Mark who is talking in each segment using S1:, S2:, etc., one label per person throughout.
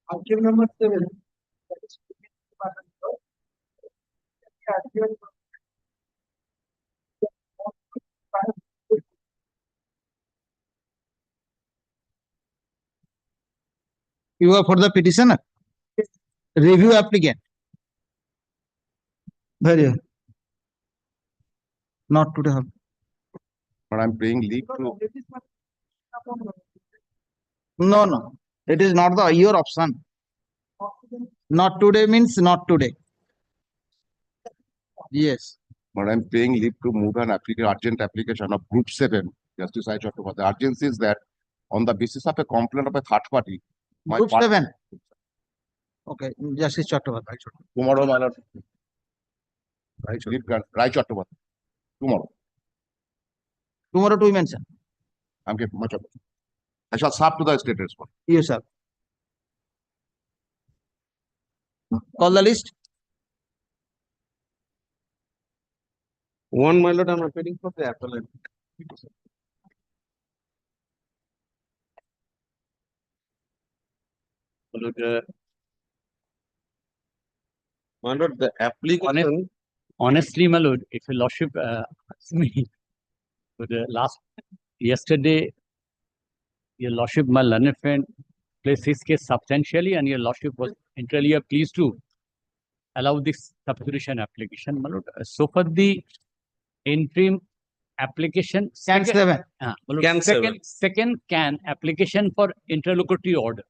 S1: Item number 7. That is
S2: You are for the petitioner. Review applicant. Very well. Not today.
S3: But I'm paying leave to.
S2: No. It is not your option. Not today means not today. Yes.
S3: But I'm paying leave to move an urgent application of Group 7. Justice I Chattopadhyay. The urgency is that on the basis of a complaint of a third party.
S2: Group 7. Okay. Justice Chattopadhyay.
S3: Tomorrow, my lord. Rai Chattopadhyay. Tomorrow.
S2: Tomorrow to mention.
S3: I'm getting much of it. I shall serve to the state response.
S2: Yes, sir. Call the list.
S1: one, my lord, I'm appealing for the appellant. My lord, the application.
S4: Honestly, my lord, if your lordship asks me, but yesterday, your lordship, my learned friend, placed his case substantially, and your lordship was entirely pleased to allow this substitution application, my lord. So for the interim application, second application for interlocutory order,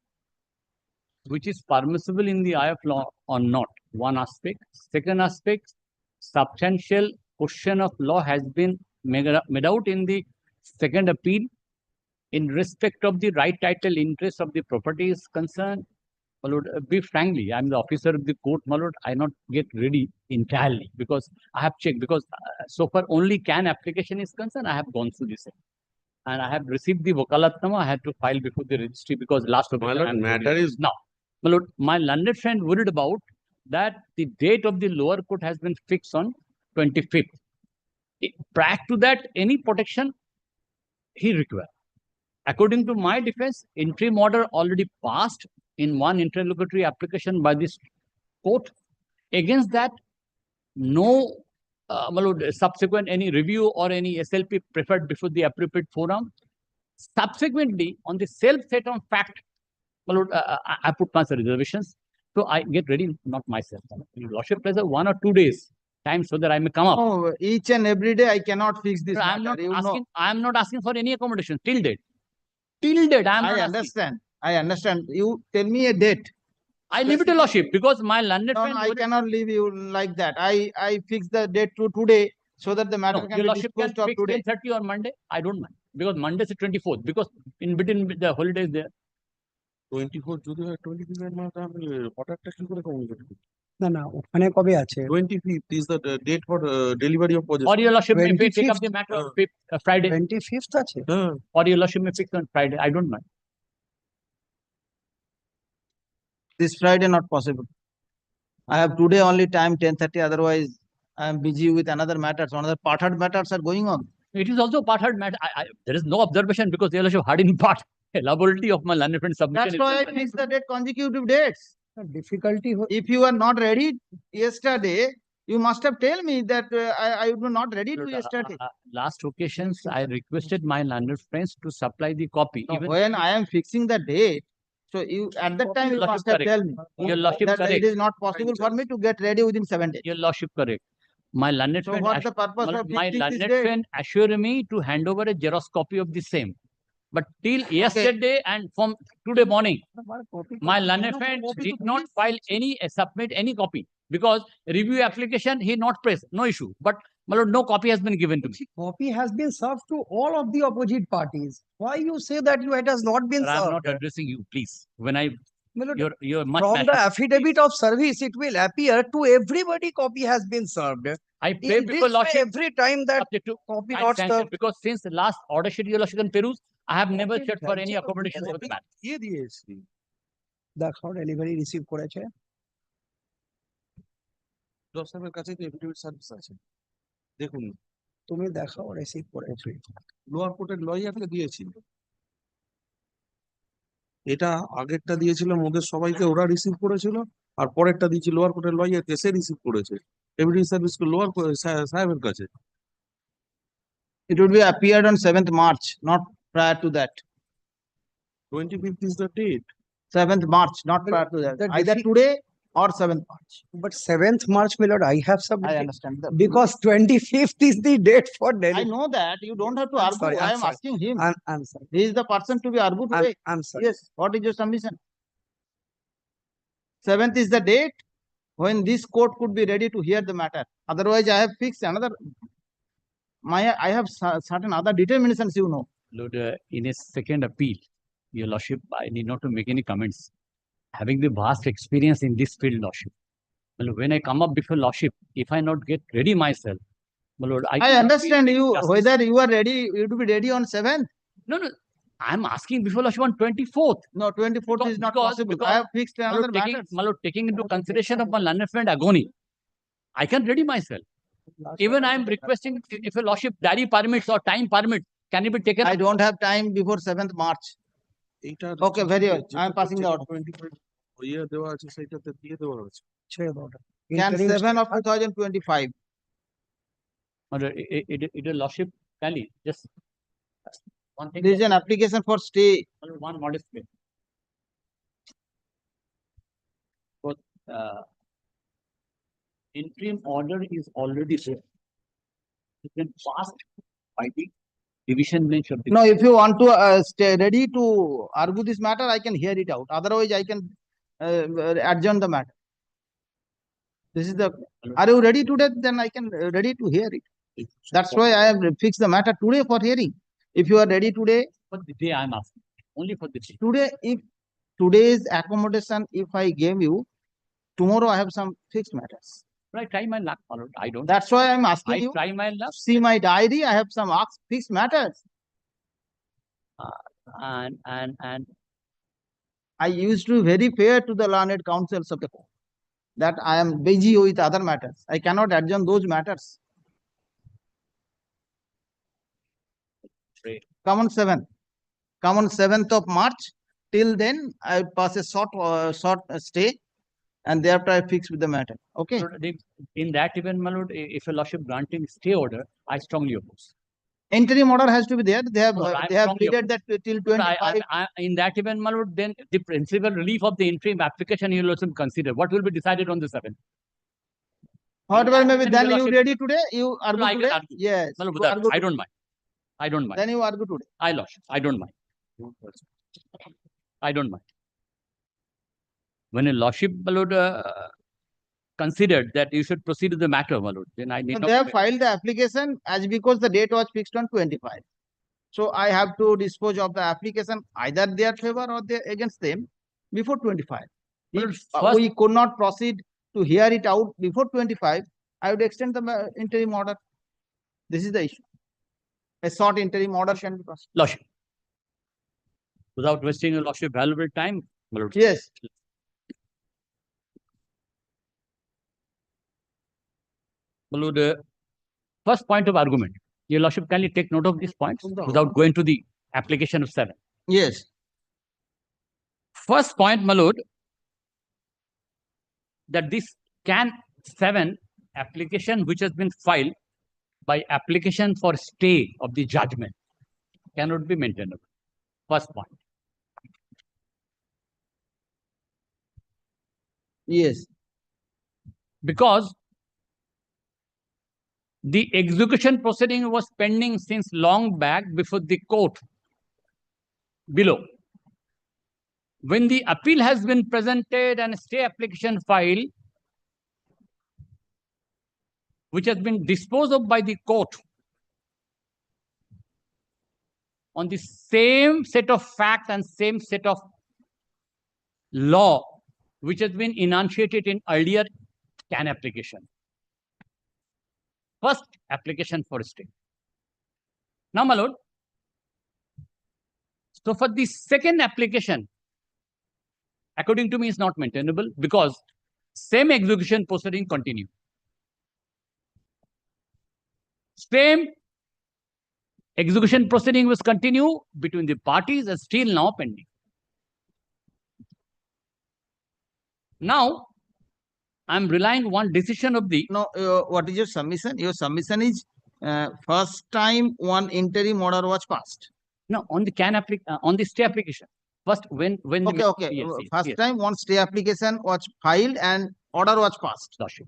S4: which is permissible in the eye of law or not. One aspect. Second aspect, substantial question of law has been made out in the second appeal in respect of the right title interest of the property is concerned. My lord, be frankly, I'm the officer of the court, my lord. I not get ready entirely because I have checked, because so far only can application is concerned. I have gone through this and I have received the vokalatnama. I had to file before the registry because last of
S1: matter is
S4: now. My lord, my learned friend worried about that the date of the lower court has been fixed on 25th. Prior to that, any protection he requires. According to my defense, interim order already passed in one interlocutory application by this court. Against that, no my lord, subsequent any review or any SLP preferred before the appropriate forum. Subsequently, on the self-set on fact, my lord, I put my reservations. So I get ready, not myself. Your lordship plays 1 or 2 days time so that I may come up.
S2: Oh, each and every day I cannot fix this.
S4: I'm not asking for any accommodation till date. Till date,
S2: I understand. You tell me a date.
S4: I leave it to lordship because my learned friend.
S2: No, I cannot leave you like that. I fix the date to today so that the matter can
S4: your
S2: be
S4: lordship can
S2: disposed of
S4: fix
S2: today.
S4: 10:30 on Monday. I don't mind because Monday is the 24th. Because in between the holidays there.
S1: 24 যদি হয় 25 এর মধ্যে আমি অর্ডারটা কি করে communicate করব?
S5: না ওখানে কবে আছে?
S1: 25th is the date for delivery of possession.
S4: Or your lordship may take up the matter on Friday.
S5: 25th আছে?
S4: Or your lordship may fix on Friday. I don't mind.
S2: This Friday not possible. I have today only time 10:30. Otherwise, I am busy with another matters. Another part-hard matters are going on.
S4: It is also part-hard matter. There is no observation because your lordship had in part elaborately of my learned friend submission.
S2: That's why I fixed the date consecutive dates.
S5: Difficulty.
S2: If you are not ready yesterday, you must have told me that I was not ready to yesterday.
S4: Last occasions, I requested my learned friends to supply the copy.
S2: No, when I am fixing the date, so you at that time you must have told me
S4: your lordship
S2: that
S4: correct.
S2: it is not possible for me to get ready within 7 days.
S4: Your lordship correct. My learned
S2: So
S4: friend,
S2: what's the purpose of
S4: my
S2: fixing this
S4: learned
S2: date?
S4: friend assured me to hand over a Xerox copy of the same. But till yesterday and from today morning, my learned friend did not file any submit any copy because review application he not pressed, no issue. But my lord, no copy has been given to me.
S5: Copy has been served to all of the opposite parties. Why you say that it has not been
S4: Sir,
S5: served?
S4: I'm not addressing you, please. When you're much
S5: from the affidavit of service, it will appear to everybody copy has been served.
S4: I pray before lordship
S5: every time that copy not served.
S4: Because since the last order sheet your lordship can peruse, I have never checked for any accommodation for the matter.
S1: দিয়ে দিয়েছি।
S5: দেখাও delivery receive করেছে।
S1: জজ সাহেবের কাছে তো affidavit service আছে। দেখুন
S5: তুমি দেখাও রিসিভ করেছে।
S1: লোয়ার কোর্টের লয়ারকে দিয়েছি। এটা আগেরটা দিয়েছিলাম ওদের সবাইকে, ওরা রিসিভ করেছিল, আর পরেরটা দিয়েছি লোয়ার কোর্টের লয়ার কেসে রিসিভ করেছে এভিডেন্স সার্ভিস লোয়ার সাহেবের কাছে।
S2: It would be appeared on 7th March, not prior to that.
S1: 25th is the date.
S2: 7th March, not
S5: Well,
S2: prior to that.
S5: the
S2: Either
S5: defi-
S2: today or 7th March.
S5: But 7th March, my lord, I have
S2: I
S5: submitted
S2: understand.
S5: because 25th is the date for
S2: I
S5: Delhi.
S2: know that. You don't have to
S5: I'm
S2: argue.
S5: sorry,
S2: I
S5: I'm
S2: am
S5: sorry.
S2: asking him.
S5: I'm sorry.
S2: He is the person to be argued today.
S5: I'm sorry.
S2: Yes. What is your submission? 7th is the date when this court could be ready to hear the matter. Otherwise, I have fixed another. I have certain other determinations, you know.
S4: Lord, in a second appeal, Your Lordship, I need not to make any comments. Having the vast experience in this field, Lordship, well, when I come up before Lordship, if I not get ready myself, my Lord,
S2: I
S4: cannot
S2: understand
S4: be
S2: you,
S4: justice.
S2: whether you are ready, you to be ready on 7th.
S4: No, no, I'm asking before Lordship on 24th.
S2: No, 24th is not possible. I have fixed
S4: My
S2: another
S4: Lord,
S2: matter.
S4: my Lord, taking into consideration of my learned friend agony, I can ready myself. Even I am requesting if Your Lordship diary permits or time permits, can it be taken
S2: I
S4: up?
S2: don't have time before 7th March.
S1: এইটা
S2: Okay, very well. I am passing the order.
S1: 25 ইয়ে দেওয়া আছে সেইটাতে দিয়ে দেওয়া আছে।
S5: Cherry order.
S2: Can
S5: Interim
S2: 7 of 2025.
S4: My Lord, it is Lordship, kindly, just one thing.
S2: There is an application for stay.
S4: My Lord, one modest thing. But, interim order is already there. It's been passed by the division bench of the.
S2: No, if you want to stay ready to argue this matter, I can hear it out. Otherwise, I can adjourn the matter. This is the. Are you ready today? Then I can ready to hear it. That's why I have fixed the matter today for hearing. If you are ready today,
S4: For the day I'm asking, only for the day.
S2: today, if today's accommodation, if I gave you, tomorrow I have some fixed matters.
S4: But I try my luck, my Lord. I don't.
S2: That's why I'm asking
S4: I
S2: you.
S4: try my luck
S2: See my diary. I have some fixed matters.
S4: and
S2: I used to be very fair to the learned counsels of the court that I am busy with other matters. I cannot adjourn those matters.
S4: Great.
S2: Come on 7th. Come on 7th of March. Till then, I will pass a short stay, and thereafter I fix with the matter. Okay.
S4: Lord, in that event, my Lord, if Your Lordship granting stay order, I strongly oppose.
S2: Interim order has to be there. They have
S4: No, I
S2: they have
S4: strongly
S2: pleaded that till
S4: Lord,
S2: 25.
S4: in that event, my Lord, then the principal relief of the interim application you will also consider. What will be decided on the 7th?
S2: Whatever may be,
S4: Your
S2: then you
S4: Lordship-
S2: ready today? You argue
S4: I can
S2: today?
S4: argue.
S2: Yes.
S4: My Lord,
S2: you
S4: that,
S2: argue
S4: I don't mind. I don't mind.
S2: Then you argue today.
S4: I Lordship, I don't mind. I don't mind. When a Lordship, my Lord, considered that you should proceed with the matter, my Lord, then I need
S2: So
S4: not.
S2: they have filed the application as because the date was fixed on 25. So I have to dispose of the application either their favor or against them before 25.
S4: Well,
S2: If
S4: first-
S2: we could not proceed to hear it out before 25, I would extend the interim order. This is the issue. A short interim order can be passed.
S4: Lordship. Without wasting your Lordship valuable time, my Lord.
S2: Yes.
S4: My Lord, first point of argument. Your Lordship, kindly take note of these points without going to the application of 7.
S2: Yes.
S4: First point, my Lord, that this can 7 application which has been filed by application for stay of the judgment cannot be maintainable. First point.
S2: Yes.
S4: Because the execution proceeding was pending since long back before the court below. When the appeal has been presented and stay application filed, which has been disposed of by the court on the same set of facts and same set of law which has been enunciated in earlier can application. First application for stay. Now, my Lord, so for the second application, according to me, is not maintainable because same execution proceeding continue. Same execution proceeding was continue between the parties as still now pending. Now, I'm relying on one decision of the,
S2: No, what is your submission? Your submission is first time one interim order was passed.
S4: no, on the on the stay application. First, when the.
S2: Okay, okay.
S4: Yes, yes,
S2: First
S4: yes,
S2: time one stay application was filed and order was passed.
S4: Lordship.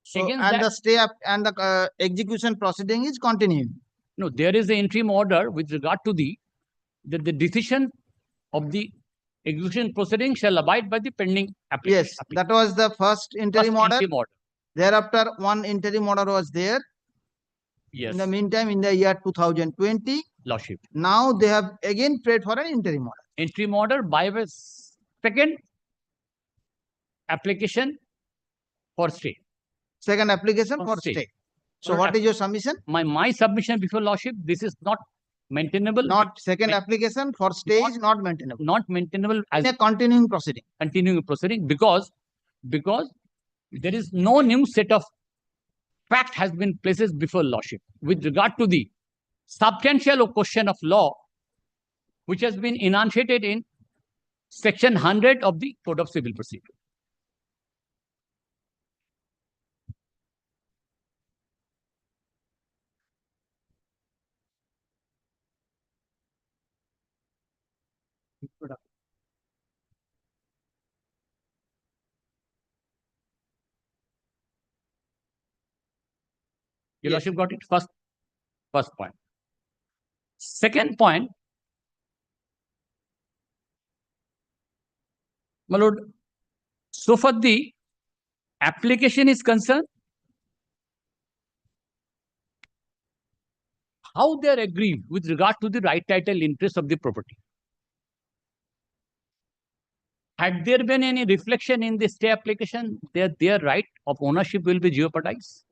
S2: So,
S4: Against
S2: and
S4: that-
S2: the stay up and the execution proceeding is continuing.
S4: No, there is an interim order with regard to the decision of the execution proceeding shall abide by the pending application.
S2: Yes, that was the first interim order.
S4: Interim order.
S2: Thereafter, one interim order was there.
S4: Yes,
S2: In the meantime, in the year 2020,
S4: Lordship.
S2: now they have again prayed for an interim order.
S4: Interim order by the second application for stay.
S2: Second application
S4: For
S2: for
S4: stay.
S2: stay. So,
S4: For
S2: what is your submission?
S4: My submission before Lordship, this is not maintainable.
S2: Not second
S4: Ma-
S2: application for stay
S4: Not-
S2: is not maintainable.
S4: Not maintainable as
S2: In a continuing proceeding.
S4: continuing proceeding because there is no new set of fact has been placed before Lordship with regard to the substantial question of law which has been enunciated in section 100 of the Code of Civil Procedure. Your
S2: Yes.
S4: Lordship got it? First point. Second point, my lord, so far the application is concerned, how they are aggrieved with regard to the right title interest of the property. Had there been any reflection in the stay application, their right of ownership will be jeopardized?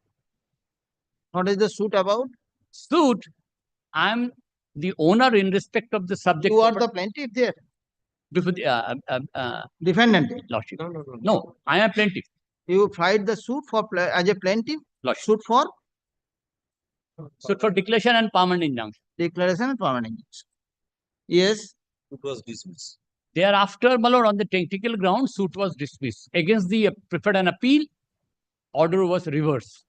S2: What is the suit about?
S4: Suit, I am the owner in respect of the subject.
S2: You are the plaintiff there,
S4: before the
S2: defendant.
S4: Lordship.
S1: No.
S4: No, I am plaintiff.
S2: You filed the suit for as a plaintiff,
S4: Lordship.
S2: suit for
S4: Suit for declaration and permanent injunction.
S2: declaration and permanent injunction. Yes,
S1: It was dismissed.
S4: Thereafter, my lord, on the technical ground, suit was dismissed. Against the preferred an appeal, order was reversed.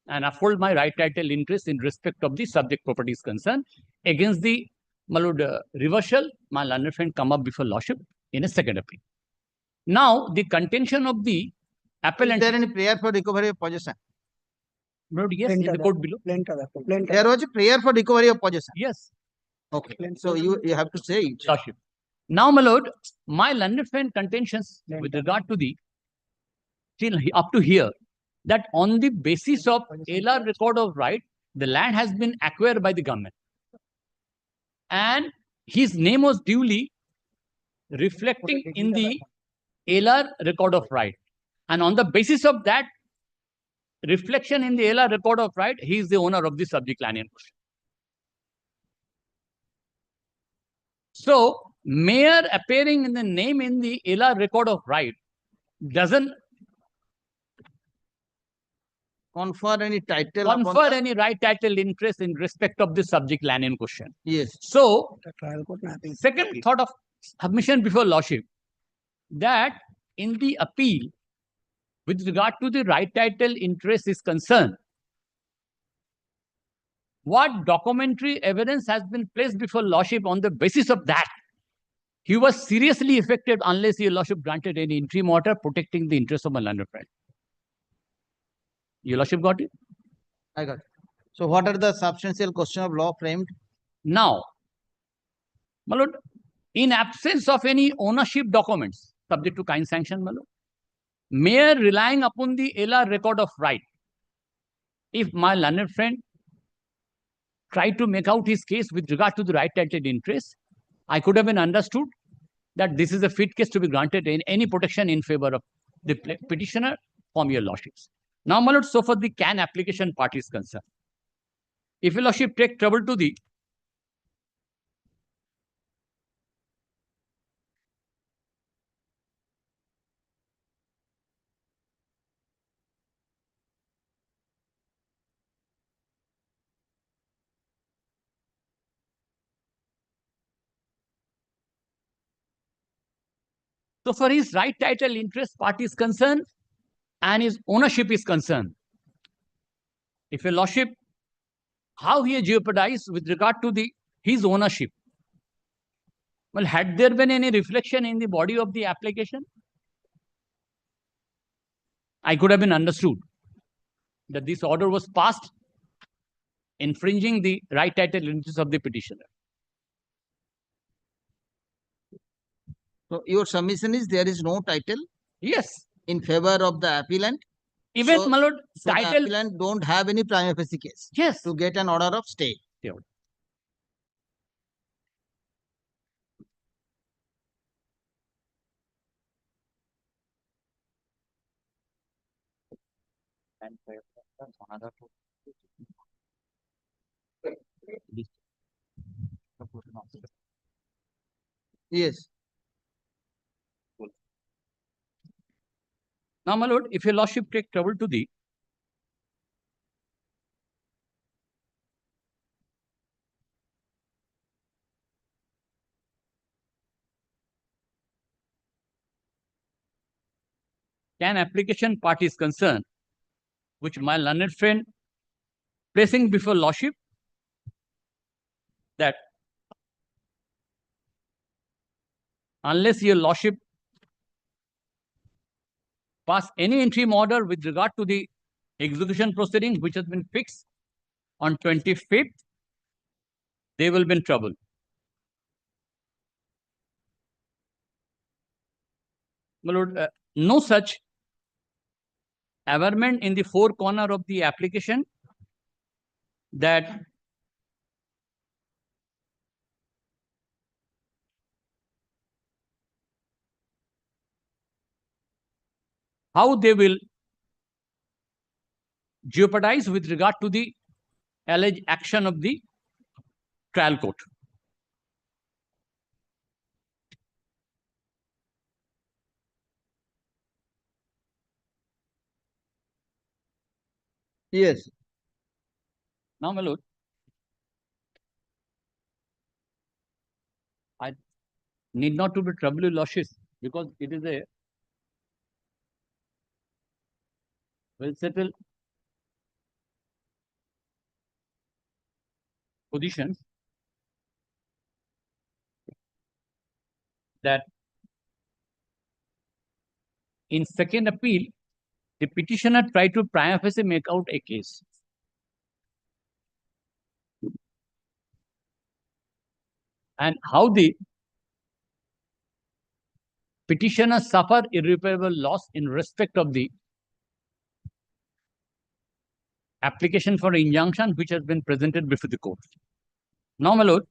S4: And I hold my right title interest in respect of the subject property is concerned. Against the, my lord, reversal, my learned friend come up before Lordship in a second appeal. Now, the contention of the
S2: is
S4: appellant.
S2: there any prayer for recovery of possession?
S4: My lord, yes, in the court below.
S2: There was a prayer for recovery of possession.
S4: Yes,
S2: Okay, so you have to say it.
S4: Lordship. Now, my lord, my learned friend contentions with regard to the, till up to here, that on the basis of LR record of right, the land has been acquired by the government. And his name was duly reflecting in the LR record of right. And on the basis of that reflection in the LR record of right, he is the owner of the subject land in question. So, mayor appearing in the name in the LR record of right doesn't
S2: Confer any title. upon
S4: confer
S2: the-
S4: any right title interest in respect of the subject land in question.
S2: Yes,
S4: So, second thought of submission before Lordship, that in the appeal, with regard to the right title interest is concerned, what documentary evidence has been placed before Lordship on the basis of that, he was seriously affected unless your Lordship granted any interim order protecting the interest of my learned friend. Your Lordship got it?
S2: I got it. So what are the substantial question of law framed?
S4: Now, my lord, in absence of any ownership documents subject to kind sanction, my lord, mayor relying upon the LR record of right, if my learned friend tried to make out his case with regard to the right titled interest, I could have been understood that this is a fit case to be granted in any protection in favor of the petitioner from your lordships. Now, my lord, so far the can application part is concerned. If your lordship take trouble to the So for his right title interest party is concerned and his ownership is concerned, if your lordship, how he is jeopardized with regard to his ownership? Well, had there been any reflection in the body of the application, I could have been understood that this order was passed infringing the right title interest of the petitioner.
S2: So your submission is there is no title
S4: Yes,
S2: in favor of the appellant.
S4: even
S2: So-
S4: my lord,
S2: So the
S4: title.
S2: appellant don't have any prima facie case
S4: Yes,
S2: to get an order of stay. Yes.
S4: now my lord, if your lordship take trouble to the can application party is concerned, which my learned friend placing before lordship that unless your lordship pass any interim order with regard to the execution proceeding which has been fixed on 25th, they will be in trouble. My lord, no such averment in the four corner of the application that how they will jeopardize with regard to the alleged action of the trial court.
S2: Yes.
S4: Now, my lord, I need not to be trouble with lordship because it is a well settled position that in second appeal, the petitioner tried to prima facie make out a case. And how the petitioner suffered irreparable loss in respect of the application for injunction which has been presented before the court. Now, my lord,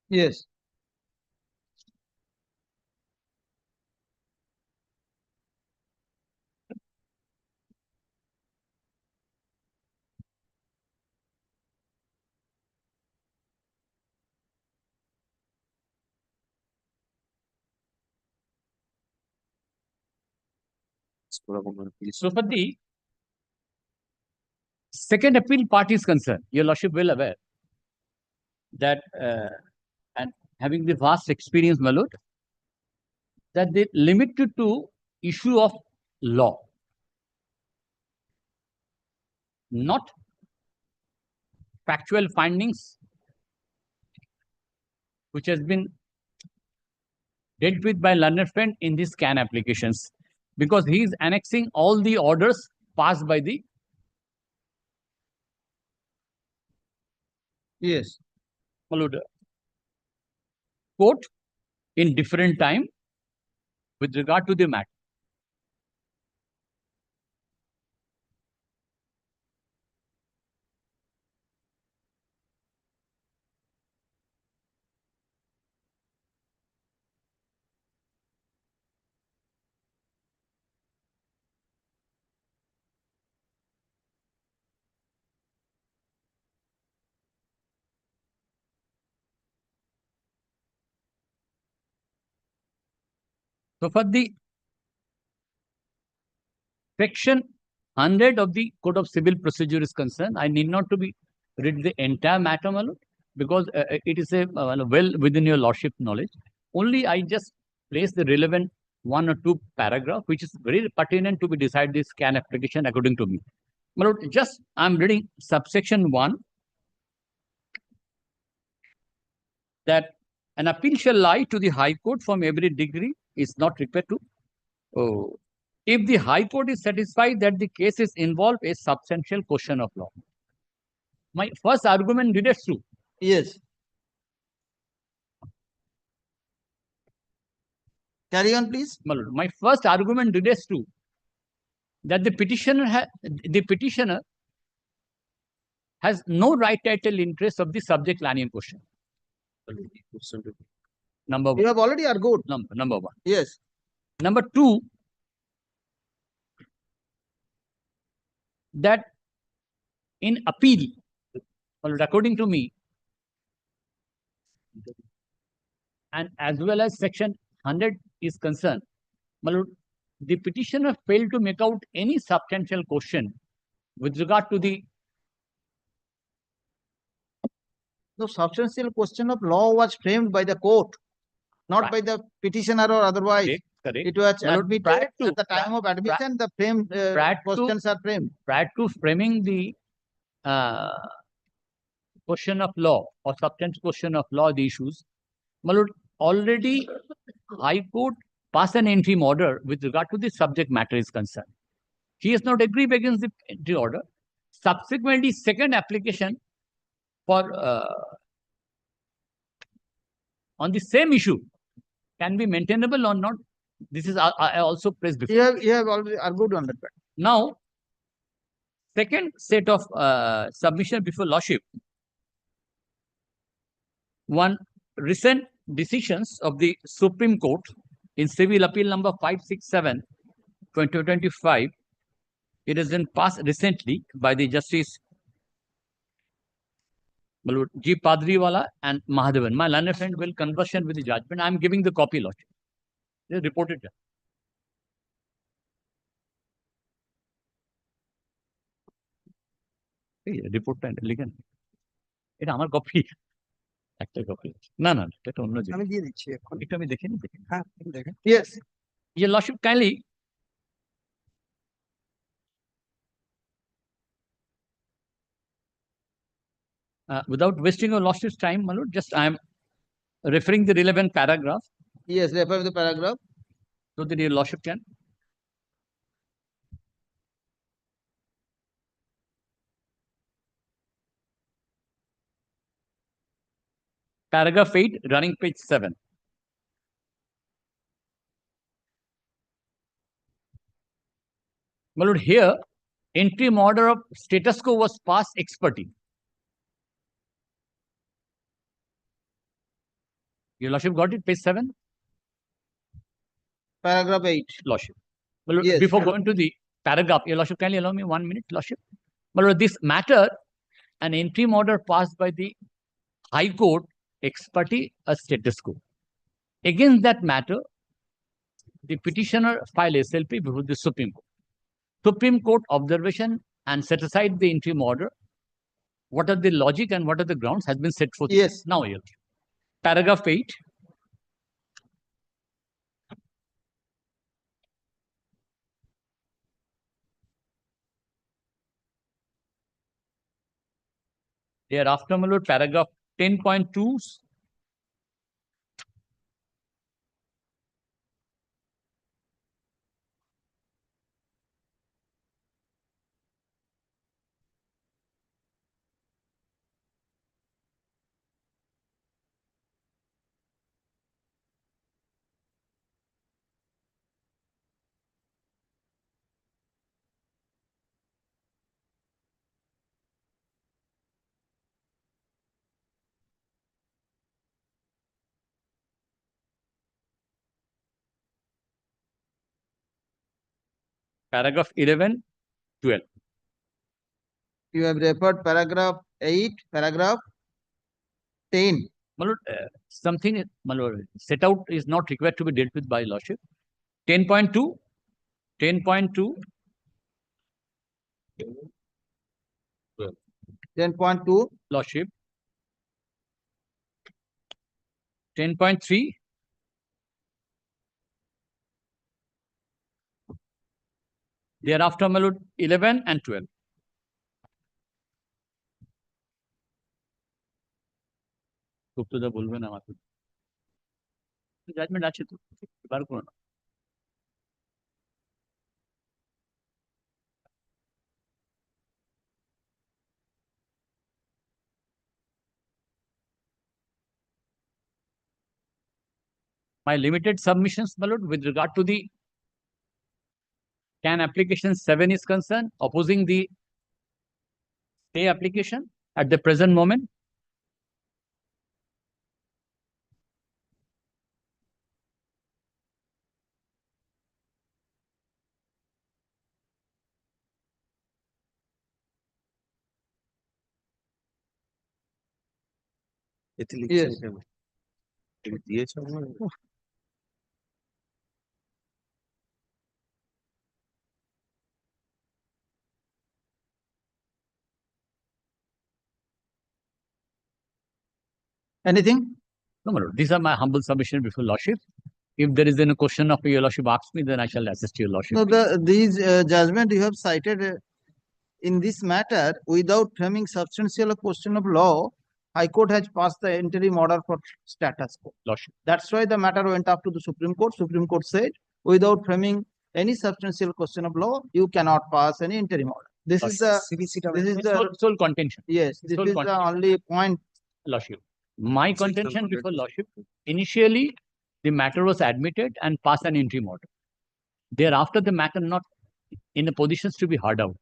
S2: Yes.
S4: so for the second appeal party is concerned, your lordship well aware that and having the vast experience, my lord, that they limited to issue of law, not factual findings which has been dealt with by learned friend in these CAN applications, because he is annexing all the orders passed by the
S2: Yes.
S4: court in different time with regard to the matter. So for the section 100 of the Code of Civil Procedure is concerned, I need not to be read the entire matter, my lord, because it is a well within your lordship knowledge. Only I just place the relevant one or two paragraph, which is very pertinent to be decided this scan application according to me. My lord, just I'm reading subsection 1 that an appeal shall lie to the High Court from every degree is not required to. Oh, if the High Court is satisfied that the case is involved a substantial question of law. My first argument did it true.
S2: Yes. Carry on, please.
S4: My lord, my first argument did it true that the petitioner has no right title interest of the subject line in question. Number
S2: You
S4: one.
S2: have already argued.
S4: Number one.
S2: Yes.
S4: Number two, that in appeal, well, according to me, and as well as section 100 is concerned, my lord, the petitioner failed to make out any substantial question with regard to the
S2: substantial question of law was framed by the court, not
S4: Right.
S2: by the petitioner or otherwise.
S4: correct.
S2: It was
S4: My lord,
S2: admitted
S4: prior to-
S2: at the time of admission, the framed
S4: prior to-
S2: questions are framed.
S4: Prior to framing the question of law or substantive question of law, the issues, my lord, already High Court passed an interim order with regard to the subject matter is concerned. He has not agreed against the interim order. Subsequently, second application for on the same issue can be maintainable or not. This is I also pressed before.
S2: You have already argued on that.
S4: Now, second set of submission before lordship. One recent decisions of the Supreme Court in Civil Appeal number 567, 2025. It has been passed recently by the Justice G. Padriwala and Mahadevan. My learned friend will conversion with the judgment. I am giving the copy, lordship. They reported that. রিপোর্টটা লিখেন এটা আমার copy একটা copy না না এটা অন্য জিনিস
S5: আমি দিয়ে দিচ্ছি এখন।
S4: একটু আমি দেখে নি
S5: হ্যাঁ, আপনি দেখেন।
S2: Yes.
S4: Your lordship, kindly without wasting your lordship's time, my lord, just I am referring the relevant paragraph
S2: Yes, refer the paragraph.
S4: so that your lordship can. Paragraph 8, running page 7. My lord, here, interim order of status quo was passed ex parte. Your lordship got it, page 7?
S2: Paragraph 8.
S4: Lordship. Well,
S2: Yes.
S4: before going to the paragraph, your lordship, kindly allow me 1 minute, lordship. Well, this matter, an interim order passed by the High Court ex parte a status quo. Against that matter, the petitioner filed SLP before the Supreme Court. Supreme Court observation and set aside the interim order. What are the logic and what are the grounds has been set forth.
S2: Yes.
S4: Now, your lordship. Paragraph 8. Thereafter, my lord, paragraph 10.2. Paragraph 11, 12.
S2: You have referred paragraph 8, paragraph 10.
S4: My lord, something, my lord, set out is not required to be dealt with by lordship. 10.2, 10.2,
S2: 10.2,
S4: Lordship. 10.3, thereafter, my lord, 11 and 12. গুপ্তদা বলবেন আমাকে judgement আছে তো বার করো না my limited submissions, my lord, with regard to the can application 7 is concerned, opposing the stay application at the present moment.
S1: এতে লিখছেন
S2: Yes.
S1: কেন? এটা দিয়েছে আমার?
S2: anything?
S4: No, my lord, these are my humble submission before lordship. If there is any question of your lordship asks me, then I shall assist your lordship.
S2: No, these judgment you have cited in this matter without framing substantial question of law, High Court has passed the interim order for status quo.
S4: Lordship.
S2: That's why the matter went up to the Supreme Court. Supreme Court said, without framing any substantial question of law, you cannot pass any interim order. This is the, this is the,
S4: Sole contention,
S2: yes, this
S4: sole
S2: is the
S4: contention.
S2: only point.
S4: lordship. My contention before lordship, initially, the matter was admitted and passed an interim order. Thereafter, the matter not in a positions to be heard out.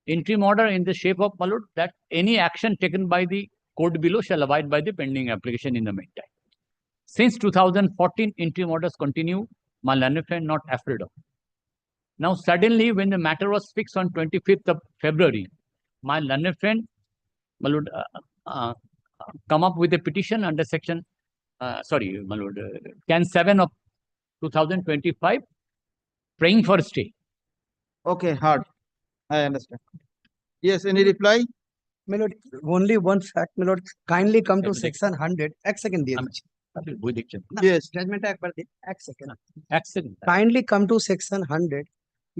S4: Interim order in the shape of, my lord, that any action taken by the court below shall abide by the pending application in the meantime. Since 2014, interim orders continue, my learned friend not afraid of. Now, suddenly, when the matter was fixed on 25th of February, my learned friend, my lord, come up with a petition under section, sorry, my lord, Can 7 of 2025, praying for stay.
S2: Okay, hard. I understand. Yes, any reply?
S5: My lord, only one fact, my lord, kindly come to
S4: Executive.
S5: section 100, এক second দিয়ে
S4: আমি-
S5: দিচ্ছি।
S4: বই দেখছেন
S5: না,
S2: Yes.
S5: judgment টা একবার দিন, এক second।
S4: এক second।
S5: Kindly come to section 100.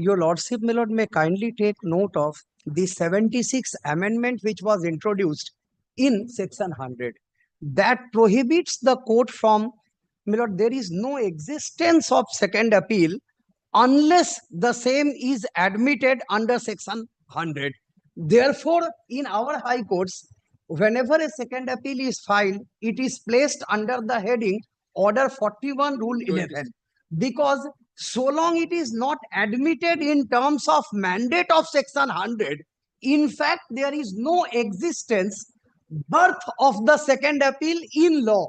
S5: Your lordship, my lord, may kindly take note of the 76 amendment which was introduced in section 100 that prohibits the court from, my lord, there is no existence of second appeal unless the same is admitted under section 100. Therefore, in our high courts, whenever a second appeal is filed, it is placed under the heading Order 41 Rule 11 because so long it is not admitted in terms of mandate of section 100, in fact, there is no existence, birth of the second appeal in law.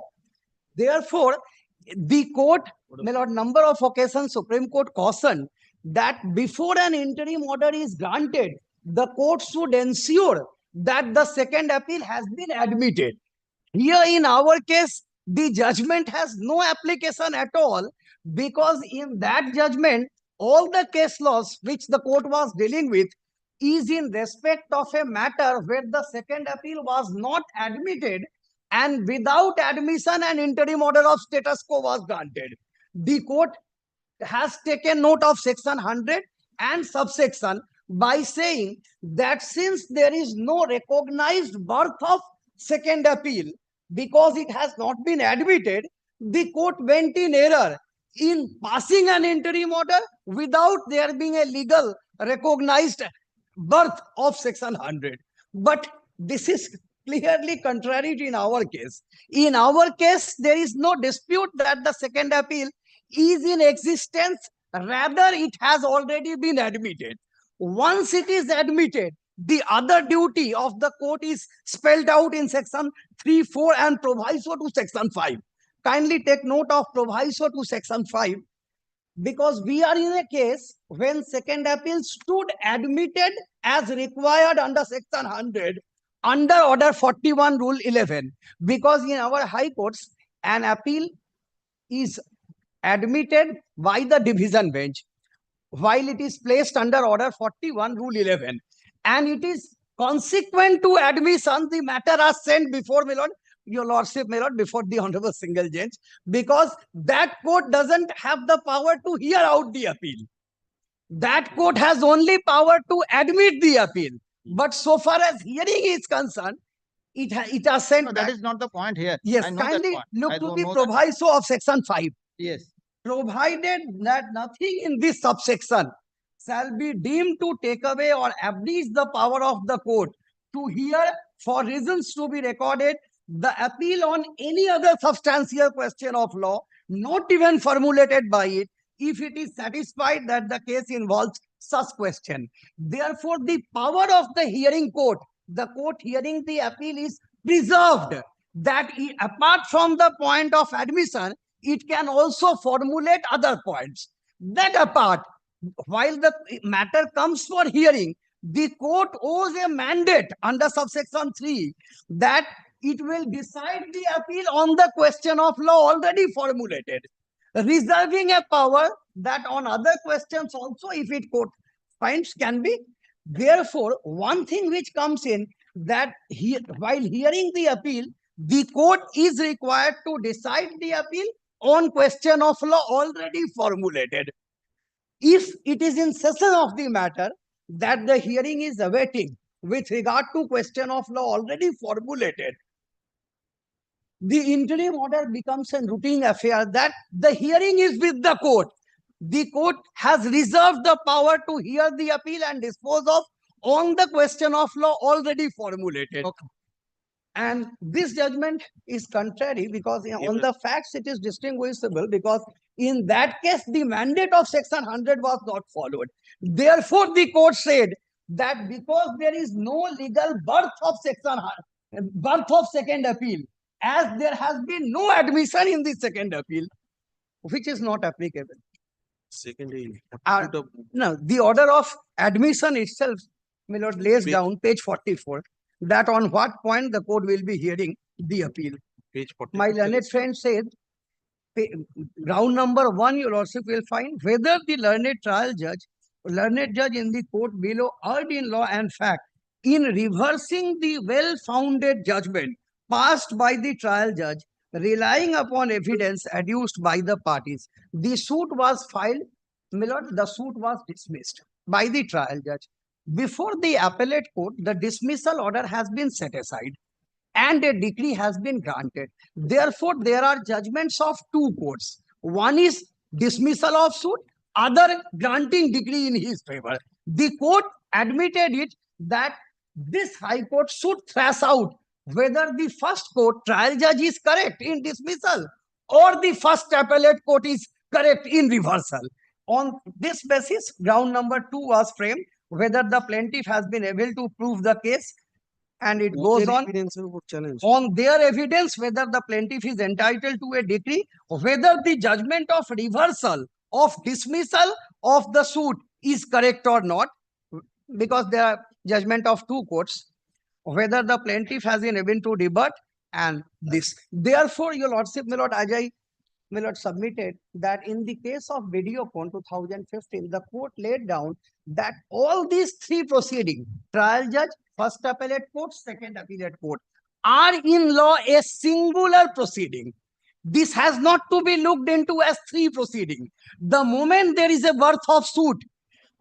S5: Therefore, the court, my lord, number of occasions Supreme Court cautioned that before an interim order is granted, the court should ensure that the second appeal has been admitted. Here in our case, the judgment has no application at all because in that judgment, all the case laws which the court was dealing with is in respect of a matter where the second appeal was not admitted and without admission an interim order of status quo was granted. The court has taken note of section 100 and subsection by saying that since there is no recognized birth of second appeal because it has not been admitted, the court went in error in passing an interim order without there being a legal recognized birth of section 100. But this is clearly contrary in our case. In our case, there is no dispute that the second appeal is in existence, rather it has already been admitted. Once it is admitted, the other duty of the court is spelled out in section 3, 4 and proviso to section 5. Kindly take note of proviso to section 5 because we are in a case when second appeal stood admitted as required under section 100 under order 41 rule 11 because in our high courts an appeal is admitted by the division bench while it is placed under order 41 rule 11 and it is consequent to admission, the matter are sent before my lord, your lordship, my lord, before the honorable single judge, because that court doesn't have the power to hear out the appeal. That court has only power to admit the appeal. But so far as hearing is concerned, it has sent
S2: No,
S5: back.
S2: that is not the point here.
S5: Yes,
S2: I know that
S5: kindly
S2: point.
S5: look
S2: I
S5: to
S2: don't
S5: the
S2: know that.
S5: proviso of section 5.
S2: Yes.
S5: Provided that nothing in this subsection shall be deemed to take away or abridge the power of the court to hear for reasons to be recorded the appeal on any other substantial question of law, not even formulated by it, if it is satisfied that the case involves such question. Therefore, the power of the hearing court, the court hearing the appeal, is preserved, that apart from the point of admission, it can also formulate other points. That apart, while the matter comes for hearing, the court owes a mandate under subsection 3 that it will decide the appeal on the question of law already formulated, reserving a power that on other questions also, if it court finds, can be. Therefore, one thing which comes in, that while hearing the appeal, the court is required to decide the appeal on question of law already formulated. If it is in session of the matter that the hearing is awaiting with regard to question of law already formulated, the interim order becomes a routine affair, that the hearing is with the court. The court has reserved the power to hear the appeal and dispose of on the question of law already formulated.
S2: Okay.
S5: And this judgment is contrary because on the facts it is distinguishable, because in that case the mandate of section 100 was not followed. Therefore, the court said that because there is no legal birth of second appeal, as there has been no admission in the second appeal, which is not applicable.
S1: Secondly,
S5: No, the order of admission itself, my lord, lays
S1: Page-
S5: down page 44, that on what point the court will be hearing the appeal.
S1: page 40.
S5: My learned friend said, ground number 1, your lordship will find whether the learned judge in the court below erred in law and fact in reversing the well-founded judgment passed by the trial judge, relying upon evidence adduced by the parties. The suit was filed, my lord, the suit was dismissed by the trial judge. Before the appellate court, the dismissal order has been set aside and a decree has been granted. Therefore, there are judgments of two courts. One is dismissal of suit, other granting decree in his favor. The court admitted it that this high court should thrash out whether the first court trial judge is correct in dismissal or the first appellate court is correct in reversal. On this basis, ground number 2 was framed, whether the plaintiff has been able to prove the case, and it goes on
S1: challenge.
S5: on their evidence whether the plaintiff is entitled to a decree, whether the judgment of reversal of dismissal of the suit is correct or not, because there are judgment of two courts, whether the plaintiff has been able to rebut, and this. Therefore, your lordship, my lord, as I, my lord, submitted that in the case of Videocon 2015, the court laid down that all these three proceedings, trial judge, first appellate court, second appellate court, are in law a singular proceeding. This has not to be looked into as three proceedings. The moment there is a birth of suit,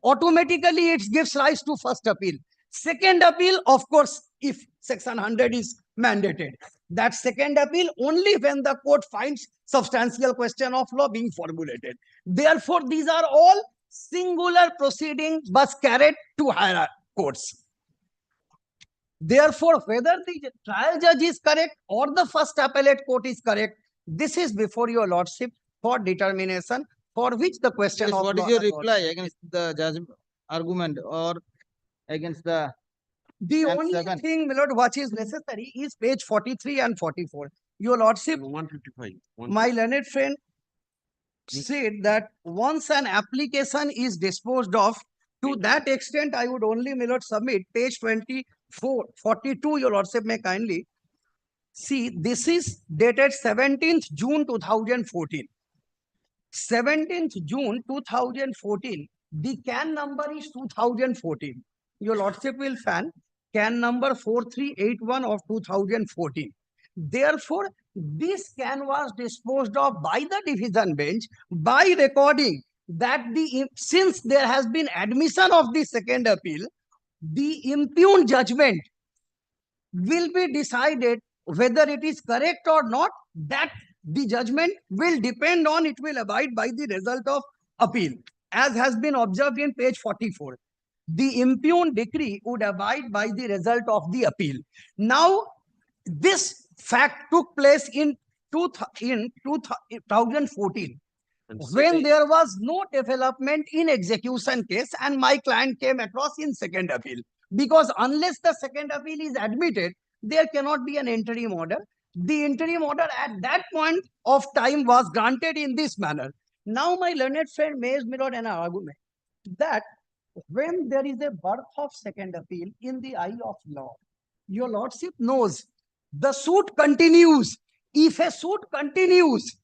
S5: automatically it gives rise to first appeal. Second appeal, of course, if section 100 is mandated. That second appeal only when the court finds substantial question of law being formulated. Therefore, these are all singular proceedings but carried to higher courts. Therefore, whether the trial judge is correct or the first appellate court is correct, this is before your lordship for determination, for which the question
S2: Yes,
S5: of
S2: what
S5: law
S2: is your
S5: has
S2: reply against the judge argument or against the
S5: The
S2: And
S5: only
S2: second.
S5: thing, my lord, what is necessary is page 43 and 44. Your lordship,
S1: 155.
S5: my learned friend said that once an application is disposed of, to that extent, I would only, my lord, submit page 24, 42, your lordship may kindly see, this is dated 17th June 2014. 17th June 2014. The CAN number is 2014. Your Lordship will find CAN number 4381 of 2014. Therefore, this CAN was disposed of by the division bench by recording that since there has been admission of the second appeal, the impugned judgment will be decided whether it is correct or not. That the judgment will depend on, it will abide by the result of appeal, as has been observed in page 44. The impugned decree would abide by the result of the appeal. Now, this fact took place in 2014,
S1: And
S5: when
S1: second-
S5: there was no development in execution case and my client came across in second appeal. Because unless the second appeal is admitted, there cannot be an interim order. The interim order at that point of time was granted in this manner. Now my learned friend makes me an argument that when there is a birth of second appeal in the eye of law, your Lordship knows the suit continues. If a suit continues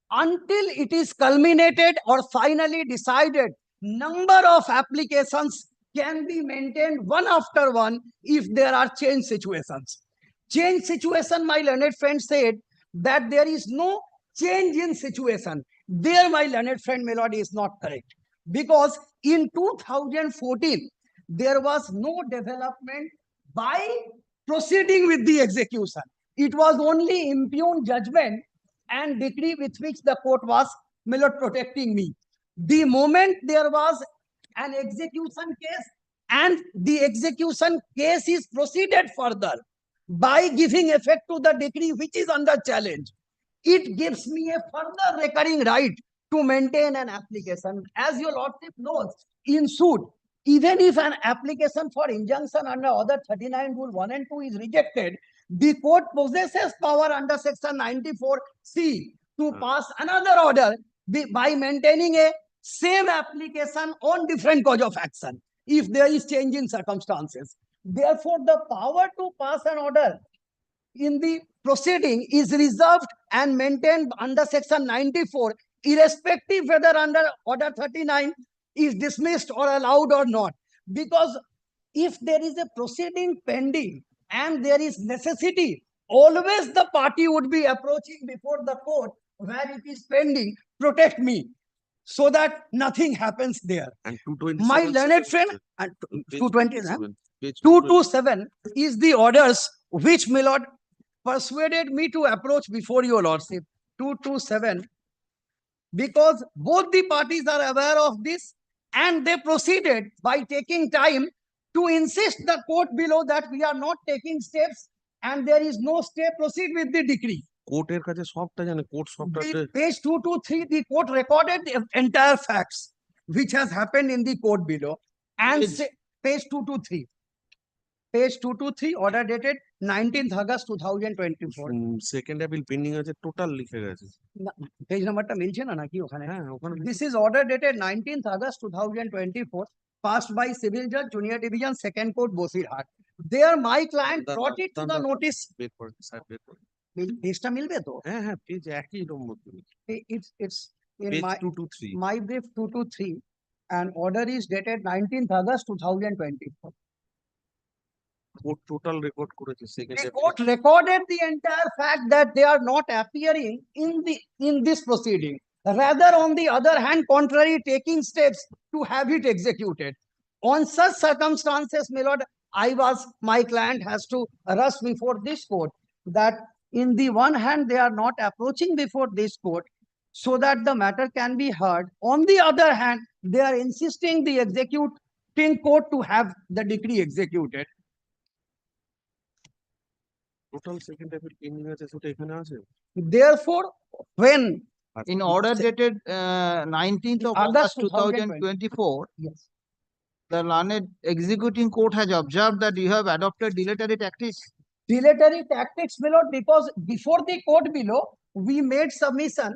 S5: until it is culminated or finally decided, number of applications can be maintained one after one if there are change situations. Change situation, my learned friend said that there is no change in situation. There, my learned friend Melody is not correct. Because in 2014, there was no development by proceeding with the execution. It was only impugned judgment and decree with which the court was protecting me. The moment there was an execution case and the execution case is proceeded further by giving effect to the decree which is under challenge, it gives me a further recurring right to maintain an application. As your Lordship knows, in suit, even if an application for injunction under Order 39 Rule 1 and 2 is rejected, the court possesses power under Section 94C to pass another order by maintaining a same application on different cause of action if there is change in circumstances. Therefore, the power to pass an order in the proceeding is reserved and maintained under Section 94, irrespective whether under Order 39 is dismissed or allowed or not. Because if there is a proceeding pending and there is necessity, always the party would be approaching before the court where it is pending, protect me, so that nothing happens there.
S1: And 227.
S5: My learned friend,
S1: sir.
S5: and
S1: Page
S5: 227,
S1: page
S5: 227 is the orders which my lord persuaded me to approach before your Lordship. 227, because both the parties are aware of this and they proceeded by taking time to insist the court below that we are not taking steps and there is no step, proceed with the decree.
S1: কোর্টের কাছে সবটা জানে, court সবটা
S5: The page 223, the court recorded the entire facts which has happened in the court below. And page 223. Page 223, order dated 19th August 2024.
S1: Second appeal pending আছে, total লিখে গেছে।
S5: Page নাম্বারটা মিলছে না নাকি ওখানে?
S1: হ্যাঁ, ওখানে
S5: This is order dated 19th August 2024, passed by Civil Judge, Junior Division, Second Court, Bosirhat. There, my client brought it to the notice.
S1: বের করে, স্যার বের করে।
S5: Page-টা মিলবে তো?
S1: হ্যাঁ, হ্যাঁ, পেজ একই নম্বর তুমি।
S5: It's in
S1: page
S5: my
S1: 223।
S5: my brief 223, and order is dated 19th August 2024.
S1: Court total record করেছে second
S5: The court recorded the entire fact that they are not appearing in this proceeding. Rather, on the other hand, contrary, taking steps to have it executed. On such circumstances, my lord, my client has to rush before this court, that in the one hand, they are not approaching before this court so that the matter can be heard. On the other hand, they are insisting the executing court to have the decree executed.
S1: Total second appeal pending আছে, সেটা এখানে আছে।
S5: Therefore, when
S2: In order dated 19th of August
S5: August 2024.
S2: 2024,
S5: yes,
S2: the learned executing court has observed that you have adopted dilatory tactics.
S5: dilatory tactics, my lord, because before the court below, we made submission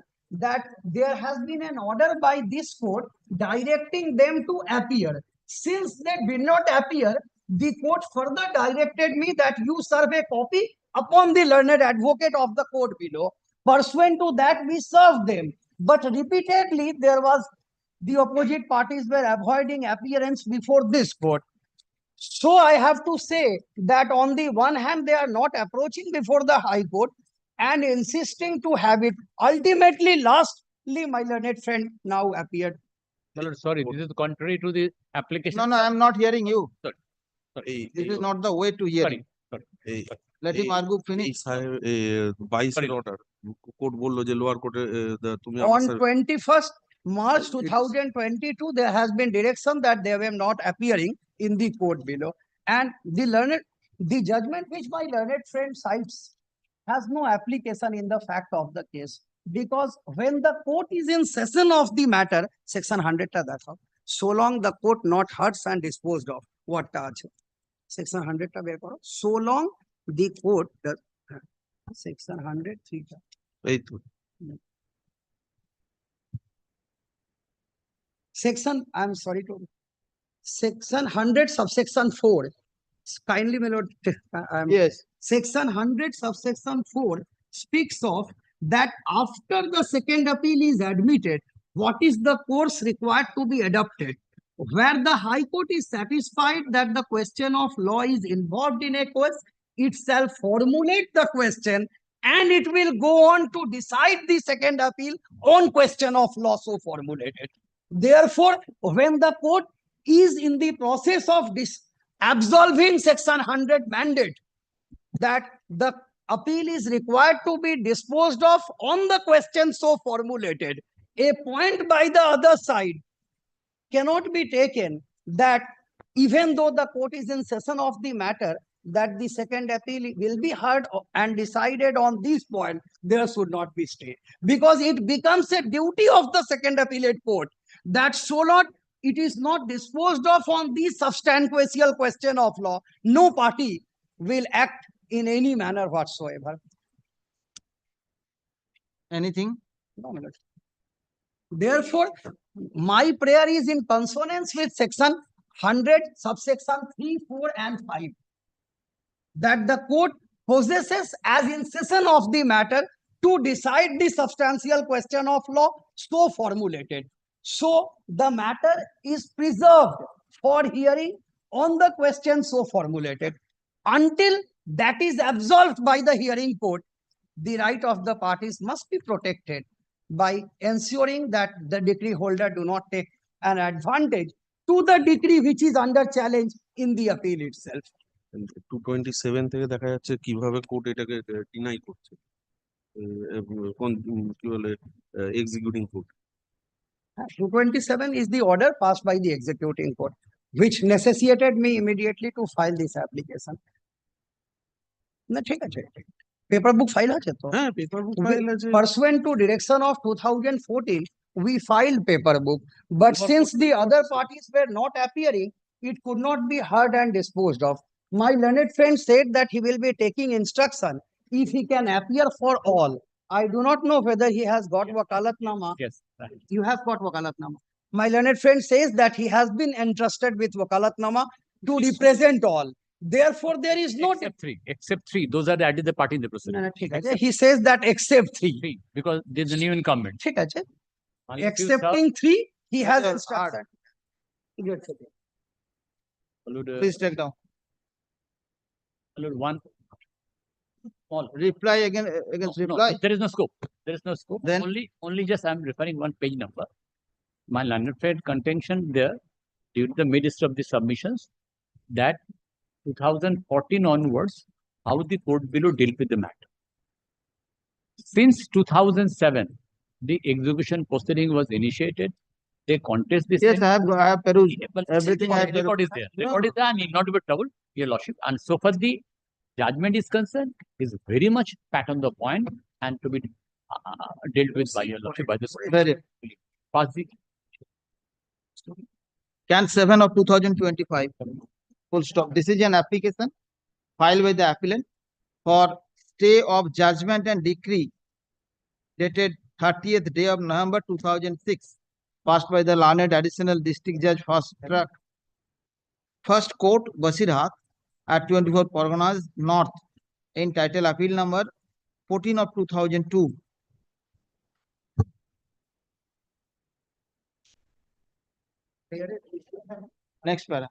S5: that there has been an order by this court directing them to appear. Since they did not appear, the court further directed me that you serve a copy upon the learned advocate of the court below. Pursuant to that, we served them. But repeatedly, there was the opposite parties were avoiding appearance before this court. So I have to say that on the one hand, they are not approaching before the High Court and insisting to have it. Ultimately, lastly, my learned friend now appeared.
S4: My lord, sorry, this is contrary to the application.
S2: No, I am not hearing you.
S1: এই
S2: This is not the way to hear.
S4: Sorry,
S2: it.
S1: এই
S2: Let him
S1: এই-
S2: argue
S1: এই
S2: finish.
S1: সাহেব 22 order court বললো যে lower কোর্টে তুমি
S5: On
S1: আমার সাথে
S5: 21st March
S1: It's-
S5: 2022, there has been direction that they were not appearing in the court below. And the judgment which my learned friend cites has no application in the fact of the case. Because when the court is in session of the matter, section 100 ta dekho, so long the court not hearts and disposed of what ta ache. Section 100 ta ber koro. So long the court, section 103 ta.
S1: এই তো
S5: Section, I'm sorry to, section 100 subsection 4. Kindly, my lord,
S2: Yes.
S5: section 100 subsection 4 speaks of that after the second appeal is admitted, what is the course required to be adopted? Where the High Court is satisfied that the question of law is involved in a case, itself formulate the question and it will go on to decide the second appeal on question of law so formulated. Therefore, when the court is in the process of absolving section 100 mandate, that the appeal is required to be disposed of on the question so formulated, a point by the other side cannot be taken that even though the court is in session of the matter, that the second appeal will be heard and decided on this point, there should not be stay. Because it becomes a duty of the second appellate court that so long it is not disposed of on the substantial question of law, no party will act in any manner whatsoever.
S2: Anything?
S5: No, my lord. Therefore, my prayer is in consonance with section 100, subsection 3, 4, and 5. That the court possesses as in session of the matter to decide the substantial question of law so formulated. So the matter is preserved for hearing on the question so formulated. Until that is absolved by the hearing court, the right of the parties must be protected by ensuring that the decree holder do not take an advantage to the decree which is under challenge in the appeal itself.
S1: 227 থেকে দেখা যাচ্ছে কিভাবে court এটাকে deny করছে কোন কি বলে executing court
S5: 227 is the order passed by the executing court, which necessitated me immediately to file this application. না ঠিক আছে, পেপার বুক ফাইল আছে তো।
S1: হ্যাঁ পেপার বুক ফাইল আছে
S5: Pursuant to direction of 2014, we filed paper book, but since the other parties were not appearing, it could not be heard and disposed of. My learned friend said that he will be taking instruction if he can appear for all. I do not know whether he has got wakalatnama.
S4: Yes, right.
S5: You have got wakalatnama. My learned friend says that he has been entrusted with wakalatnama to represent all. Therefore, there is no.
S4: Except three. Those are the added the party in the
S5: না,
S4: proceeding.
S5: না, ঠিক আছে. He says that except three.
S4: Three, because there's a new incumbent.
S5: ঠিক আছে.
S4: Unless you serve-
S5: Excepting three, he has
S2: Yes,
S5: instruction. Good.
S4: Allude,
S2: Please take down.
S4: allude one. Small.
S2: Reply again against
S4: No, no,
S2: reply.
S4: there is no scope. There is no scope.
S2: Then-
S4: Only just I'm referring one page number. My learned friend contention there during the midst of the submissions that 2014 onwards, how the court below dealt with the matter. Since 2007, the execution proceeding was initiated. They contest this.
S2: Yes, I have perused.
S4: Well,
S2: everything I have
S4: record is there.
S2: No.
S4: Record is there. I need not be troubled, Your Lordship. And so far the judgment is concerned, is very much pat on the point and to be dealt with by Your Lordship by this.
S2: Very.
S4: Pass the
S2: Can 7 of 2025. Full stop. This is an application filed by the appellant for stay of judgment and decree dated 30th day of November 2006, passed by the learned additional district judge first court Basirhat at 24 Parganas North, entitled appeal number 14 of 2002. Next para.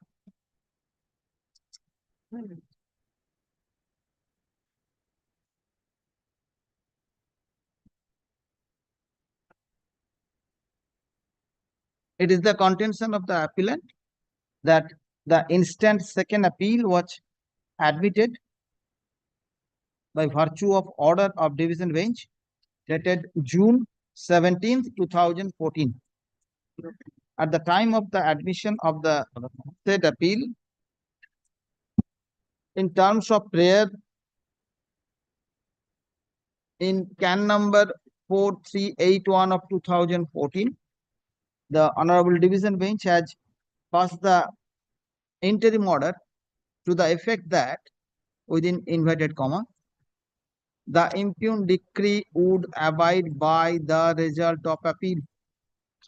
S2: It is the contention of the appellant that the instant second appeal was admitted by virtue of order of division bench dated June 17th, 2014. At the time of the admission of the said appeal, in terms of prayer in can number 4381 of 2014, the Honorable Division Bench has passed the interim order to the effect that, within inverted comma, the impugned decree would abide by the result of appeal.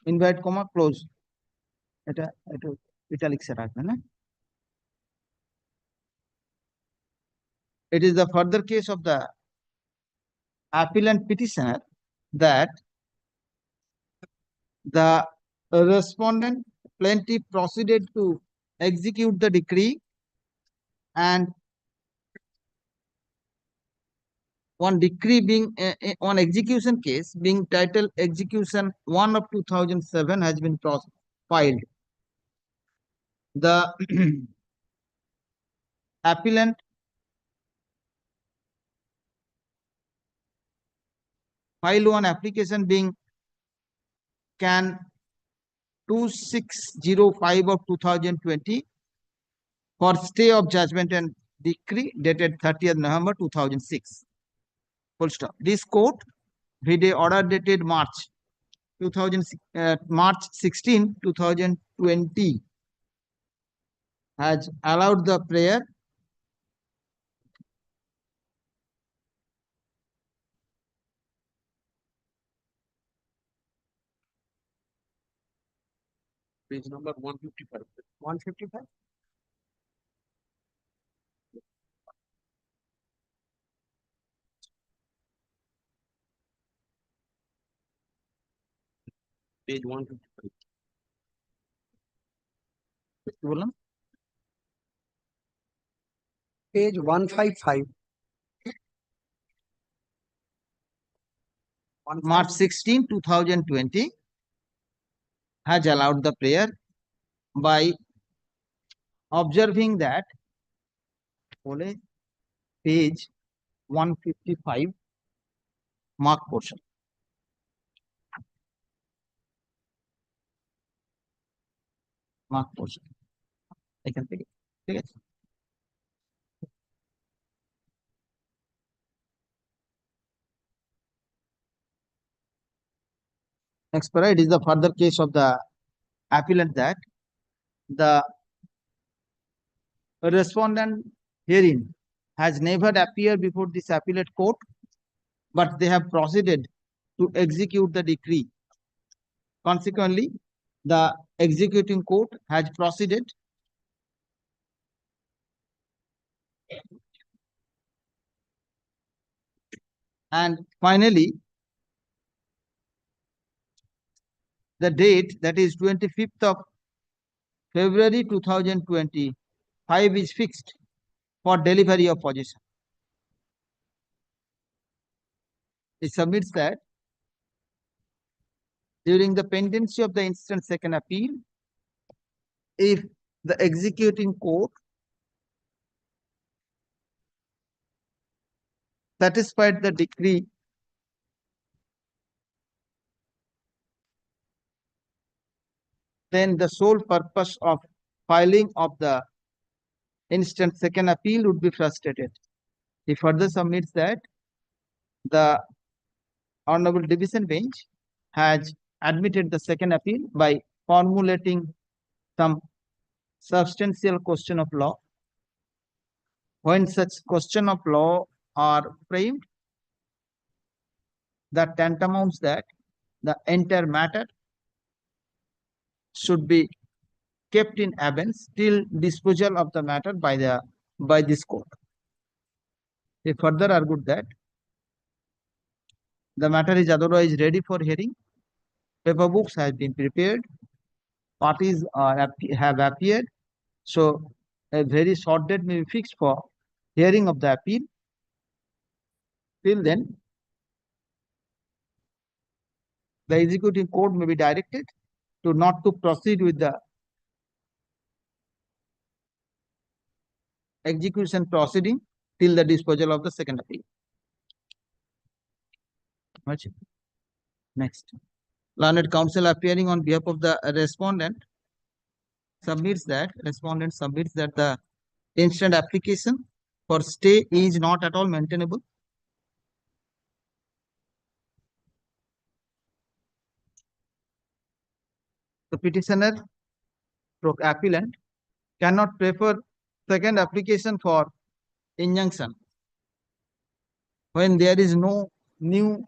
S2: Inverted comma close. Italics এ রাখবেন, না? It is the further case of the appellant petitioner that the respondent plaintiff proceeded to execute the decree, and one decree being one execution case being titled Execution 1 of 2007 has been filed. The appellant filed one application being can 2605 of 2020 for stay of judgment and decree dated 30th November 2006. Full stop. This court, vide order dated March 16, 2020, has allowed the prayer
S1: Page number 155.
S5: 155.
S1: Page 155.
S2: কি বললাম?
S5: Page 155.
S2: March 16, 2020 has allowed the prayer by observing that page 155 mark portion. Mark portion. I can take it. ঠিক আছে? Next para, it is the further case of the appellant that the respondent herein has never appeared before this appellate court, but they have proceeded to execute the decree. Consequently, the executing court has proceeded and finally the date, that is 25th of February 2025, is fixed for delivery of possession. It submits that during the pendency of the instant second appeal, if the executing court satisfied the decree then the sole purpose of filing of the instant second appeal would be frustrated. He further submits that the Honorable Division Bench has admitted the second appeal by formulating some substantial question of law. When such question of law are framed, that tantamounts that the entire matter should be kept in abeyance till disposal of the matter by this court. They further argued that the matter is otherwise ready for hearing. Paper books have been prepared. parties have appeared. So a very short date may be fixed for hearing of the appeal. Till then, the executive court may be directed to not to proceed with the execution proceeding till the disposal of the second appeal. Next, learned counsel appearing on behalf of the respondent submits that the instant application for stay is not at all maintainable. The petitioner appellant cannot prefer second application for injunction when there is no new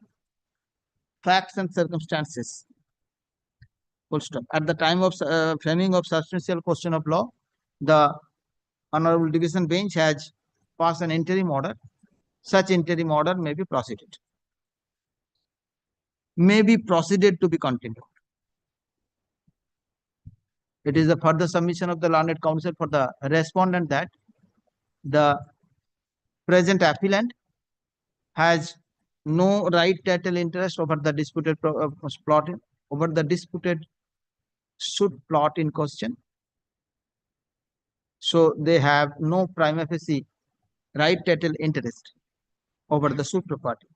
S2: facts and circumstances. Full stop. At the time of framing of substantial question of law, the Honorable Division Bench has passed an interim order. Such interim order may be proceeded to be continued. It is the further submission of the learned counsel for the respondent that the present appellant has no right title interest over the disputed suit plot in question. So they have no prima facie right title interest over the suit property.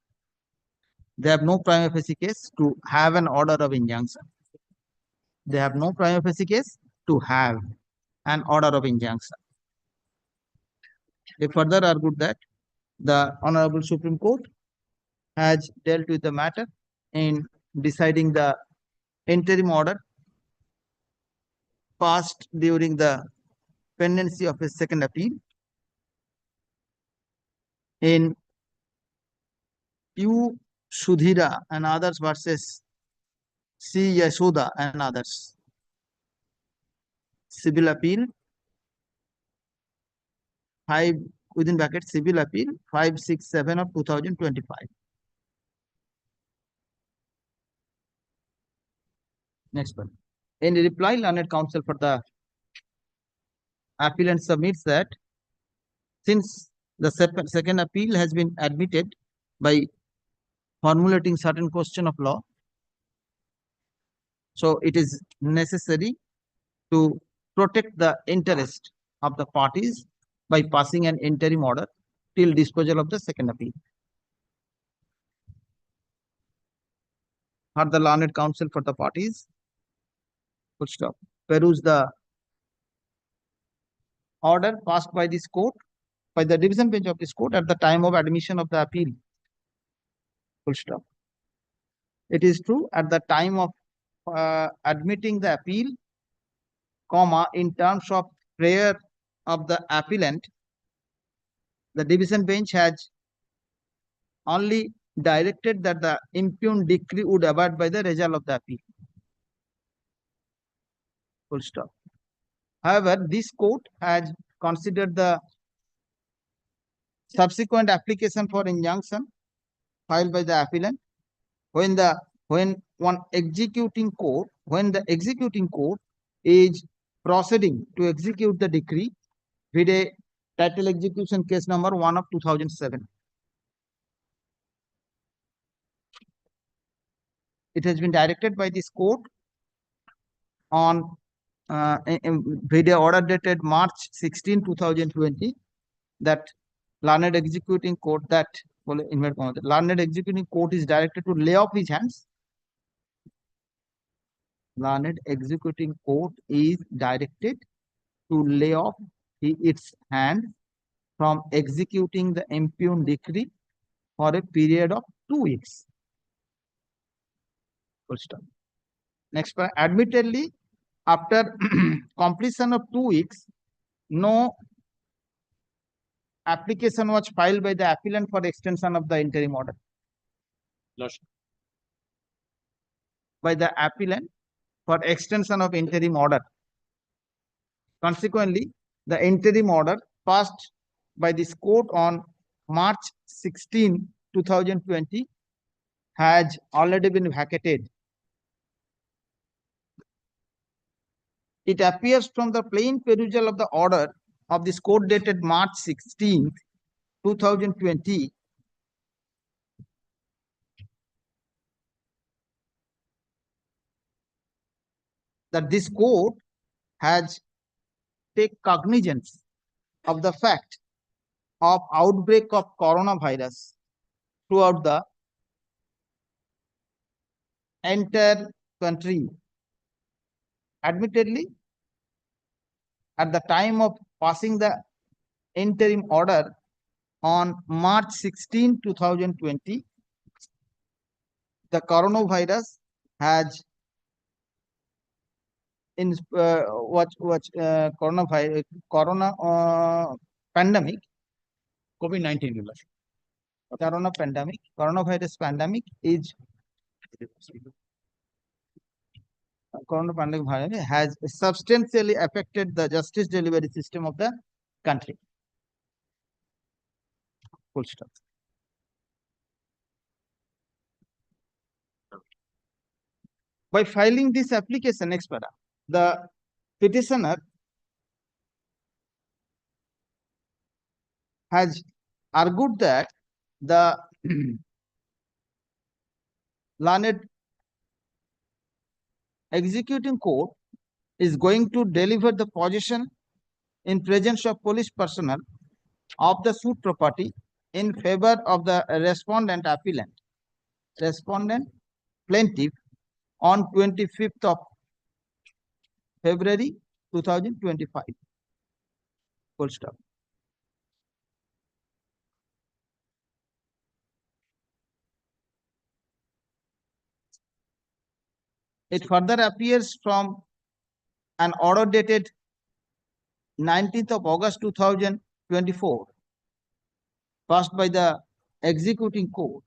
S2: They have no prima facie case to have an order of injunction. They have no prima facie case to have an order of injunction. They further argued that the Honorable Supreme Court has dealt with the matter in deciding the interim order passed during the pendency of a second appeal in U. Sudhira and others versus C. Yashoda and others. Civil appeal 5 within bracket civil appeal 567 of 2025. Next one. In reply, learned counsel for the appellant submits that since the second appeal has been admitted by formulating certain question of law, so it is necessary to protect the interest of the parties by passing an interim order till disposal of the second appeal. For the learned counsel for the parties, full stop, peruse the order passed by this court, by the division bench of this court at the time of admission of the appeal. Full stop. It is true at the time of admitting the appeal, comma, in terms of prayer of the appellant, the division bench has only directed that the impugned decree would abide by the result of the appeal. Full stop. However, this court has considered the subsequent application for injunction filed by the appellant when the executing court is proceeding to execute the decree with a title execution case number 1 of 2007. It has been directed by this court on video order dated March 16, 2020 that learned executing court learned executing court is directed to lay off his hands. Learned executing court is directed to lay off its hand from executing the impugned decree for a period of 2 weeks. Full stop. Next, admittedly, after completion of 2 weeks, no application was filed by the appellant for extension of the interim order. By the appellant for extension of interim order. Consequently, the interim order passed by this court on March 16, 2020 has already been vacated. it appears from the plain perusal of the order of this court dated March 16th, 2020, that this court has take cognizance of the fact of outbreak of coronavirus throughout the entire country. Admittedly, at the time of passing the interim order on March 16, 2020, the coronavirus has in coronavirus pandemic,
S4: COVID-19
S2: coronavirus pandemic is coronavirus has substantially affected the justice delivery system of the country. Full stop. By filing this application, next para, the petitioner has argued that the learned executing court is going to deliver the possession in presence of police personnel of the suit property in favor of the respondent plaintiff on 25th of February 2025. Full stop. It further appears from an order dated 19th of August 2024, passed by the executing court,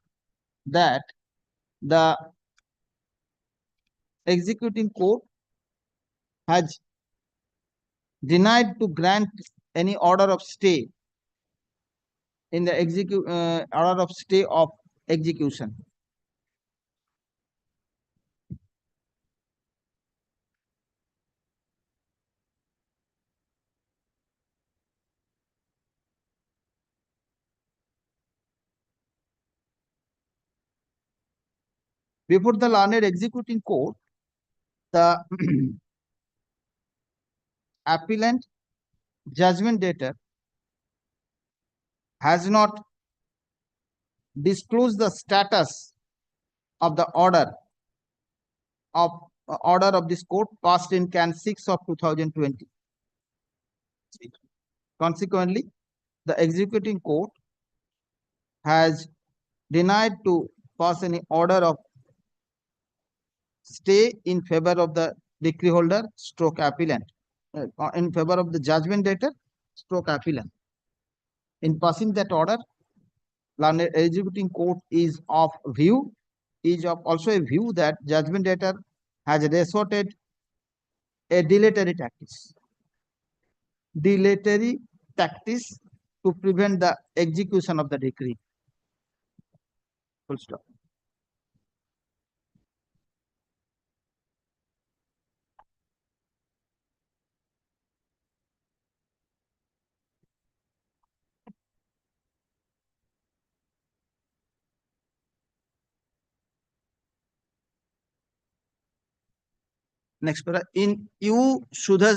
S2: that the executing court has denied to grant any order of stay in the order of stay of execution. Before the learned executing court, the appellant judgment debtor has not disclosed the status of the order of this court passed in Can 6 of 2020. Consequently, the executing court has denied to pass any order of stay in favor of the decree holder stroke appellant, in favor of the judgment debtor stroke appellant. In passing that order, learned executing court is of also a view that judgment debtor has resorted a dilatory tactics to prevent the execution of the decree. Full stop. Next para, in U Sudhira,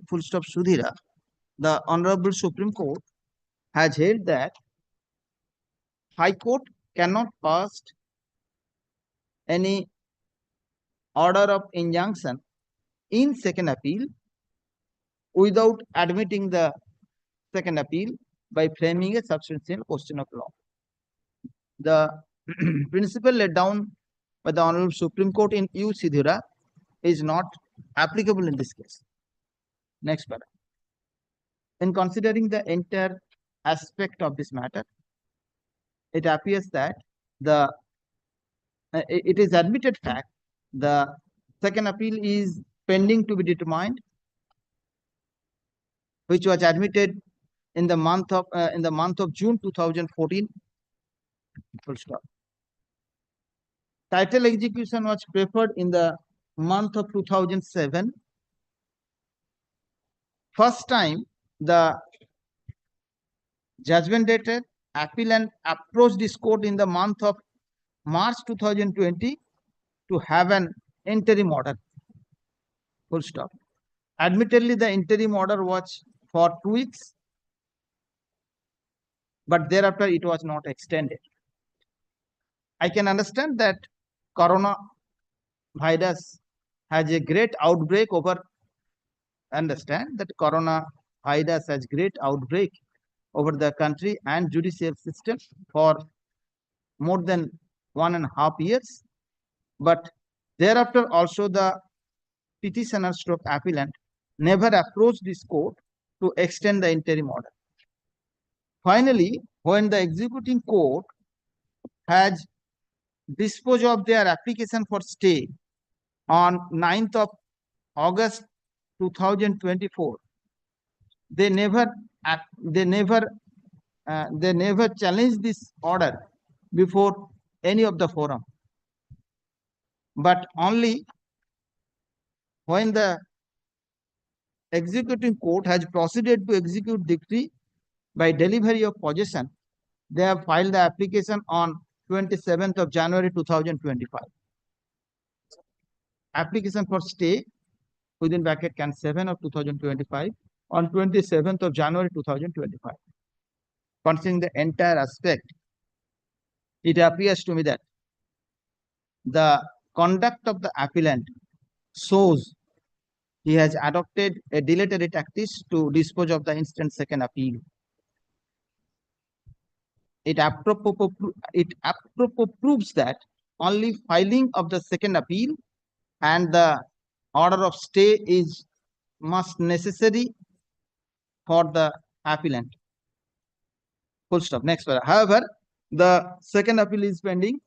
S2: full stop Sudhira, the Honorable Supreme Court has held that High Court cannot pass any order of injunction in second appeal without admitting the second appeal by framing a substantial question of law. The principle laid down by the Honorable Supreme Court in U Sudhira is not applicable in this case. Next para. In considering the entire aspect of this matter, it appears that it is admitted fact the second appeal is pending to be determined, which was admitted in the month of June 2014. Full stop. title execution was preferred in the month of 2007. First time the judgment dated appellant approached this court in the month of March 2020 to have an interim order. Full stop. Admittedly, the interim order was for 2 weeks, but thereafter it was not extended. I can understand that coronavirus has a great outbreak over the country and judicial system for more than 1.5 years. But thereafter also the petitioner stroke appellant never approached this court to extend the interim order. Finally, when the executing court has disposed of their application for stay on 9th of August 2024, they never challenged this order before any of the forum, but only when the executing court has proceeded to execute decree by delivery of possession, they have filed the application on 27th of January 2025. Application for stay within bracket can 7 of 2025 on 27th of January 2025. Considering the entire aspect, it appears to me that the conduct of the appellant shows he has adopted a dilatory tactics to dispose of the instant second appeal. It apropos proves that only filing of the second appeal and the order of stay is must necessary for the appellant. Full stop. Next one. However, the second appeal is pending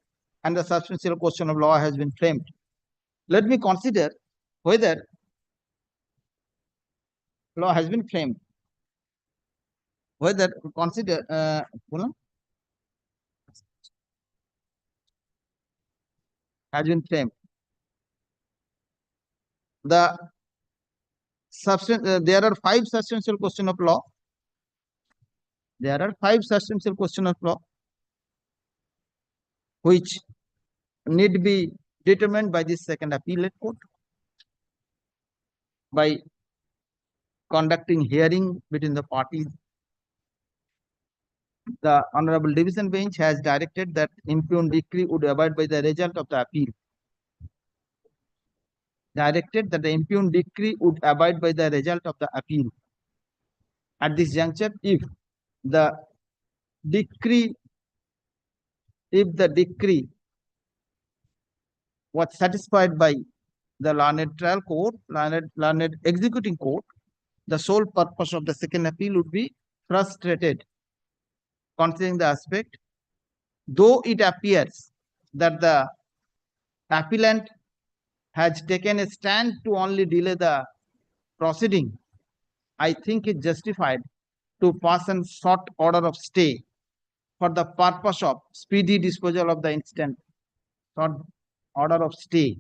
S2: and the substantial question of law has been framed. Let me consider whether law has been framed. Whether consider has been framed. There are 5 substantial questions of law. There are 5 substantial questions of law which need be determined by this second appellate court by conducting hearing between the parties. The Honorable Division Bench has directed that impugned decree would abide by the result of the appeal. Directed that the impugned decree would abide by the result of the appeal. At this juncture, if the decree was satisfied by the learned trial court, learned executing court, the sole purpose of the second appeal would be frustrated. Considering the aspect, though it appears that the appellant has taken a stand to only delay the proceeding, I think it justified to pass a short order of stay for the purpose of speedy disposal of the instant. Short order of stay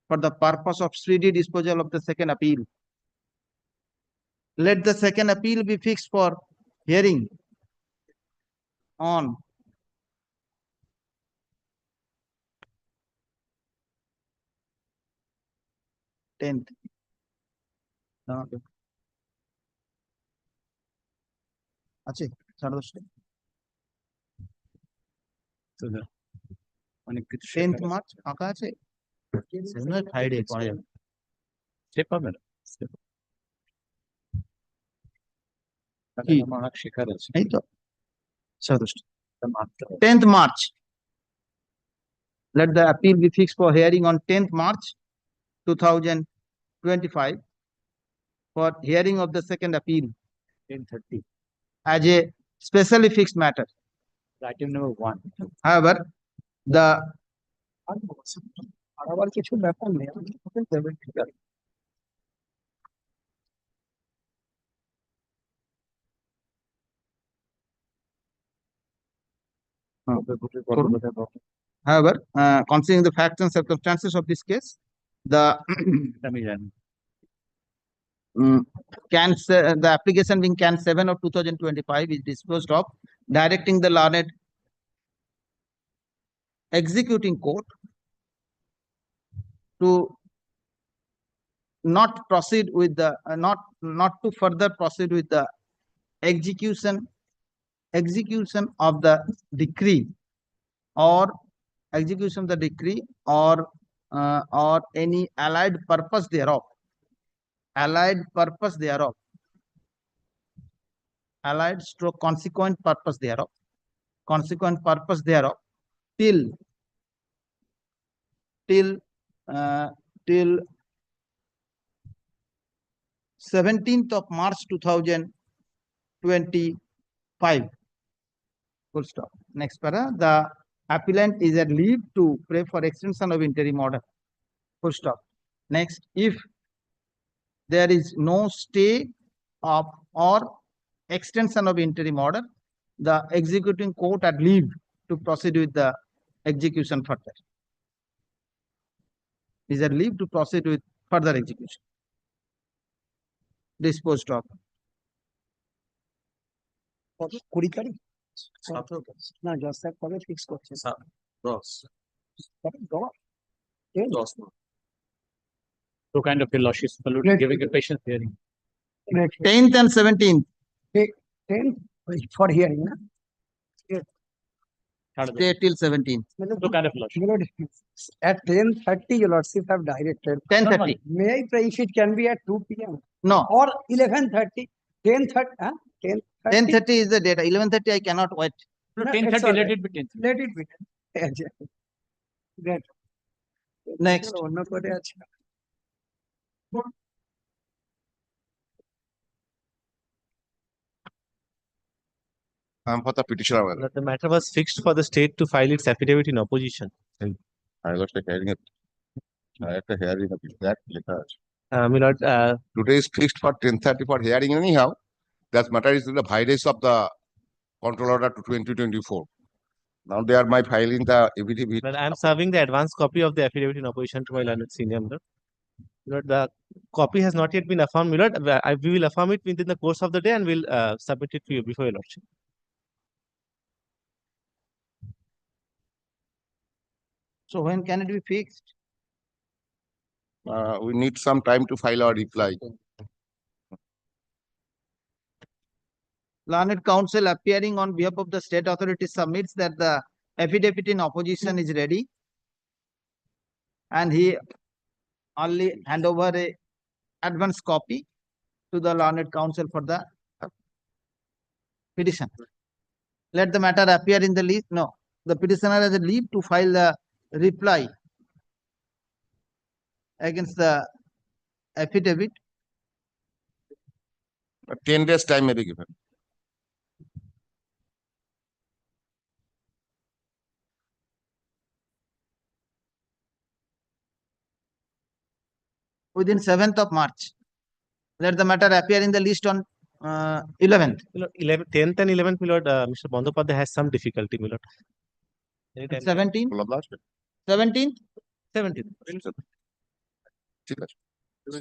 S2: for the purpose of speedy disposal of the second appeal. Let the second appeal be fixed for hearing on tenth. আছে 10:30
S4: অনেক কিছু
S2: 10th March ফাঁকা আছে Friday পড়া যাবে
S4: সে পাবে না
S2: কি?
S4: আমার অনেক শেখার আছে
S2: এই তো 10:30
S4: মাত্র
S2: 10th March. Let the appeal be fixed for hearing on 10th March 2025 for hearing of the second appeal
S4: 10:30
S2: as a specially fixed matter.
S4: item number 1
S2: However, the
S5: আবার কিছু ব্যাপার নেই ঠিক আছে
S2: However, considering the facts and circumstances of this case, the the application being Can 7 of 2025 is disposed of, directing the learned executing court to not proceed with the not to further proceed with the execution of the decree or any allied purpose thereof, allied stroke consequent purpose thereof, till 17th of March 2025. Full stop. Next para, the appellant is at leave to pray for extension of interim order. Full stop. Next, if there is no stay of or extension of interim order, the executing court at leave to proceed with the execution further. Is at leave to proceed with further execution. Disposed of.
S5: কত 20 তারিখ
S1: 17
S5: না জজ sir কবে fix করছে
S1: 10
S5: 10
S1: 10 না।
S4: So kind of a luscious,
S5: Let-
S4: giving a patient hearing.
S2: 10th and 17th.
S5: 10 for hearing na
S2: Stay till 17th.
S4: So kind of luscious.
S5: At 10:30 your lordship have directed.
S2: 10:30.
S5: May I pray if it can be at 2 p.m.
S2: No,
S5: or 11:30 10:30 huh? 10:30
S2: 10:30 is the date. 11:30 I cannot wait.
S4: No,
S5: No,
S4: 10:30,
S5: it's all
S4: let
S5: right.
S4: it be 10:30.
S5: let it be Great.
S2: Next.
S5: অন্য করে আছে
S3: For the petitioner, well,
S6: The matter was fixed for the state to file its affidavit in opposition.
S3: I was like hearing it. I have to hearing of that later.
S6: My lord,
S3: Today is fixed for 10:30 for hearing anyhow. That matter is in the virus of the control order to 2024. Now they are my filing the affidavit.
S6: I am serving the advance copy of the affidavit in opposition to my learned senior. My lord, the copy has not yet been affirmed. My lord, we will affirm it within the course of the day and will submit it to you before your lordship.
S2: So when can it be fixed?
S3: We need some time to file our reply.
S2: Learned counsel appearing on behalf of the state authority submits that the affidavit in opposition is ready. And he only hand over a advance copy to the learned counsel for the petition. Let the matter appear in the list. No, the petitioner has a leave to file the reply against the affidavit
S3: 10 days time may be given.
S2: within 7th of March. Let the matter appear in the list on 11th.
S6: My lord, 10th and 11th, my lord, Mr. Bandyopadhyay has some difficulty, my lord. Anytime.
S2: 17th,
S3: বললাম last week।
S2: 17th,
S6: 17th.
S3: ঠিক আছে।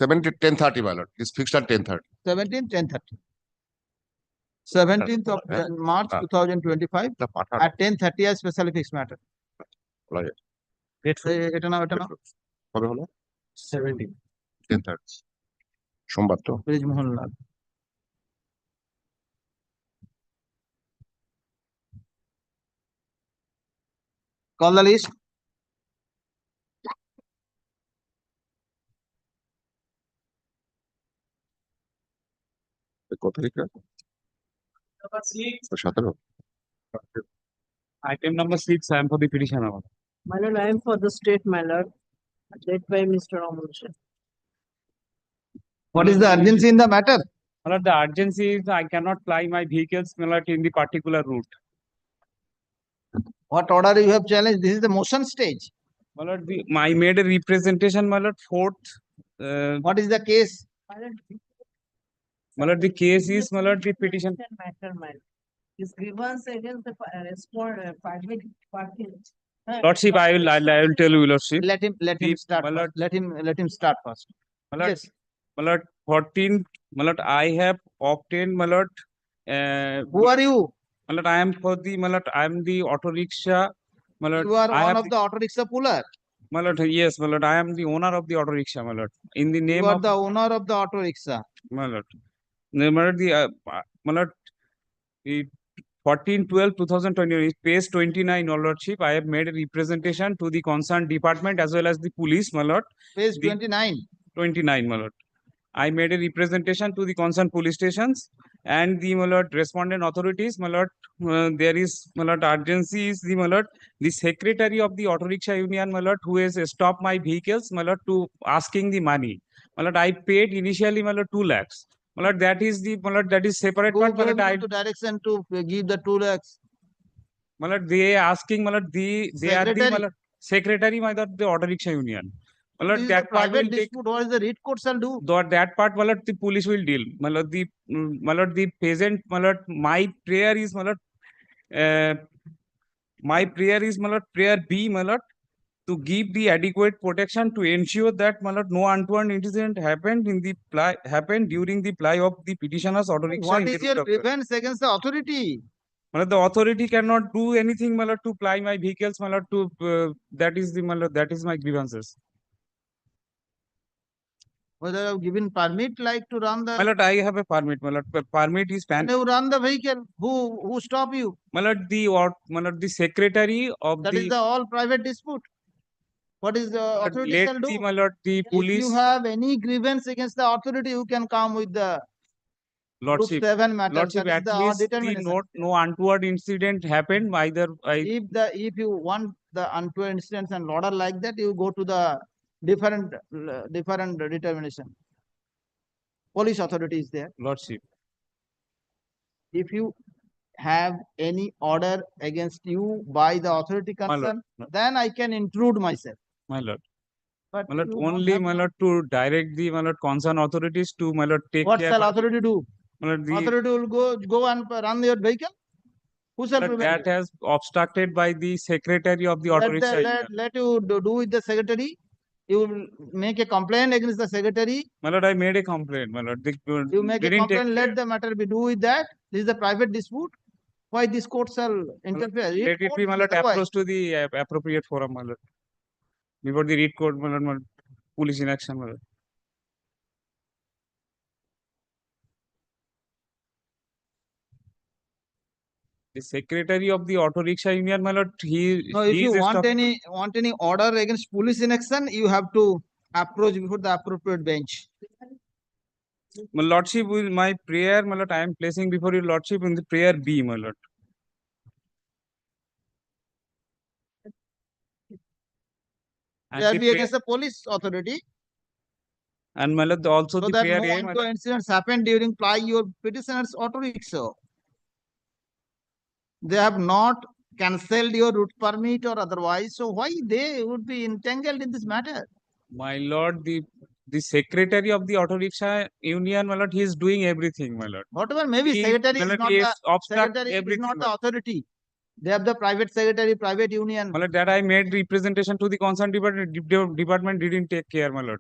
S3: 17 10:30 my lord. It's fixed at 10:30.
S2: 17th, 10:30. 17th of March
S3: Ah.
S2: 2025
S3: তা পাঠান
S2: at 10:30 as specially fixed matter.
S6: Grateful.
S2: এটা নাও, এটা নাও।
S3: কবে হলো?
S6: 17th.
S3: 10:30 সোমবার তো।
S2: ব্রিজমোহনলাল। Call the list.
S3: কত তারিখে?
S4: Number 6,
S3: 17।
S4: item number 6, I am for the petitioner.
S7: My lord, I am for the state, my lord, led by Mr. HON'BLE.
S2: What is the urgency in the matter?
S4: My lord, the urgency is I cannot ply my vehicles, my lord, in the particular route.
S2: What order you have challenged? This is the motion stage.
S4: My lord, I made a representation, my lord, 4th.
S2: What is the case?
S4: My lord, the case is, my lord, the petition.
S7: Matter, my lord. His grievance against the private party
S8: Lordship, I will tell you, Lordship.
S2: Let him
S8: The-
S2: start
S8: my lord-
S2: first. Let him start first.
S8: My lord,
S2: Yes,
S8: my lord, 14, my lord, I have obtained, my lord,
S2: who are you?
S8: my lord, I am for the, my lord, I am the auto rickshaw, my lord.
S2: You are
S8: I
S2: one
S8: have
S2: of the auto rickshaw puller.
S8: My lord, yes, my lord, I am the owner of the auto rickshaw, my lord. In the
S2: You
S8: name
S2: are
S8: of
S2: the owner of the auto rickshaw.
S8: my lord, my lord, my lord, the 14/12/2020, page 29, your lordship, I have made a representation to the concerned department as well as the police, my lord.
S2: Page
S8: The-
S2: 29.
S8: 29, my lord. I made a representation to the concerned police stations and the, my lord, respondent authorities, my lord. There is, my lord, urgency is the, my lord, the secretary of the auto rickshaw union, my lord, who has stopped my vehicles, my lord, to asking the money. My lord, I paid initially, my lord, 2 lakhs. My lord, that is the, my lord, that is separate
S2: Who
S8: part, my
S2: gave
S8: lord.
S2: you the direction to give the 2 lakhs?
S8: My lord, they asking, my lord, they are the, my
S2: Secretary.
S8: lord, secretary, my lord, the auto rickshaw union. My
S2: This
S8: lord,
S2: is the
S8: that part will
S2: private
S8: take.
S2: dispute. What is the read court shall do?
S8: That part, my lord, the police will deal. My lord, the peasant, my lord, my prayer is, my lord, my prayer is, my lord, prayer B, my lord, to give the adequate protection to ensure that, my lord, no untoward incident happened during the ply of the petitioner's auto rickshaw.
S2: What is
S8: interim
S2: your
S8: document.
S2: grievance against the authority?
S8: My lord, the authority cannot do anything, my lord, to ply my vehicles, my lord, that is the, my lord, that is my grievances.
S2: Whether you have given permit like to run
S8: My
S2: the,
S8: lord, I have a permit, my lord, permit is
S2: when you run the vehicle, who stop you?
S8: my lord, my lord, the secretary of
S2: That is
S8: the,
S2: the all private dispute. What is the authority
S8: let
S2: shall
S8: the,
S2: do?
S8: my lord, the
S2: If you
S8: police,
S2: have any grievance against the authority, you can come with the Group
S8: lordship,
S2: 7 matter.
S8: lordship,
S2: That is
S8: at
S2: the
S8: least the
S2: determination.
S8: no untoward incident happened, either
S2: If you want the untoward incidents and order like that, you go to the different determination. Police authority is there.
S8: lordship,
S2: If you have any order against you by the authority
S8: my lord,
S2: concerned, then I can intrude myself.
S8: my lord.
S2: But
S8: My lord,
S2: you don't
S8: only,
S2: have
S8: my
S2: to.
S8: lord, to direct the, my lord, concerned authorities to, my lord, take
S2: What
S8: care.
S2: shall authority do?
S8: My lord, the,
S2: Authority will go and run your vehicle. Who shall
S8: my lord,
S2: prevent
S8: that
S2: you?
S8: has obstructed by the secretary of the auto rickshaw.
S2: Let you do with the secretary. You will make a complaint against the secretary.
S8: My lord, I made a complaint, my lord. They
S2: You make a
S8: didn't take
S2: complaint,
S8: care.
S2: let the matter be do with that. This is a private dispute. Why this court shall interfere? Read
S8: Let it
S2: court,
S8: be, my lord,
S2: otherwise.
S8: approached to the appropriate forum, my lord. Before the read court, my lord, police inaction, my lord. The secretary of the auto rickshaw union, my lord,
S2: No, if
S8: he
S2: you
S8: is
S2: want any order against police inaction, you have to approach before the appropriate bench.
S8: my lordship, my prayer, my lord, I am placing before your lordship in the prayer B, my lord. And
S2: There
S8: the
S2: be
S8: prayer,
S2: against the police authority.
S8: and my lord, also
S2: So
S8: the
S2: that
S8: prayer
S2: no
S8: A, my
S2: untoward
S8: lord.
S2: incidents happen during ply your petitioner's auto rickshaw. They have not cancelled your route permit or otherwise. So why they would be entangled in this matter?
S8: My lord, the secretary of the auto rickshaw union, my lord, he is doing everything, my lord.
S2: Whatever, maybe
S8: He,
S2: secretary
S8: my
S2: is
S8: lord,
S2: not
S8: he
S2: the
S8: is obstruct
S2: secretary is
S8: everything,
S2: not
S8: my
S2: the
S8: lord.
S2: authority. They have the private secretary, private union.
S8: My lord, that I made representation to the concerned department didn't take care, my lord.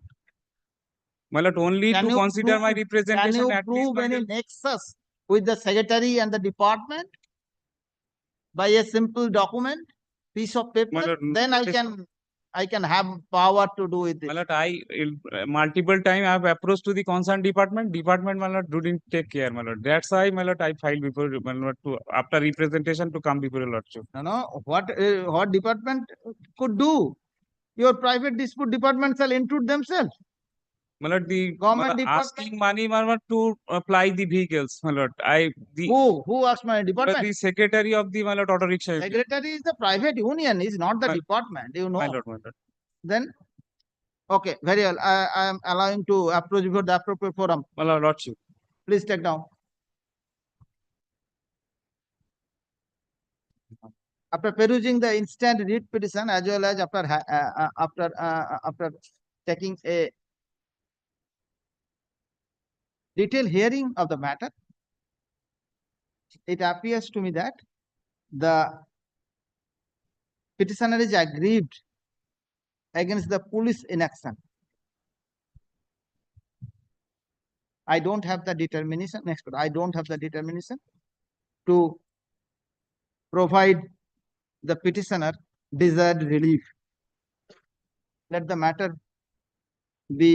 S8: My lord, only
S2: Can
S8: to
S2: you
S8: consider my
S2: prove-
S8: representation
S2: Can you
S8: at least,
S2: prove
S8: my
S2: any
S8: lord.
S2: nexus with the secretary and the department by a simple document, piece of paper?
S8: My lord,
S2: Then I can have power to do with
S8: my
S2: it.
S8: lord, I multiple time I have approached to the concerned department. Department, my lord, didn't take care, my lord. That's why, my lord, I filed before, my lord, to after representation to come before your lordship.
S2: What department could do? Your private dispute department shall intrude themselves.
S8: My lord, the
S2: Government
S8: asking money, my lord, to apply the vehicles, my lord.
S2: Who asked my
S8: My lord,
S2: department?
S8: the secretary of the, my lord, auto rickshaw union.
S2: Secretary is the private union, is not the
S8: My-
S2: department, you
S8: My
S2: know.
S8: lord, my lord.
S2: Then, okay, very well. I am allowing to approach before the appropriate forum.
S8: My lord, lordship.
S2: Please take down. After perusing the instant writ petition as well as after taking a detailed hearing of the matter, it appears to me that the petitioner is aggrieved against the police inaction. I don't have the determination, next, I don't have the determination to provide the petitioner desired relief. Let the matter be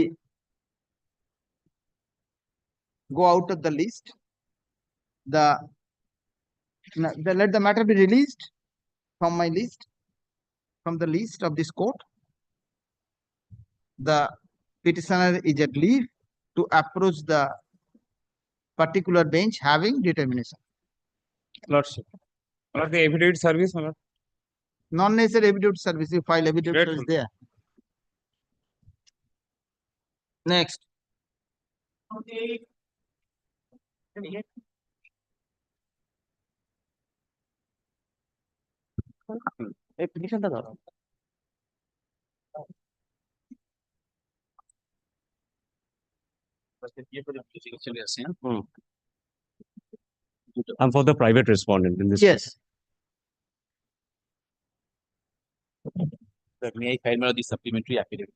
S2: go out of the list. Let the matter be released from my list, from the list of this court. The petitioner is at leave to approach the particular bench having determination.
S8: Lordship. Lord, the affidavit service, my lord.
S2: Non-necessary affidavit service, you file affidavit
S8: Grateful.
S2: service there. Next.
S6: এই petitionটা ধরো।
S9: I'm for the private respondent in this.
S2: Yes.
S10: Sir, may I file my the supplementary affidavit?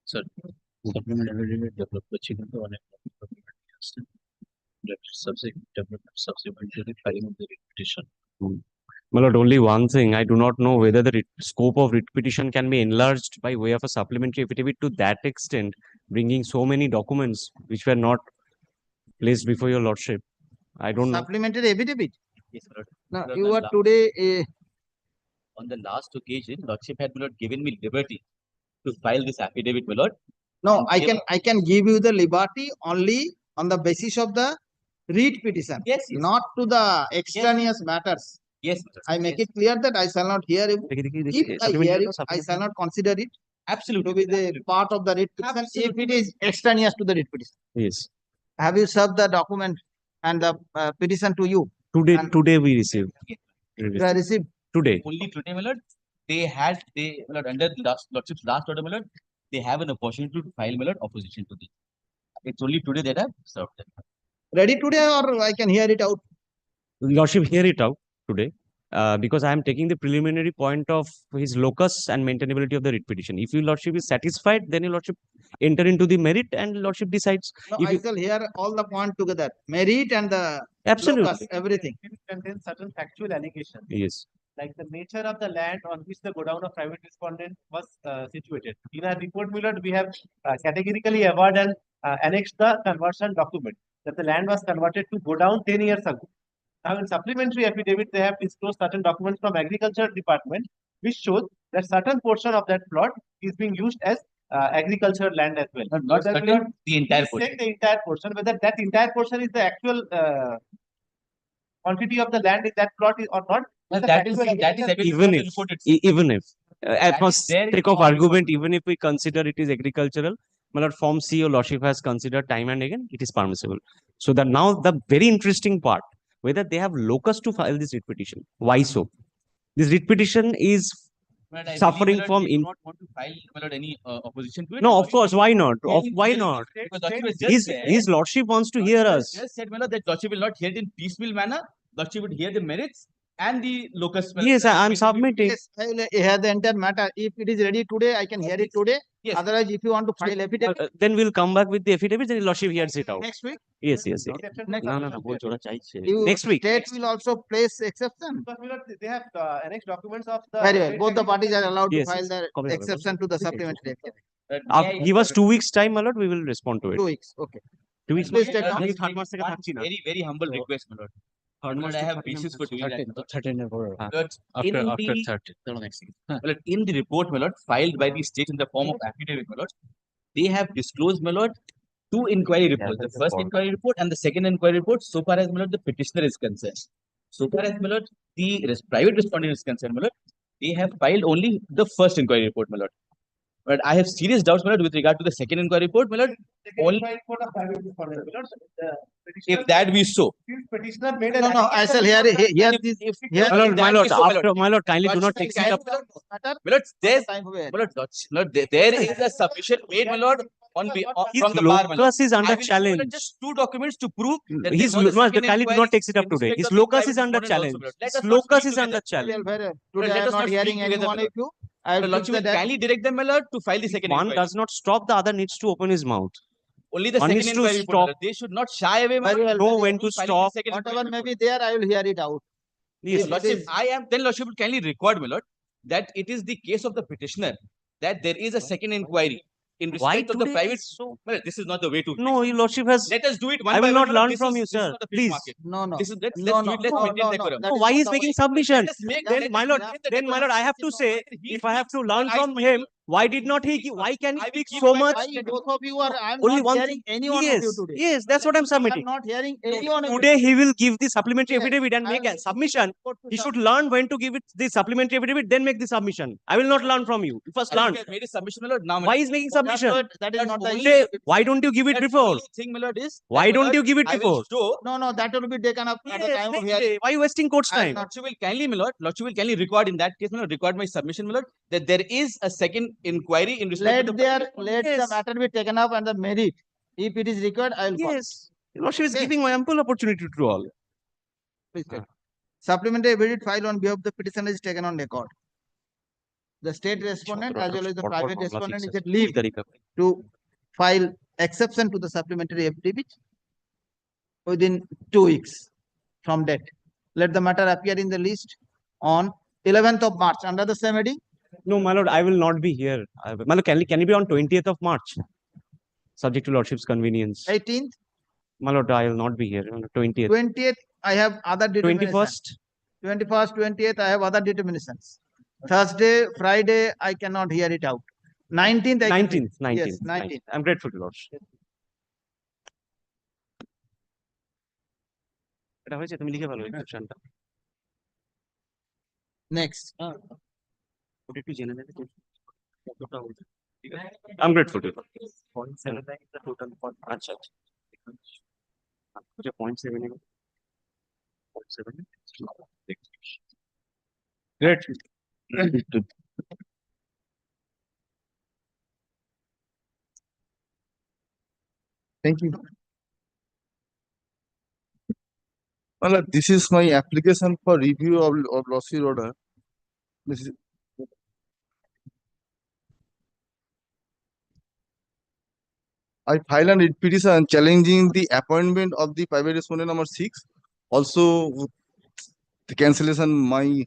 S10: Sir, supplementary affidavit developed the on that subsequent development subsequently filing of the writ petition.
S9: My lord, only one thing, I do not know whether the scope of writ petition can be enlarged by way of a supplementary affidavit to that extent, bringing so many documents which were not placed before your lordship. I don't know.
S2: Supplementary affidavit.
S10: Yes, my lord.
S2: Now,
S10: Sir,
S2: you
S10: my
S2: are
S10: la-
S2: today,
S10: On the last occasion, Lordship had, my lord, given me liberty to file this affidavit, my lord.
S2: no,
S10: And
S2: I can give you the liberty only on the basis of the writ petition.
S10: Yes, yes.
S2: Not to the extraneous matters.
S10: Yes, my lord.
S2: I make
S10: Yes.
S2: it clear that I shall not hear it. If I hear it, I shall not consider it
S10: Absolutely.
S2: to be the
S10: absolutely.
S2: part of the writ petition if it is extraneous to the writ petition.
S9: Yes.
S2: Have you served the document and the petition to you? And-
S9: Today we received.
S2: You have received?
S9: Today.
S10: Only today, my lord, my lord, under the Lordship's last order, my lord, they have an opportunity to file, my lord, opposition to this. It's only today that I've served them.
S2: Ready today or I can hear it out?
S9: Lordship, hear it out today. Because I am taking the preliminary point of his locus and maintainability of the writ petition. If your lordship is satisfied, then your lordship enter into the merit and lordship decides.
S2: No,
S9: If
S2: I
S9: you-
S2: shall hear all the point together. Merit and the
S9: Absolutely.
S2: locus, everything.
S6: Contains certain factual allegations,
S9: Yes.
S6: like the nature of the land on which the godown of private respondent was situated. In our report, my lord, we have categorically averred and annexed the conversion document that the land was converted to godown 10 years ago. Now, in supplementary affidavit, they have disclosed certain documents from agriculture department, which shows that certain portion of that plot is being used as agricultural land as well.
S10: Not
S6: Whether, my
S10: certain,
S6: lord,
S10: the entire
S6: please
S10: portion.
S6: check the entire portion, whether that entire portion is the actual quantity of the land in that plot is or not.
S10: Well,
S6: The
S10: that is,
S6: factual
S10: that is
S6: allegation.
S10: evidence
S9: Even
S10: from the
S9: if,
S10: report itself.
S9: even if,
S10: That
S9: for
S10: is there in
S9: sake
S10: the
S9: of
S10: report.
S9: argument, even if we consider it is agricultural, my lord, Form C, your lordship has considered time and again, it is permissible. So that now the very interesting part, whether they have locus to file this writ petition. Why so? This writ petition is
S10: But I
S9: suffering
S10: believe, my lord,
S9: from
S10: they do
S9: in.
S10: not want to file, my lord, any opposition to it.
S9: No, of course, why not? Why
S10: Because
S9: not?
S10: Lordship has just said-
S9: His lordship wants to hear
S10: Lordship has
S9: us.
S10: Just said, my lord, that Lordship will not hear it in piecemeal manner. Lordship would hear the merits and the locus.
S9: Yes, I am submitting.
S2: Yes, I will hear the entire matter. If it is ready today, I can hear it today.
S10: Yes.
S2: Otherwise, if you want to file affidavit
S9: Then we'll come back with the affidavit, then lordship hears it out.
S2: next week,
S9: Yes, yes, yes.
S6: Exception
S2: Next-
S6: to
S9: No, no, no,
S6: supplementary
S9: বলছে ওরা চাইছে।
S2: you
S9: Next week.
S2: state will also place exception.
S6: Because, my lord, they have annexed documents of the.
S2: Very well. Both the parties are allowed to
S9: Yes,
S2: file
S9: yes.
S2: the
S9: কবে হবে
S2: exception to the supplementary affidavit.
S9: Give us 2 weeks time, my lord, we will respond to it.
S2: 2 weeks, okay.
S9: 2 weeks.
S2: Please take down.
S9: আমি third মাস থেকে থাকছি না।
S10: Very, very humble request, my lord.
S9: Third
S10: My
S9: mass
S10: lord, I
S9: থেকে
S10: have
S9: থাকছি না,
S10: basis for doing that. my lord.
S9: 13 এর পরে।
S10: But in
S9: After
S10: the-
S9: 30.
S10: My lord, in the report, my lord, filed by the state in the form of affidavit, my lord, they have disclosed, my lord, 2 inquiry reports. The first inquiry report and the second inquiry report, so far as, my lord, the petitioner is concerned. So far as, my lord, the private respondent is concerned, my lord, they have filed only the first inquiry report, my lord. But I have serious doubts, my lord, with regard to the second inquiry report, my lord.
S6: Second
S10: Only-
S6: inquiry report of private respondent, my lord, the
S10: If
S6: petitioner-
S10: that be so.
S6: If petitioner made a.
S2: No, no, I shall hear this. Here,
S9: My lord, after, my lord, kindly do not
S10: Lordship,
S9: take it up.
S2: matter.
S10: My lord, there's,
S2: Time for hearing.
S10: my lord, Lord, there is a submission made, my lord,
S9: His
S10: from the bar, my lord.
S9: locus is
S10: I
S9: under
S10: will give you, my lord,
S9: challenge.
S10: Just two documents to prove that
S9: His,
S10: there was a second
S9: kindly do not
S10: inquiry
S9: take it up
S10: in
S9: today.
S10: respect
S9: His
S10: of the
S9: locus
S10: private
S9: is under
S10: respondent also,
S9: challenge.
S10: my lord. Let
S9: His
S10: us not
S9: locus
S10: speak
S9: is under
S10: together.
S9: challenge.
S2: Very well.
S10: Lord,
S2: Today
S10: let
S2: I am
S10: us
S2: not
S10: not
S2: hearing
S10: speak
S2: any
S10: together,
S2: one
S10: my
S2: of you. I
S10: Lord,
S2: will
S10: Lordship
S2: fix
S10: will
S2: that.
S10: kindly direct them, my lord, to file the second
S9: One
S10: inquiry.
S9: does not stop, the other needs to open his mouth.
S10: Only the
S9: one
S10: second
S9: needs to
S10: inquiry report, my
S9: stop.
S10: lord. They should not shy away, my
S2: Very
S10: lord.
S2: well.
S9: Know
S2: very
S9: when
S2: well.
S9: to
S10: Filing the
S9: stop.
S10: second
S2: Whatever
S10: inquiry
S2: may
S10: report.
S2: be there, I will hear it out.
S9: Yes.
S10: Lordship,
S2: is-
S10: then Lordship will kindly record, my lord, that it is the case of the petitioner that there is a second inquiry in
S9: Why
S10: respect of the
S9: today
S10: private.
S9: is so?
S10: Well, this is not the way to.
S9: No, your lordship has.
S10: Let us do it one
S9: I
S10: by
S9: will
S10: one,
S9: not
S10: my lord.
S9: learn
S10: This
S9: from
S10: is-
S9: you,
S10: this is
S9: sir.
S10: not the fit
S9: Please.
S10: market.
S2: No, no.
S10: This is, let's
S2: No,
S10: do
S2: no,
S10: it. Let's
S2: no,
S10: maintain
S2: no, no.
S10: decorum.
S2: That
S9: No,
S2: is
S9: why
S2: not
S9: he's
S2: the
S9: making
S2: way.
S9: submission?
S10: Let us make-
S9: Then,
S10: let
S9: my
S10: us
S9: lord,
S10: maintain the
S9: then, my
S10: decorum.
S9: lord, I have to say,
S10: He
S9: if I have to
S10: speaks,
S9: learn
S10: I
S9: from
S10: speak.
S9: him, why did not he, why can he
S10: I will
S9: speak
S10: keep
S9: so
S10: my
S9: much?
S2: Why both of you are, I am
S9: Only
S2: not
S9: one
S2: hearing
S9: thing.
S2: any one of you
S9: Yes,
S2: today.
S9: yes, that's what I'm
S2: I am
S9: submitting.
S2: not hearing any one of you.
S9: Today he will give the supplementary
S2: Yes,
S9: affidavit and
S2: I
S9: make
S2: will
S9: a submission.
S2: report to
S9: He
S2: sub-
S9: should learn when to give it the supplementary affidavit, then make the submission. I will not learn from you. You first
S10: I
S9: learn.
S10: think I made a submission, my lord. Now, my
S9: Why
S10: lord.
S9: is making
S2: That's
S9: submission?
S2: what- That is
S10: That's
S2: not the
S10: only-
S2: issue.
S9: Today, why don't you give it
S10: That's
S9: before?
S10: only thing, my lord, is.
S9: Why
S10: that, my
S9: don't
S10: lord,
S9: you give it
S10: I will
S9: before?
S10: show.
S2: No, no, that will be taken up at the
S9: Yes,
S2: time of
S9: next
S2: hearing.
S9: day. Why are you wasting court's
S10: And
S9: time?
S10: Lordship will kindly, my lord, Lordship will kindly record in that case, my lord, record my submission, my lord, that there is a second inquiry in respect of
S2: Let
S10: the.
S2: let the
S9: Yes.
S2: matter be taken up and the merit. If it is required, I will call.
S9: Yes. Your lordship is
S2: Okay.
S9: giving my ample opportunity to all.
S2: Please take. Supplementary affidavit filed on behalf of the petitioner is taken on record. The state respondent as well as the private respondent is at leave to file exception to the supplementary affidavit within 2 weeks from date. Let the matter appear in the list on 11th of March under the same heading.
S9: No, my lord, I will not be here. My lord, can it be on 20th of March? Subject to lordship's convenience.
S2: 18th,
S9: My lord, I will not be here on 20th.
S2: 20th, I have other determinations.
S9: 21st?
S2: 21st, 20th, I have other determinations. Thursday, Friday, I cannot hear it out. 19th, I can hear.
S9: 19th, 19th.
S2: Yes, 19th.
S9: I'm grateful to lordship. এটা হয়েছে তুমি লিখে ফেলো এক্সেপশনটা
S2: Next.
S9: ওটা একটু জেনে নেবে কতটা হয়েছে ঠিক আছে I am grateful to 0.79 is the total for আচ্ছা আচ্ছা আচ্ছা 0.7 এর 0.7 great
S11: Thank you. Well, this is my application for review of lawsuit order. This is I filed a writ petition challenging the appointment of the private respondent number 6. Also, the cancellation my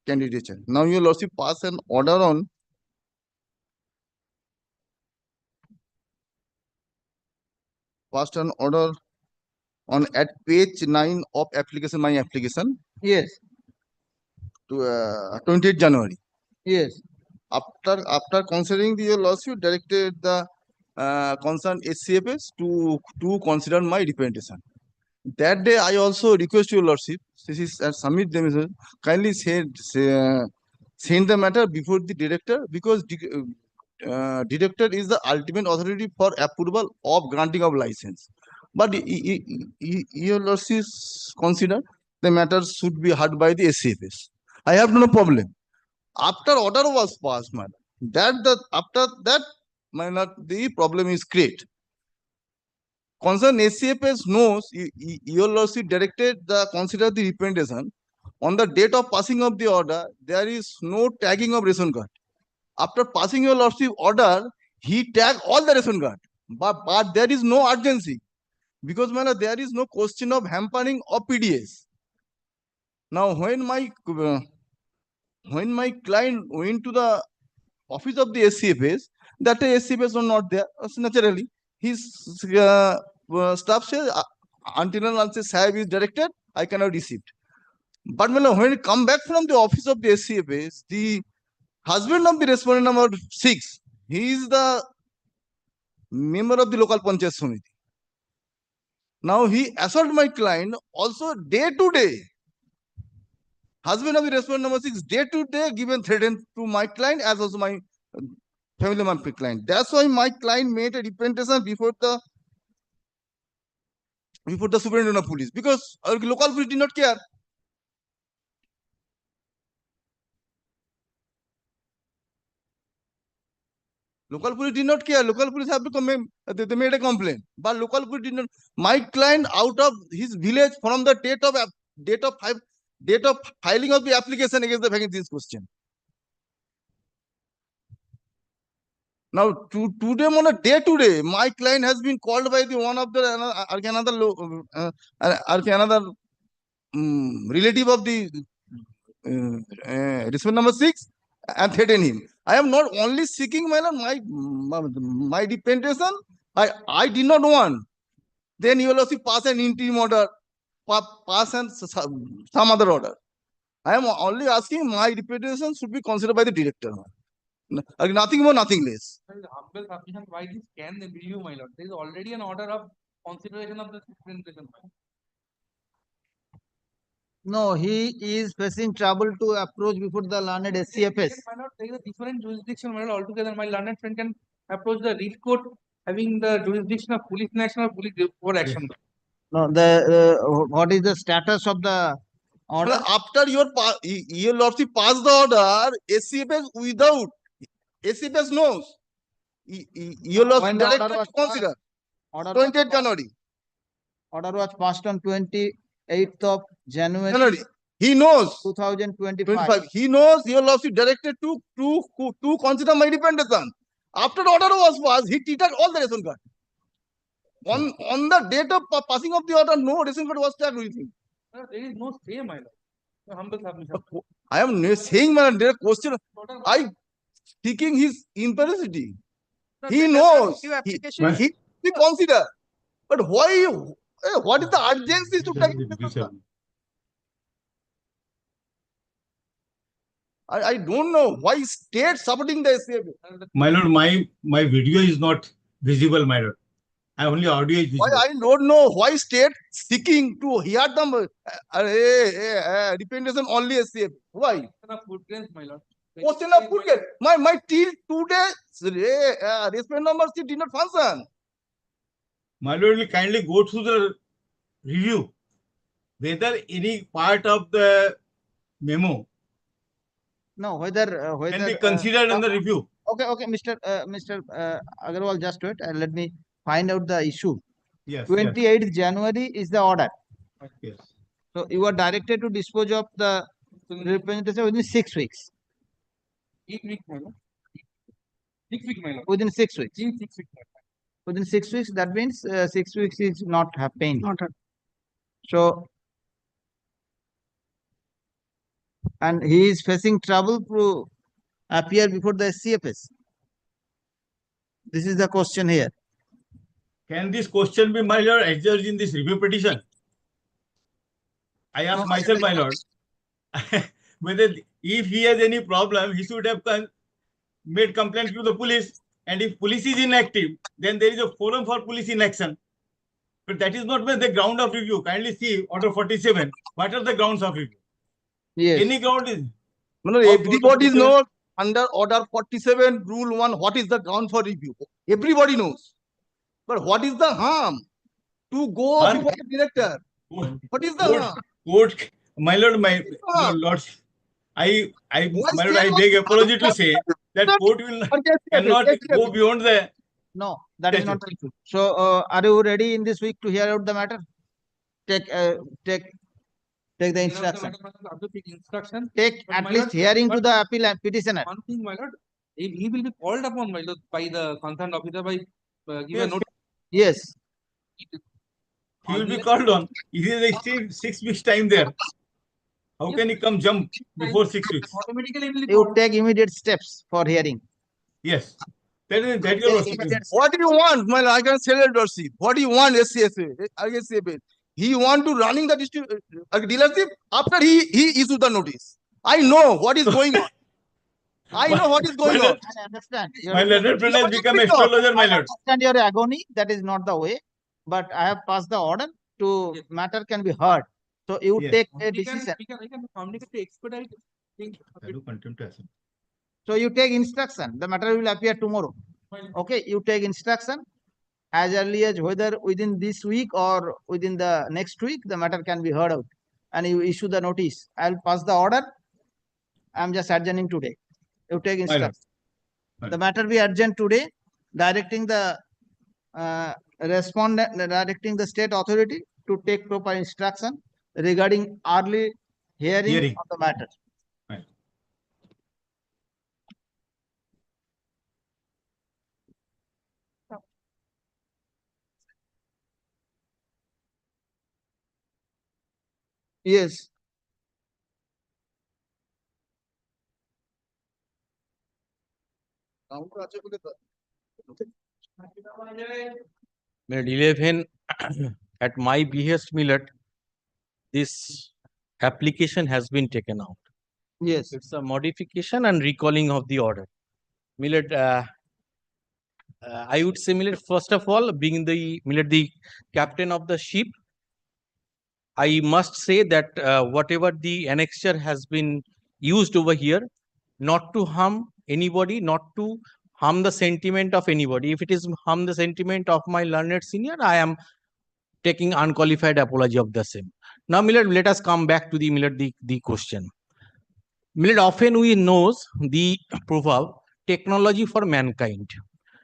S11: candidature. Now your lordship pass an order on at page 9 of application, my application
S2: Yes,
S11: to 28th January.
S2: yes.
S11: After considering your lawsuit, directed the concerned SCFS to consider my representation. That day, I also request your lordship, this is submit them, kindly send the matter before the director, because director is the ultimate authority for approval of granting of license. But your lordship consider the matter should be heard by the SCFS. I have no problem. After order was passed, madam, after that, the problem is created. Concerned SCFS knows your lordship directed the consider the representation. On the date of passing of the order, there is no tagging of ration card. After passing your lordship order, he tagged all the ration card, but there is no urgency, because madam, there is no question of hampering of PDS. Now, when my client went to the office of the SCFS, that SCFS was not there. Naturally, his staff says, until and unless Sahib is directed, I cannot receive. But when it come back from the office of the SCFS, the husband of the respondent number 6, he is the member of the local Panchayat Samiti. Now he assault my client also day to day. Husband of the respondent number 6, day to day given threaten to my client as also my family of my client. That's why my client made a representation before the superintendent of police, because local police did not care. Local police did not care. Local police have to come. They made a complaint, but local police did not. My client out of his village from the date of filing of the application against the vacancy question. Now, today, on a day today, my client has been called by the one of the another relative of the respondent number 6 and threaten him. I am not only seeking my representation. I did not want. Then you will also pass an interim order, pass and some other order. I am only asking my representation should be considered by the director. Nothing more, nothing less.
S12: Humble submission, why this can review, my lord? There is already an order of consideration of the representation.
S2: No, he is facing trouble to approach before the learned SCFS.
S12: My lord, there is a different jurisdiction, my lord, altogether. My learned friend can approach the real court having the jurisdiction of police national or police for action.
S2: No, what is the status of the order?
S11: After your lordship passed the order, SCFS without SCFS knows. Your lordship
S2: When the order
S11: directed
S2: was
S11: to consider.
S2: Order
S11: 28 January.
S2: Order was passed on 28th of January
S11: He knows.
S2: 2025.
S11: He knows your lordship directed to consider my representation. After the order was passed, he treated all the ration card. On the date of passing of the order, no ration card was tagged with him.
S12: There is no say, my lord. The humble submission.
S11: I am saying, man, there question. I seeking his impartiality. He knows. He consider. But why? What is the urgency to take it? I don't know why state supporting the SCFS.
S13: My lord, my video is not visible, my lord. Only audio is visible.
S11: Why I don't know why state seeking to hear them representation only SCFS. Why?
S12: My lord.
S11: Question of footgate. My till today respondent number C did not function.
S13: My lord will kindly go through the review whether any part of the memo
S2: No, whether
S13: can be considered in the review.
S2: Okay, Mr. Agarwal, just wait and let me find out the issue.
S13: Yes.
S2: 28th January is the order.
S13: Yes.
S2: So you are directed to dispose of the representation within 6 weeks.
S12: 8 weeks, my lord. 6 weeks, my lord.
S2: Within 6 weeks.
S12: 6 weeks.
S2: Within 6 weeks, that means 6 weeks is not happening. So, and he is facing trouble to appear before the SCFS. This is the question here.
S13: Can this question be, my lord, adjudged in this review petition? I ask myself, my lord, whether if he has any problem, he should have made complaint to the police. And if police is inactive, then there is a forum for police inaction. But that is not the ground of review. Kindly see order 47. What are the grounds of review?
S2: Yes.
S13: Any ground is.
S11: Everybody knows under order 47, rule 1, what is the ground for review. Everybody knows. But what is the harm to go before the director? What is the harm?
S13: Court, my lord, my lord, my lord, I beg apology to say that court will cannot go beyond the.
S2: No, that is not true. So, are you ready in this week to hear out the matter? Take the instruction. Take at least hearing to the appeal and petitioner.
S12: One thing, my lord, if he will be called upon, my lord, by the concerned officer by give a notice.
S2: Yes.
S13: He will be called on. He is still 6 weeks time there. How can he come jump before 6 weeks?
S12: Automatically,
S2: You take immediate steps for hearing.
S13: Yes. That is
S11: What do you want? I can say it, Dorsey. What do you want, SCFA? He want to running the dealership after he issued the notice. I know what is going on. I know what is going on.
S2: I understand.
S13: My learned friend has become astrologer, my lord.
S2: I understand your agony. That is not the way. But I have passed the order to matter can be heard. So you take a decision.
S12: We can communicate to expedite things.
S2: So you take instruction, the matter will appear tomorrow. Okay, you take instruction as early as whether within this week or within the next week, the matter can be heard out. And you issue the notice. I'll pass the order. I'm just adjourning today. You take
S13: My lord.
S2: instruction. The matter be adjourned today, directing the respondent, directing the state authority to take proper instruction regarding early hearing of the matter.
S13: Right.
S2: Yes.
S14: Minute 11, at my behest, Millet, this application has been taken out.
S2: Yes.
S14: It's a modification and recalling of the order. Millet, I would say, Millet, first of all, being the Millet, the captain of the ship, I must say that whatever the annexure has been used over here, not to harm anybody, not to harm the sentiment of anybody. If it is harm the sentiment of my learned senior, I am taking unqualified apology of the same. Now, Millet, let us come back to the Millet, the question. Millet, often we knows the proverb, technology for mankind.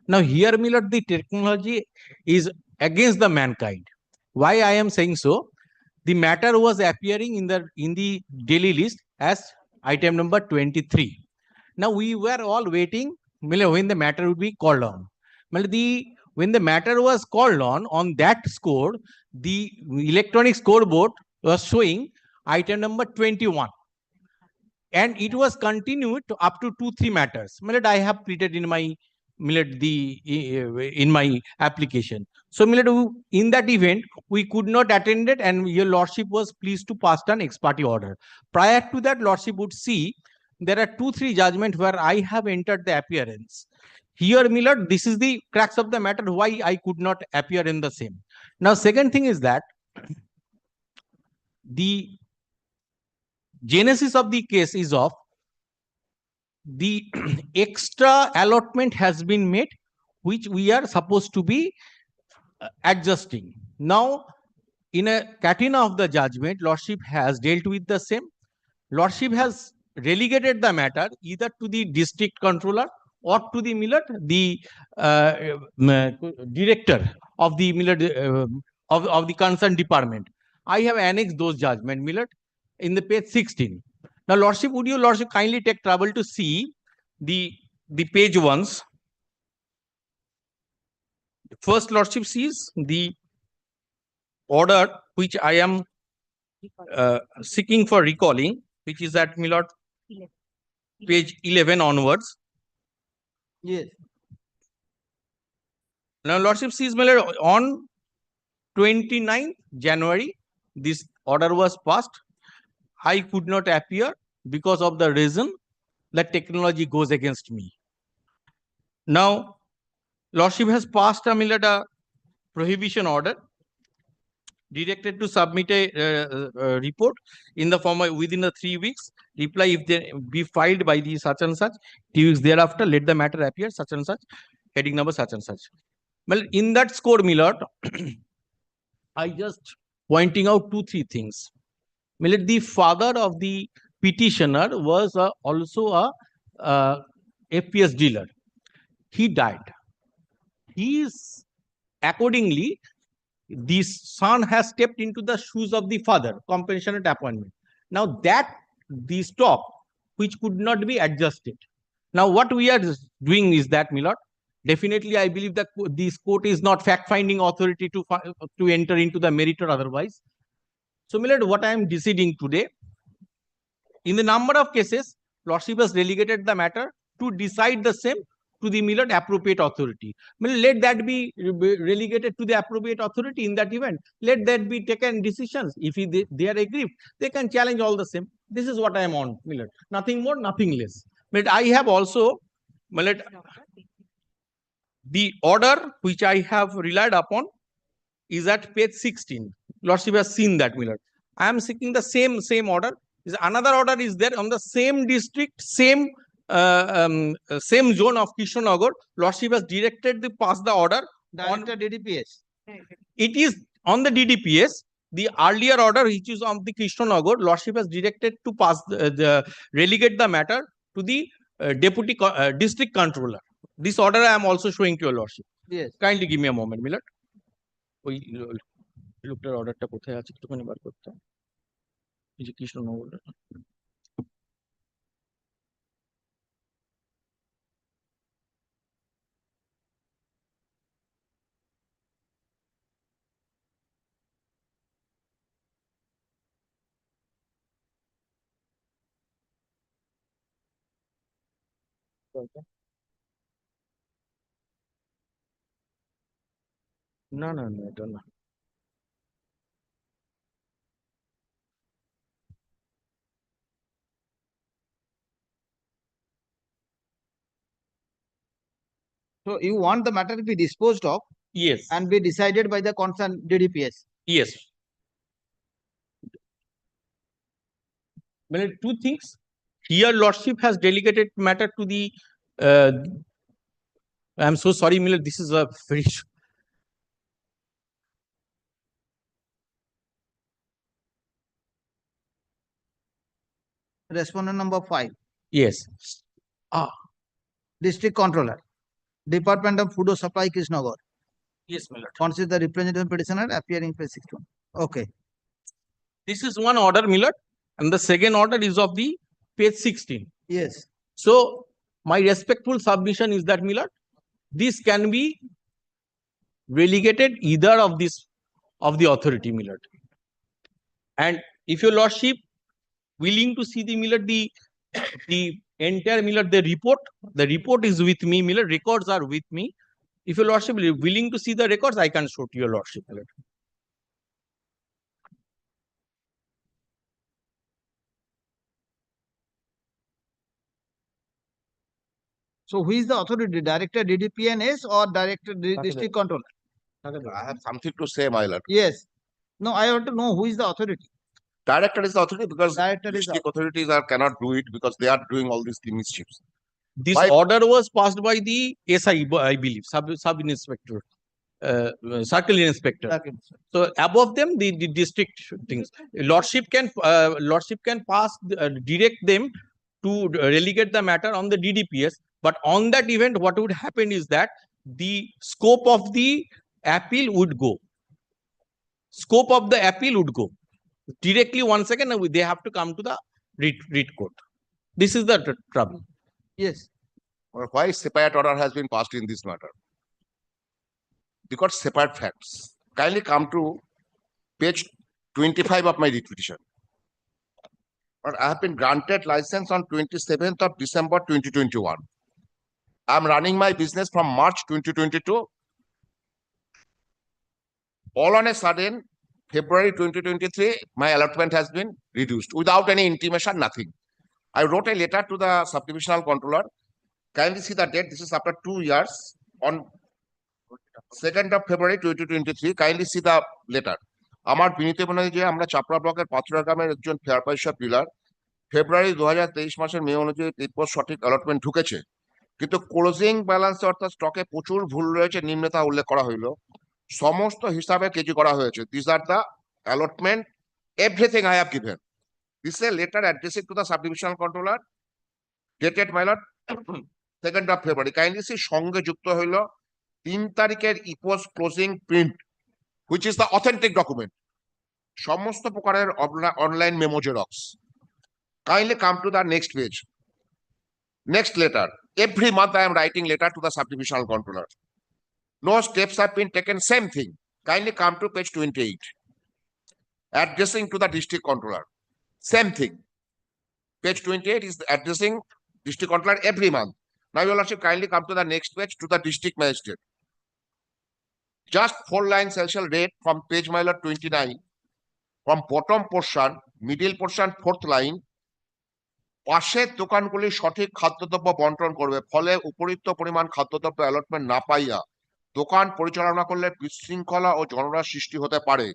S14: Now, here, Millet, the technology is against the mankind. Why I am saying so? The matter was appearing in the daily list as item number 23. Now, we were all waiting when the matter would be called on. When the matter was called on that score, the electronic scoreboard was showing item number 21. And it was continued to up to 2-3 matters. I have pleaded in my in my application. So, in that event, we could not attend it, and your lordship was pleased to pass an ex parte order. Prior to that, lordship would see there are 2-3 judgments where I have entered the appearance. Here, Millet, this is the crux of the matter why I could not appear in the same. Now, second thing is that the genesis of the case is of the extra allotment has been made, which we are supposed to be adjusting. Now, in a catena of the judgment, lordship has dealt with the same. Lordship has relegated the matter either to the district controller or to the Millet, the director of the Millet of the concerned department. I have annexed those judgment, Millet, in the page 16. Now, lordship, would you lordship kindly take trouble to see the page once? First, lordship sees the order which I am seeking for recalling, which is at Millet page 11 onwards.
S2: Yes.
S14: Now, lordship sees, Millet, on 29th January, this order was passed. I could not appear because of the reason that technology goes against me. Now, lordship has passed a prohibition order directed to submit a report in the form of within the 3 weeks. Reply if they be filed by the such and such. 2 weeks thereafter, let the matter appear such and such. Heading number such and such. Well, in that score, Millet, I just pointing out 2-3 things. Millet, the father of the petitioner was also a FPS dealer. He died. He is accordingly, the son has stepped into the shoes of the father, compassionate appointment. Now that the stock which could not be adjusted. Now what we are doing is that, Millet, definitely I believe that this court is not fact-finding authority to enter into the merit or otherwise. So, Millet, what I am deciding today, in the number of cases, lordship has relegated the matter to decide the same to the Millet appropriate authority. Let that be relegated to the appropriate authority in that event. Let that be taken decisions. If they are aggrieved, they can challenge all the same. This is what I am on, Millet. Nothing more, nothing less. Millet, I have also, Millet, the order which I have relied upon is at page 16. Lordship has seen that, Millet. I am seeking the same order. Another order is there on the same district, same same zone of Krishnagar, Lordship has directed the pass the order on
S2: Director DDPS.
S14: it is on the DDPS. The earlier order, which is on the Krishnagar, Lordship has directed to pass the relegate the matter to the district controller. This order I am also showing to your Lordship.
S2: Yes.
S14: Kindly give me a moment, Milord. ওই লোকটার অর্ডারটা কোথায় আছে একটুখানি বার করতে হবে। এই যে কৃষ্ণনগর না না না এটা না
S2: So you want the matter to be disposed of
S14: yes
S2: and be decided by the concerned DDPS.
S14: yes well two things here Lordship has delegated matter to the I'm so sorry Miller, this is a very
S2: Respondent number 5.
S14: yes
S2: District Controller, Department of Food Supply, Krishnagar.
S14: yes Miller.
S2: Consider the representative petitioner appearing page 61. Okay.
S14: This is one order Miller and the second order is of the page 16.
S2: Yes.
S14: So my respectful submission is that Miller, this can be relegated either of this of the authority Miller. And if your Lordship willing to see the Miller, the entire Miller, the report is with me, Miller, records are with me. If your Lordship is willing to see the records, I can show to your Lordship, Miller.
S2: So who is the authority? Director DDPNS or Director District Controller?
S3: I have something to say, my lord.
S2: Yes. No, I want to know who is the authority.
S3: Director is the authority because
S2: Director is
S3: district authorities cannot do it because they are doing all these mischiefs.
S14: This
S3: Why-
S14: order was passed by the SI, I believe, sub inspector, circle inspector. So above them, the district things. Lordship can pass direct them to relegate the matter on the DDPS. But on that event, what would happen is that the scope of the appeal would go. Scope of the appeal would go. Directly 1 second, they have to come to the writ court. This is the trouble.
S2: Yes.
S3: Or why separate order has been passed in this matter? Because separate facts. Kindly come to page 25 of my writ petition. But I have been granted license on 27th of December 2021. I am running my business from March 2022. All on a sudden, February 2023, my allotment has been reduced without any intimation, nothing. I wrote a letter to the subdivisional controller. Kindly see the date. This is after 2 years. On 2nd of February 2023, kindly see the letter. আমার বিনীত অনুযায়ী যে আমরা চাপড়া ব্লকের পাথুরা গ্রামের একজন fair পয়সা dealer ফেব্রুয়ারি 2023 মাসের মে অনুযায়ী রিপোর্ট সঠিক অ্যালটমেন্ট ঢুকেছে কিন্তু ক্লোজিং ব্যালেন্স অর্থাৎ স্টকে প্রচুর ভুল রয়েছে নিম্নতা উল্লেখ করা হইলো সমস্ত হিসাবে কেজি করা হয়েছে this are the allotment everything I have given this a letter addressing to the subdivisional controller dated my lord 2nd of February kindly C সঙ্গে যুক্ত হইলো 3 তারিখের EPOS closing print which is the authentic document সমস্ত প্রকারের online memo xerox kindly come to the next page next letter every month I am writing letter to the subdivisional controller no steps have been taken same thing kindly come to page 28 addressing to the district controller same thing page 28 is addressing district controller every month now your lordship kindly come to the next page to the district magistrate just 4 lines I shall read from page my lord 29 from bottom portion middle portion 4th line পাশের দোকানগুলি সঠিক খাদ্যদ্রব্য বন্টন করবে ফলে উপরিক্ত পরিমাণ খাদ্যদ্রব্য allotment না পাইয়া দোকান পরিচালনা করলে বিশৃঙ্খলা ও জনরার সৃষ্টি হতে পারে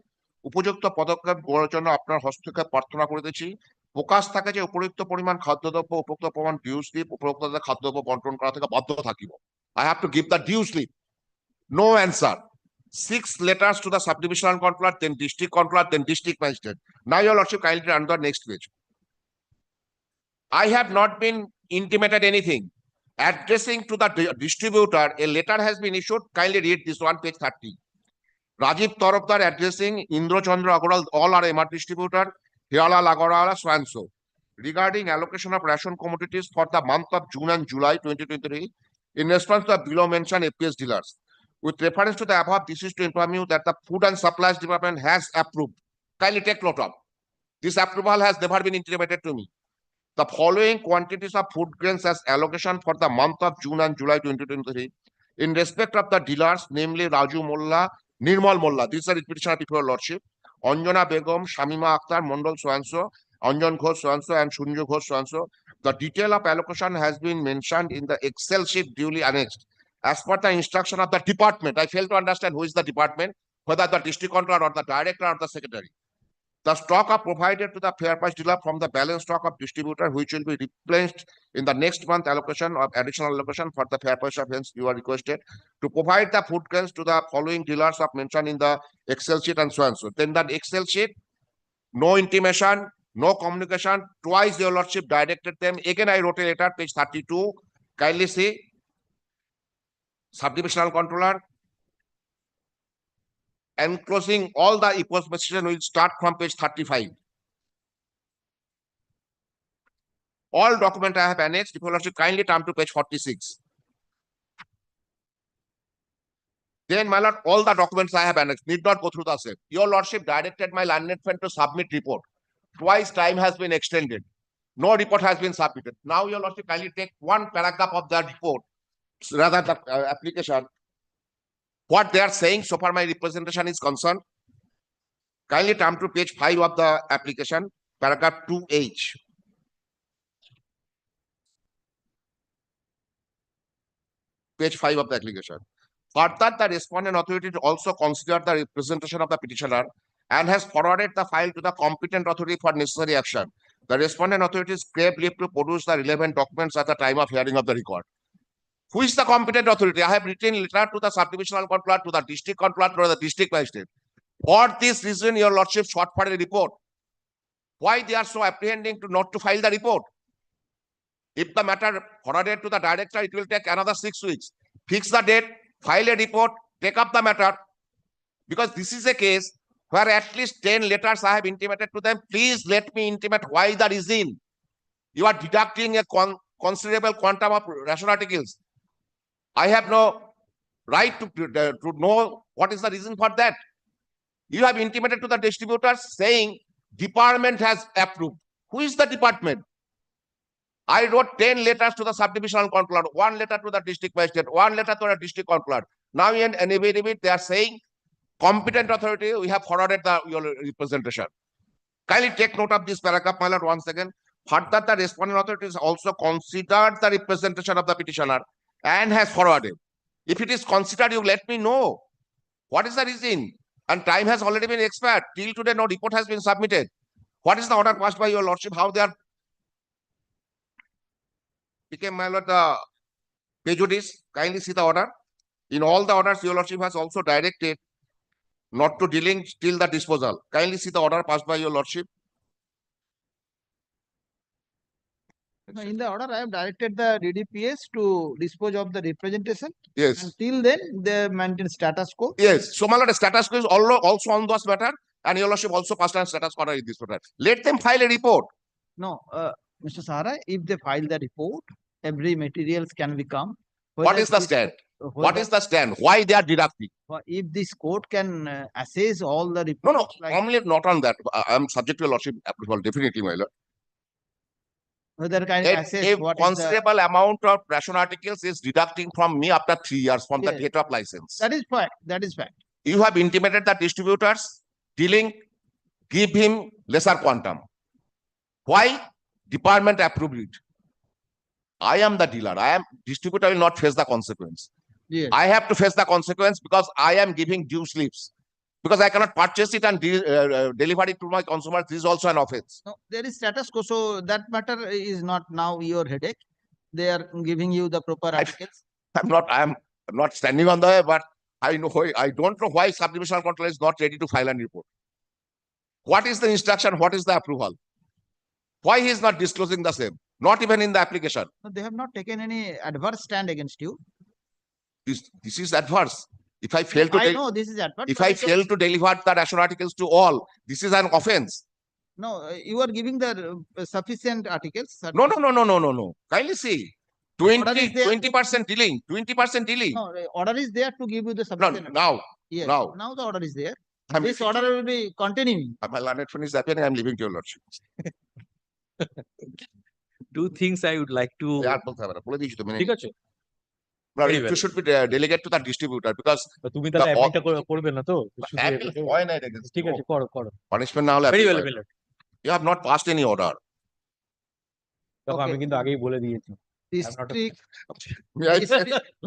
S3: উপযুক্ত পদক্ষেপ গ্রহণের জন্য আপনার হস্তক্ষেপ প্রার্থনা করিতেছি প্রকাশ থাকে যে উপযুক্ত পরিমাণ খাদ্যদ্রব্য উপযুক্ত পরিমাণ ডিউ স্লিপ উপযুক্ত খাদ্যদ্রব্য বন্টন করা থেকে বাধ্য থাকিব। I have to give the due slip. No answer. 6 letters to the subdivisional controller, then district controller, then district magistrate. Now, your lordship, kindly run the next page. I have not been intimated anything. Addressing to the distributor, a letter has been issued. Kindly read this one, page 30. Rajiv Tarafdar addressing Indra Chandra Agarwal, all are MR distributor, Hiralal Agarwala, so and so. Regarding allocation of ration commodities for the month of June and July 2023, in response to the below mentioned APS dealers. With reference to the above, this is to inform you that the Food and Supplies Department has approved. Kindly take note of. This approval has never been intimated to me. The following quantities of food grains as allocation for the month of June and July 2023 in respect of the dealers, namely Raju Molla, Nirmal Molla, these are petitioner before your lordship, Anjana Begum, Shamima Akhtar, Mondal so-and-so, Anjan Ghosh so-and-so, and Shunju Ghosh so-and-so. The detail of allocation has been mentioned in the Excel sheet duly annexed. As per the instruction of the department, I fail to understand who is the department, whether the district controller or the director or the secretary. The stock are provided to the fair price dealer from the balance stock of distributor, which will be replenished in the next month allocation of additional allocation for the fair price of. Hence, you are requested to provide the food grains to the following dealers of mentioned in the Excel sheet and so and so. Then that Excel sheet, no intimation, no communication. Twice your lordship directed them. Again, I wrote a letter, page 32. Kindly see, subdivisional controller, enclosing all the equals precision will start from page 35. All document I have annexed, if you lordship kindly turn to page 46. Then, my lord, all the documents I have annexed need not go through the same. Your lordship directed my learned friend to submit report. Twice time has been extended. No report has been submitted. Now, your lordship kindly take one paragraph of that report, rather the application. What they are saying so far my representation is concerned. Kindly turn to page 5 of the application, paragraph 2H. Page 5 of the application. Further, the respondent authority also considered the representation of the petitioner and has forwarded the file to the competent authority for necessary action. The respondent authorities crave leave to produce the relevant documents at the time of hearing of the record. Who is the competent authority? I have written letter to the subdivisional controller, to the district controller, to the district magistrate. For this reason, your lordship sought for a report. Why they are so apprehending to not to file the report? If the matter forwarded to the director, it will take another 6 weeks. Fix the date, file a report, take up the matter. Because this is a case where at least 10 letters I have intimated to them. Please let me intimate why the reason. You are deducting a considerable quantum of ration articles. I have no right to know what is the reason for that. You have intimated to the distributors saying department has approved. Who is the department? I wrote 10 letters to the subdivisional controller, 1 letter to the district magistrate, 1 letter to the district controller. Now in an affidavit, they are saying competent authority, we have forwarded your representation. Kindly take note of this paragraph, my lord, once again. Further, the respondent authority has also considered the representation of the petitioner and has forwarded. If it is considered, you let me know. What is the reason? And time has already been expired. Till today, no report has been submitted. What is the order passed by your lordship? How they are became, my lord, the prejudice. Kindly see the order. In all the orders, your lordship has also directed not to dealing till the disposal. Kindly see the order passed by your lordship.
S2: In the order, I have directed the DDPS to dispose of the representation.
S3: Yes.
S2: Until then, they maintain status quo.
S3: Yes. So, my lord, status quo is also on this matter, and your lordship also passed on status order in this matter. Let them file a report.
S2: No, Mr. Sahara, if they file the report, every materials can become.
S3: What is the stand? What is the stand? Why they are deducting?
S2: If this court can assess all the
S3: No,
S2: reports.
S3: only not on that. I am subject to your lordship approval, definitely, my lord.
S2: Whether kind of assess
S3: A
S2: what is
S3: considerable amount of ration articles is deducting from me after 3 years from the date of license.
S2: That is fact. That is fact.
S3: You have intimated the distributors dealing, give him lesser quantum. Why? Department approved it. I am the dealer. Distributor will not face the consequence.
S2: Yes.
S3: I have to face the consequence because I am giving due slips. Because I cannot purchase it and deliver it to my consumers. This is also an offense.
S2: No, there is status quo, so that matter is not now your headache. They are giving you the proper articles.
S3: I'm not standing on the way, but I don't know why subdivisional control is not ready to file a report. What is the instruction? What is the approval? Why he is not disclosing the same? Not even in the application.
S2: No, they have not taken any adverse stand against you.
S3: This is adverse. If I fail to
S2: I know this is adverse.
S3: if
S2: but
S3: I
S2: it's a-
S3: fail to deliver the ration articles to all, this is an offense.
S2: No, you are giving the sufficient articles.
S3: No. Kindly see.
S2: Order is there.
S3: 20% dealing. 20% dealing.
S2: No, order is there to give you the
S3: No,
S2: sufficient.
S3: now.
S2: Yes,
S3: now.
S2: now the order is there.
S3: I'm
S2: This
S3: leaving.
S2: order will be continuing.
S3: My learned friend is appearing. I'm leaving to your lordship.
S14: Two things I would like to.
S3: আর বলতে হবে না, বলে দিয়েছি তো,
S14: ঠিক আছে
S3: Now,
S14: Very
S3: you
S14: well.
S3: should be delegate to the distributor because
S14: তা তুমি তাহলে
S3: the-
S14: অ্যাপিলটা করবে না তো শুধু
S3: appeal
S14: এটাকে-
S3: হয় না, এটা কিন্তু।
S14: ঠিক আছে করো করো
S3: punishment না হলে
S14: ভেরি
S3: appeal
S14: ওয়েল
S3: হয় না।
S14: Very
S3: You have not passed any order.
S14: দেখো আমি
S2: Okay.
S14: কিন্তু আগেই বলে দিয়েছি
S2: District.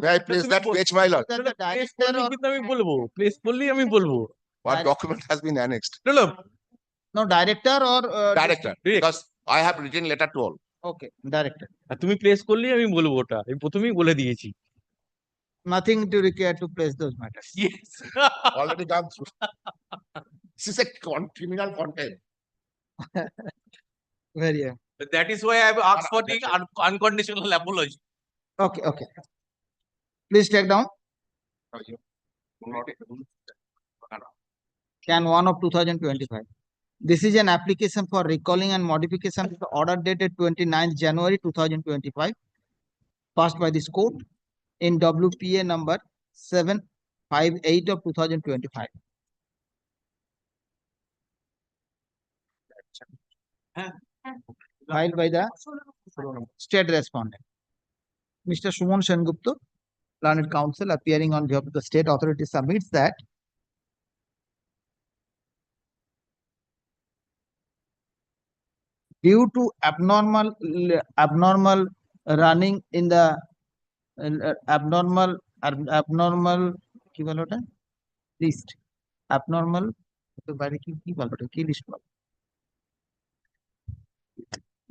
S3: May I place that page, my lord?
S2: That the
S14: place
S2: director
S14: করলেই
S2: or
S14: কিন্তু আমি বলবো প্লেস করলেই আমি বলবো
S3: What
S2: Direct-
S3: document has been annexed?
S14: চলো
S2: no director or
S3: Director, because I have written letter to all.
S2: Okay, director.
S14: আর তুমি place করলেই আমি বলবো ওটা আমি প্রথমেই বলে দিয়েছি
S2: Nothing to require to place those matters.
S14: Yes.
S3: Already gone through. This is a criminal content.
S2: Very well.
S14: That is why I have asked for the unconditional apology.
S2: Okay, okay. Please take down. Can 1 of 2025. This is an application for recalling and modification of the order dated 29th January 2025, passed by this court in WPA number 758 of 2025. Filed by the state respondent. Mr. Suman Sengupta, learned counsel appearing on behalf of the state authority, submits that due to abnormal running in the abnormal কি বলে ওটা list abnormal বাইরে কি বলে ওটা কি list বলে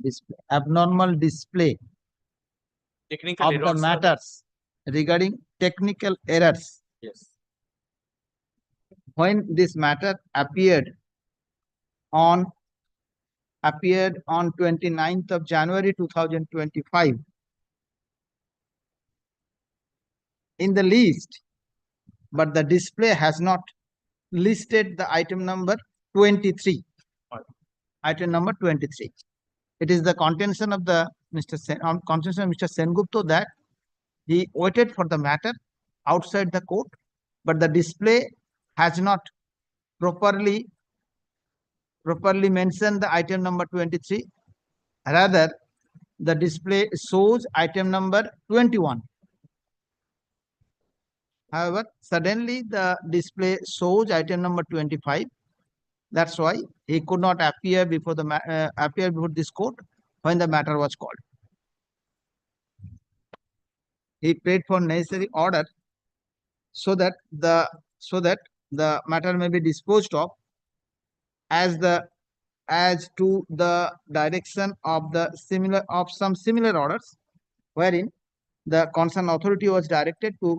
S2: display abnormal display
S14: Technical
S2: of the
S14: errors.
S2: matters regarding technical errors
S14: Yes.
S2: when this matter appeared on 29th of January 2025 in the list, but the display has not listed the item number 23. Item number 23. It is the contention of the contention of Mr. Sengupta that he waited for the matter outside the court, but the display has not properly mentioned the item number 23. Rather, the display shows item number 21. However, suddenly the display shows item number 25. That's why he could not appear before this court when the matter was called. He prayed for necessary order so that the matter may be disposed of as to the direction of some similar orders, wherein the concerned authority was directed to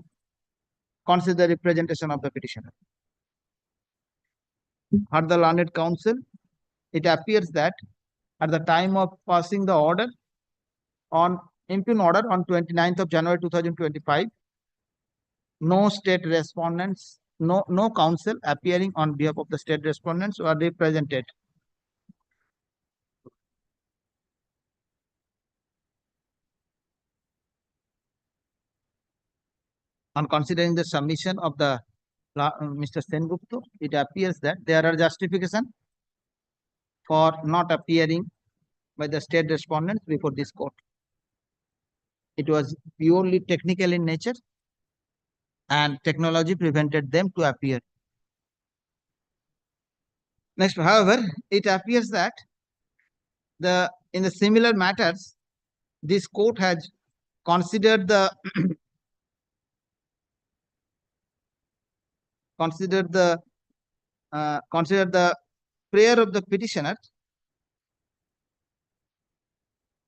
S2: consider the representation of the petitioner. At the learned counsel, it appears that at the time of passing the order on impugn order on 29th of January 2025, no state respondents, no counsel appearing on behalf of the state respondents were represented. On considering the submission of the Mr. Sengupta, it appears that there are justification for not appearing by the state respondents before this court. It was purely technical in nature, and technology prevented them to appear. Next, however, it appears that in the similar matters, this court has considered the consider the prayer of the petitioner,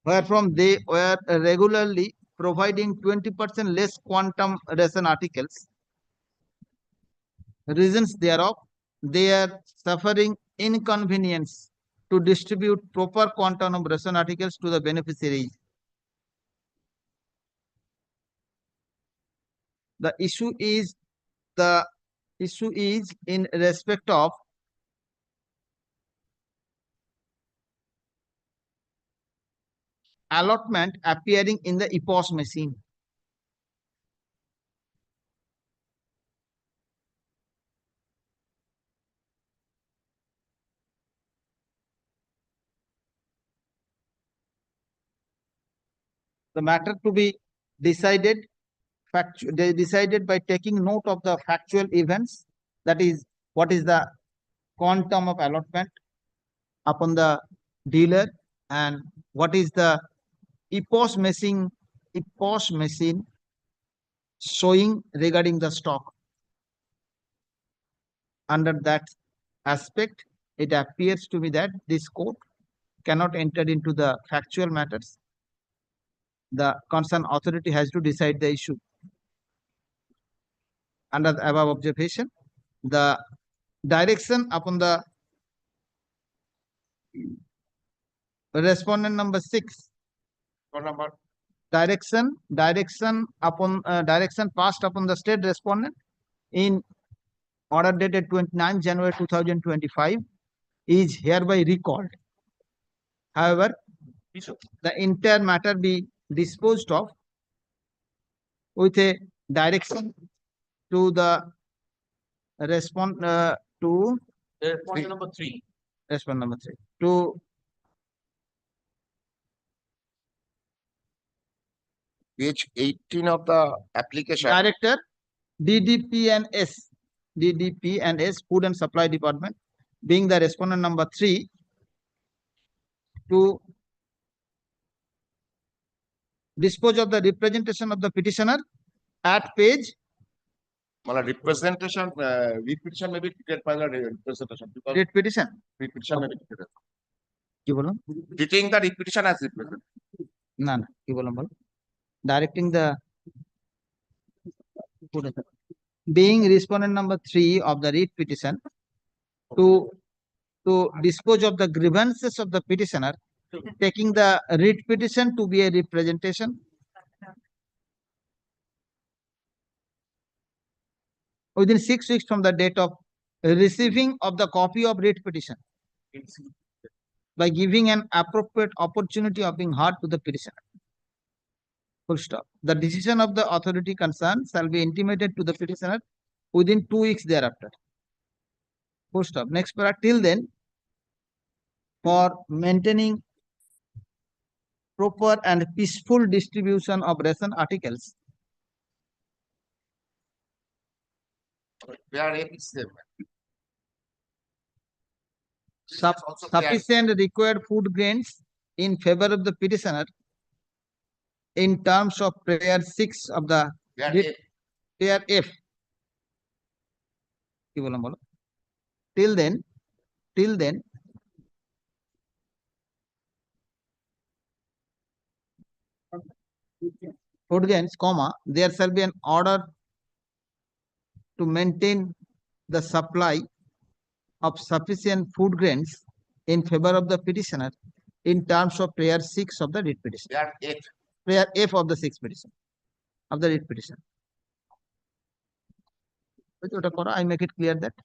S2: wherefrom they were regularly providing 20% less quantum ration articles. Reasons thereof, they are suffering inconvenience to distribute proper quantum of ration articles to the beneficiaries. The issue is in respect of allotment appearing in the EPOS machine. The matter to be decided by taking note of the factual events, that is, what is the quantum of allotment upon the dealer and what is the EPOS machine showing regarding the stock. Under that aspect, it appears to me that this court cannot enter into the factual matters. The concerned authority has to decide the issue. Under the above observation, the direction upon the respondent number 6,
S3: What number?
S2: direction passed upon the state respondent in order dated 29 January 2025 is hereby recalled. However, the entire matter be disposed of with a direction to the respondent
S10: number 3.
S2: To
S3: Page 18 of the application.
S2: Director, DDP and S, Food and Supply Department, being the respondent number 3, to dispose of the representation of the petitioner at page.
S3: Representation, repetition may be treated by the representation. Because
S2: Repetition.
S3: repetition may be treated.
S2: কি বললাম?
S3: Treating the repetition as representation.
S2: না না কি বললাম বল? Directing the being respondent number 3 of the writ petition to dispose of the grievances of the petitioner, taking the writ petition to be a representation within 6 weeks from the date of receiving of the copy of writ petition, by giving an appropriate opportunity of being heard to the petitioner. Full stop. The decision of the authority concerned shall be intimated to the petitioner within 2 weeks thereafter. Full stop. Next paragraph. Till then, for maintaining proper and peaceful distribution of ration articles,
S3: Where A is same.
S2: sufficient required food grains in favor of the petitioner in terms of prayer 6 of the
S3: Where
S2: prayer F. কি বললাম বলো? Till then, food grains, comma, there shall be an order to maintain the supply of sufficient food grains in favor of the petitioner in terms of prayer 6 of the writ petition.
S3: Where F.
S2: Prayer F of the 6th petition, of the writ petition. I make it clear that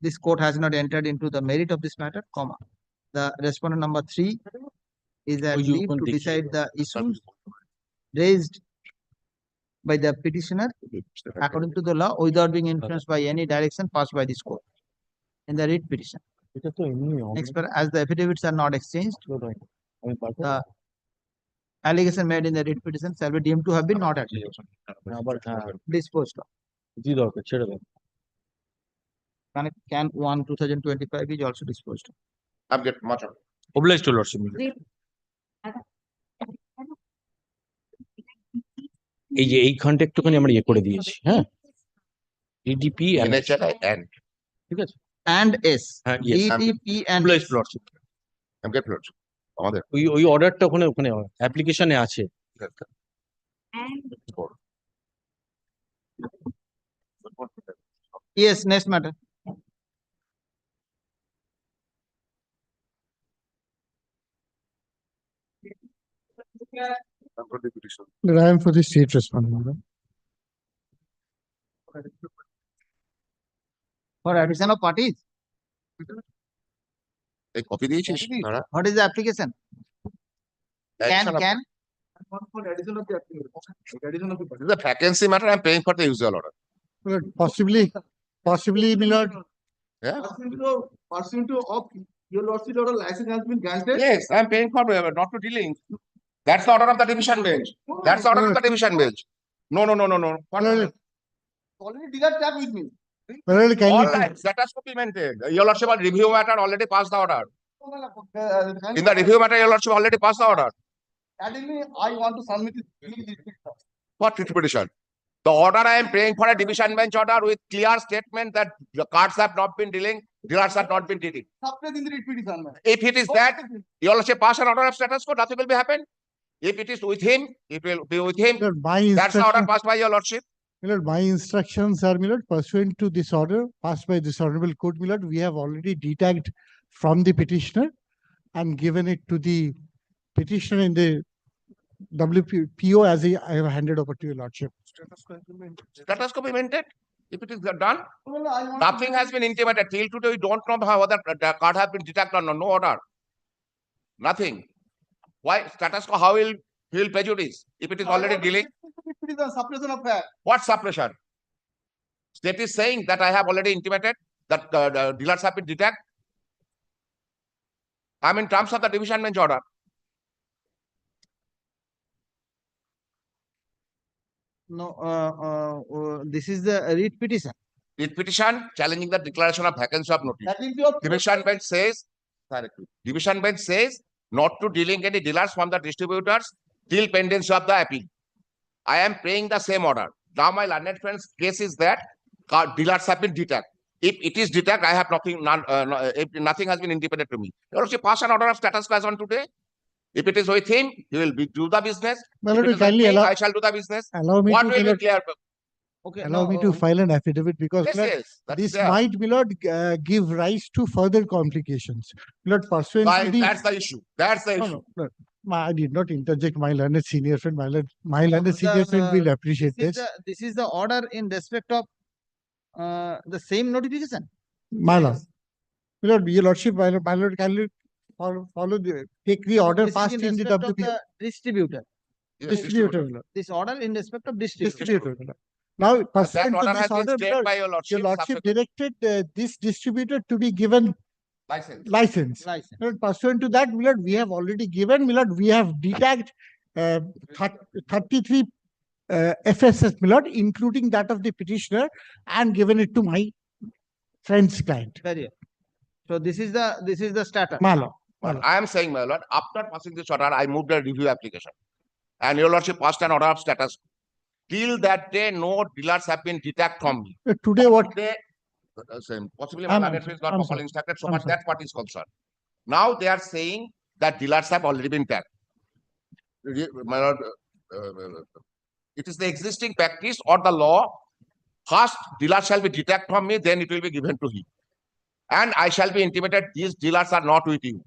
S2: this court has not entered into the merit of this matter, comma. The respondent number 3 is at leave to decide the issues raised by the petitioner according to the law without being influenced by any direction passed by this court in the writ petition. Next, as the affidavits are not exchanged, the allegation made in the writ petition shall be deemed to have been not accurate. Disposed of. Can 1/2025 is also disposed of.
S3: I'm getting much of it.
S14: Obliged to lordship.
S9: এই যে এইখানটা একটুখানি আমরা ইয়ে করে দিয়েছি, হ্যাঁ,
S14: DTP and
S3: NHLI and
S14: ঠিক আছে
S2: And S.
S14: হ্যাঁ yes
S2: DTP and
S14: Oblige
S2: S.
S14: lordship
S3: I'm getting it. আমাদের
S14: ওই অর্ডারটা ওখানে অ্যাপ্লিকেশনে আছে
S2: Yes, next matter.
S15: But I am for the state respondent.
S2: For addition of parties.
S3: এই কপি দিয়েছিস দাঁড়া
S2: What is the application? Can?
S11: For addition of the application. Addition of the
S3: This is a vacancy matter. I'm paying for the usual order.
S15: But possibly, my lord.
S3: Yeah.
S11: Pursuant to of your lordship order license has been granted.
S3: Yes, I'm paying for not to dealing. That's the order of the division bench. That's the order of the division bench. No.
S11: Already did that tag with me.
S15: My lord,
S3: All
S15: kindly.
S3: right, status copy maintained. Your lordship on review matter already passed the order. In the review matter, your lordship already passed the order.
S11: Addingly, I want to submit it.
S3: What writ petition? The order I am praying for a division bench order with clear statement that the cards have not been dealing, dealers have not been dealing.
S11: Subject in the writ petition.
S3: If it is that, your lordship pass an order of status quo, nothing will be happen. If it is with him, it will be with him.
S15: My lord, my
S3: That's the order
S15: instructions,
S3: passed by your lordship.
S15: my lord, my instructions are, my lord, pursuant to this order passed by this honorable court, my lord, we have already detagged from the petitioner and given it to the petitioner in the WPO as I have handed over to your lordship.
S3: Status quo be maintained. If it is done, nothing has been intimated. Till today, we don't know how whether the card has been detected or not. No order. Nothing. Why status quo? How will prejudice if it is already dealing?
S11: Suppression of fact.
S3: What suppression? State is saying that I have already intimated that the dealers have been detected. I'm in terms of the division bench order.
S2: No, this is the writ petition.
S3: Writ petition challenging the declaration of vacancy of notice.
S11: That will be of
S3: Division bench says, division bench says not to dealing any dealers from the distributors till pendency of the appeal. I am praying the same order. Now my learned friend's case is that dealers have been detected. If it is detected, I have nothing. If nothing has been intimated to me. You also pass an order of status quo as on today. If it is with him, he will do the business.
S15: My
S3: If
S15: lord,
S3: it is
S15: kindly
S3: with me,
S15: allow-
S3: I shall do the business.
S15: Allow me
S3: What
S15: to,
S3: will
S15: my
S3: be
S15: lord,
S3: clear?
S2: Okay.
S15: allow me to file an affidavit because
S3: Yes,
S15: my lord,
S3: yes. That is
S15: this
S3: there.
S15: might, my lord, give rise to further complications. My lord, pursuant to the.
S3: That's the issue. That's the
S15: No,
S3: issue.
S15: no. I did not interject my learned senior friend. My learned senior friend will appreciate this.
S2: This is the order in respect of the same notification.
S15: My lord. My lord, your lordship, my lord, can you take the order
S2: This is
S15: passed in the
S2: respect of
S15: WPO?
S2: the distributor.
S3: Yes,
S15: Distributor, my lord.
S2: This order in respect of distributor.
S15: Distributor, my lord. Now,
S3: That
S15: pursuant to
S3: order
S15: this
S3: has been
S15: order, my
S3: stayed
S15: lord,
S3: by your lordship.
S15: your lordship
S3: subsequent
S15: directed this distributor to be given
S3: license.
S15: license.
S2: License.
S15: My lord, pursuant to that, my lord, we have already given, my lord, we have detagged 33 FSS, my lord, including that of the petitioner, and given it to my friend's client.
S2: Very well. So this is the status.
S15: My lord.
S3: But I am saying, my lord, after passing this order, I moved a review application. And your lordship passed an order of status. Till that day, no dealers have been detected from me.
S15: Today, what?
S3: Today, possibly my
S15: I'm
S3: learned friend is not
S15: I'm
S3: properly
S15: sorry.
S3: instructed, so
S15: I'm
S3: much
S15: sorry.
S3: that part is concerned. Now they are saying that dealers have already been tagged. My lord, it is the existing practice or the law. First, dealer shall be detected from me, then it will be given to him. And I shall be intimated, these dealers are not with you.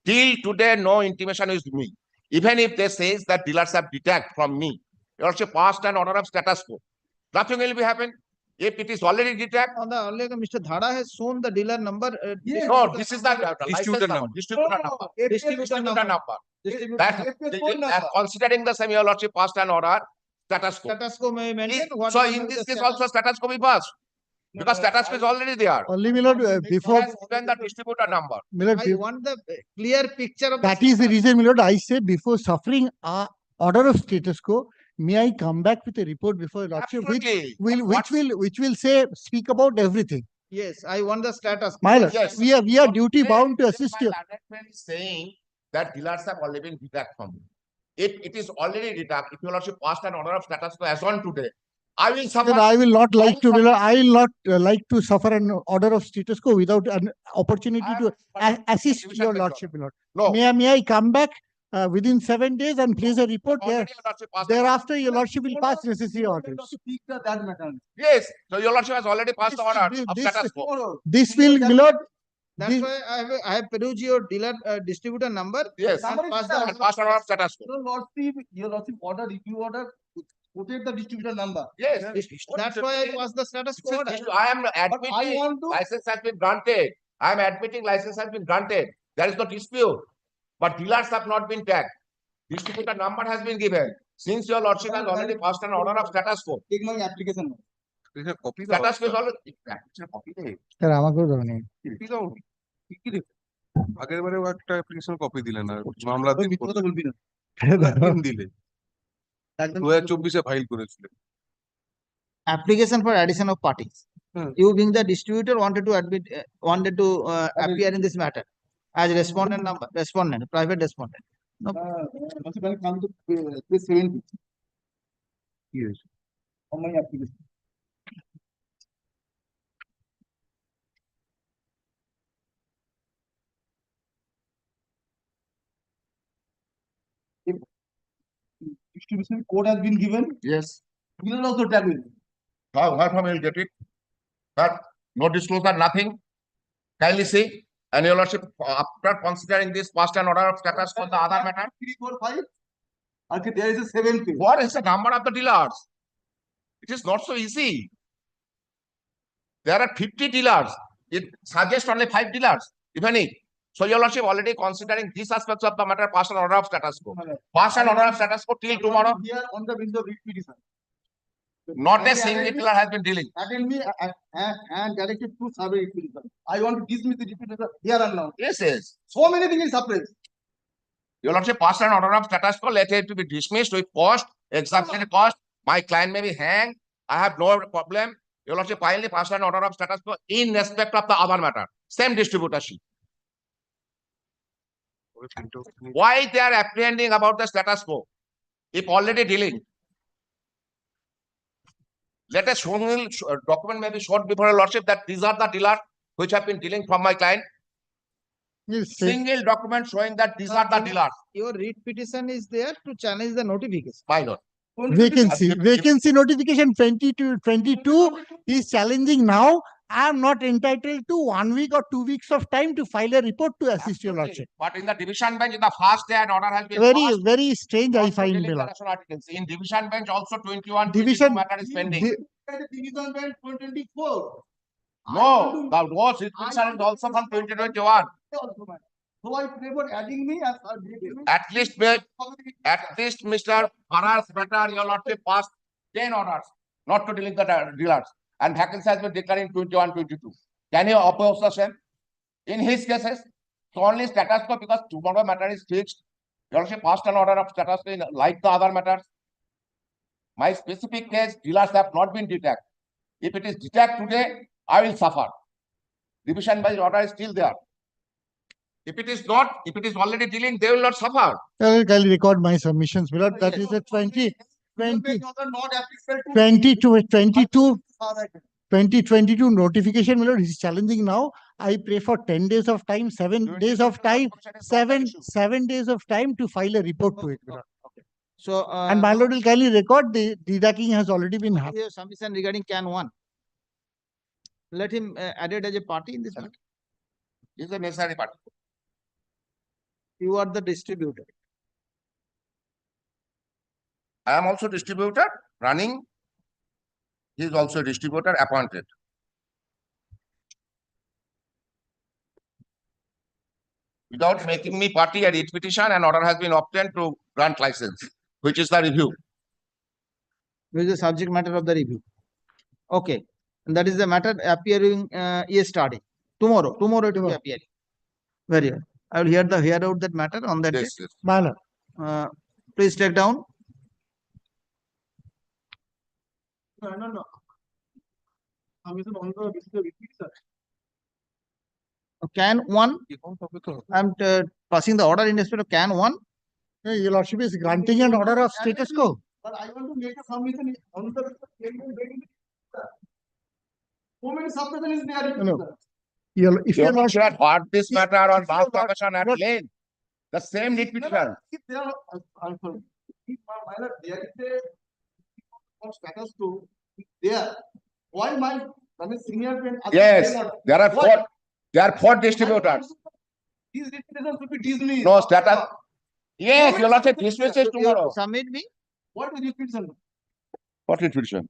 S3: Till today, no intimation is with me. Even if they say that dealers have detected from me, you also passed an order of status quo. Nothing will be happen. If it is already detected,
S2: On the earlier, Mr. Dhara has shown the dealer number.
S3: no, this is the
S14: Distributor
S3: license
S14: number.
S3: Distributor number.
S2: Distributor number. Distributor
S3: That considering the same, your lordship passed an order, status quo.
S2: Status quo may maintain.
S3: So
S2: whatever
S3: in
S2: the
S3: this case
S2: status-
S3: also status quo be passed. Because status quo is already there.
S15: Only, my lord, before,
S3: Has given the distributor number.
S15: my lord,
S2: I want the clear picture of.
S15: that is the reason, my lord, I say before suffering a order of status quo, may I come back with a report before your lordship,
S3: Absolutely.
S15: which will say, speak about everything.
S2: Yes, I want the status.
S15: My lord,
S3: Yes.
S15: we are duty bound to assist you.
S3: My learned friend is saying that dealers have already been detached from me. If it is already detached, if your lordship passed an order of status quo as on today, I will suffer.
S15: Then I will not like to, I will not like to suffer an order of status quo without an opportunity to assist
S3: division
S15: your
S3: bench
S15: lordship, my lord.
S3: No.
S15: May I come back within 7 days and place a report there?
S3: Already your lordship passed the
S15: Thereafter, your lordship will pass necessary orders.
S3: Yes, so your lordship has already passed the order of
S15: This-
S3: status quo.
S15: This will, my lord,
S2: That's
S15: this-
S2: why I have produced your dealer distributor number.
S3: Yes,
S2: And pass the
S3: and passed the order of status quo.
S11: Your lordship order, review order, quoted the distributor number.
S3: Yes.
S2: That's why I passed the status quo order.
S3: I am admitting
S11: want to-
S3: license has been granted. I am admitting license has been granted. There is no dispute. But dealers have not been tagged. Distributor number has been given. Since your lordship has already passed an order of status quo.
S11: Take my application.
S3: Status quo is already. Copy দেয়।
S15: Sir আমাকেও দাও নি।
S1: কি দাও নি? কি রে? আগের বারেও একটা অ্যাপ্লিকেশন কপি দিলে না মামলা দিন
S11: কথা বলবি না।
S1: দিন দিলে 2024 ফাইল করেছিল
S2: Application for addition of parties. You being the distributor wanted to admit, appear in this matter as respondent number, private respondent. No.
S11: Lordship, I come to page 70
S1: Yes.
S11: on my application. If distribution code has been given,
S3: Yes.
S11: we will also tag with it.
S3: How from you will get it? But no disclosure, nothing. Kindly see. And your lordship, after considering this passed an order of status for the other matter.
S11: 3, 4, 5. Okay, there is a 7 page.
S3: What is the number of the dealers? It is not so easy. There are 50 dealers. It suggests only 5 dealers, if any. So your lordship already considering these aspects of the matter, pass an order of status quo. Pass an order of status quo till tomorrow.
S11: Here on the window of petition.
S3: Not a single dealer has been dealing.
S11: Attend me and directed to survey petition. I want to dismiss the petition here and now.
S3: Yes, yes.
S11: So many things suppressed.
S3: Your lordship passed an order of status quo, let it to be dismissed with cost, exemplary cost. My client may be hanged. I have no problem. Your lordship finally passed an order of status quo in respect of the other matter. Same distributorship. Why they are apprehending about the status quo? If already dealing. Let a single document may be showed before your lordship that these are the dealers which have been dealing from my client.
S15: Yes, sir.
S3: Single document showing that these are the dealers.
S2: Your writ petition is there to challenge the notification.
S3: Why not?
S15: Vacancy notification 22 is challenging now. I am not entitled to 1 week or 2 weeks of time to file a report to assist your lordship.
S3: But in the division bench, in the first day an order has been
S15: Very,
S3: passed.
S15: very strange, I
S3: Also
S15: find,
S3: dealing
S15: my
S3: the
S15: lord.
S3: national articles. In division bench also 21
S15: Division-
S3: 22 matter is pending.
S11: Division bench 2024.
S3: No, the was petition is also from 2021.
S11: So I pray for adding me as
S3: At least Mr. Farah's matter, your lordship passed 10 orders not to deal with the dealers. And vacancy has been declared in 21-22. Can you oppose the same? In his cases, so only status quo because tomorrow matter is fixed. Your lordship passed an order of status quo like the other matters. My specific case, dealers have not been detected. If it is detected today, I will suffer. Division by order is still there. If it is not, if it is already dealing, they will not suffer.
S15: I'll record my submissions, my lord. That is a 2022 notification, my lord. Is challenging now. I pray for 10 days of time, 7 days of time, 7 days of time to file a report to it, my lord.
S2: So,
S15: And my lord will kindly record the deducting has already been happened.
S2: your submission regarding can 1. Let him added as a party in this matter.
S3: Is a necessary part.
S2: You are the distributor.
S3: I am also distributor running. He is also a distributor appointed. Without making me party, a writ petition, an order has been obtained to grant license, which is the review.
S2: Which is the subject matter of the review. Okay. And that is the matter appearing yesterday. Tomorrow it will be appearing. Very well. I will hear out that matter on that day.
S3: Yes, yes.
S15: My lord.
S2: Please take down.
S11: No. Submission on the basis of petition.
S2: Can 1. I am passing the order in respect of can 1.
S15: Your lordship is granting an order of status quo.
S11: But I want to make a submission on the. So many submission is there.
S15: No. If
S3: Your
S15: you're not,
S3: Lordship had heard this matter on
S15: if you're
S3: Bound
S15: not-
S3: Commission at
S15: not-
S3: length. The same lead petition.
S11: If they are, I'm sorry. If my lord, there is a status to there. Why my, I mean, senior friend.
S3: Yes, there are
S11: Why?
S3: there are 4 distributors.
S11: These representatives should be dismissed.
S3: No status. Yes, your Lordship dismisses
S2: You
S3: tomorrow.
S2: submit me?
S11: What is repeated?
S3: What lead petition?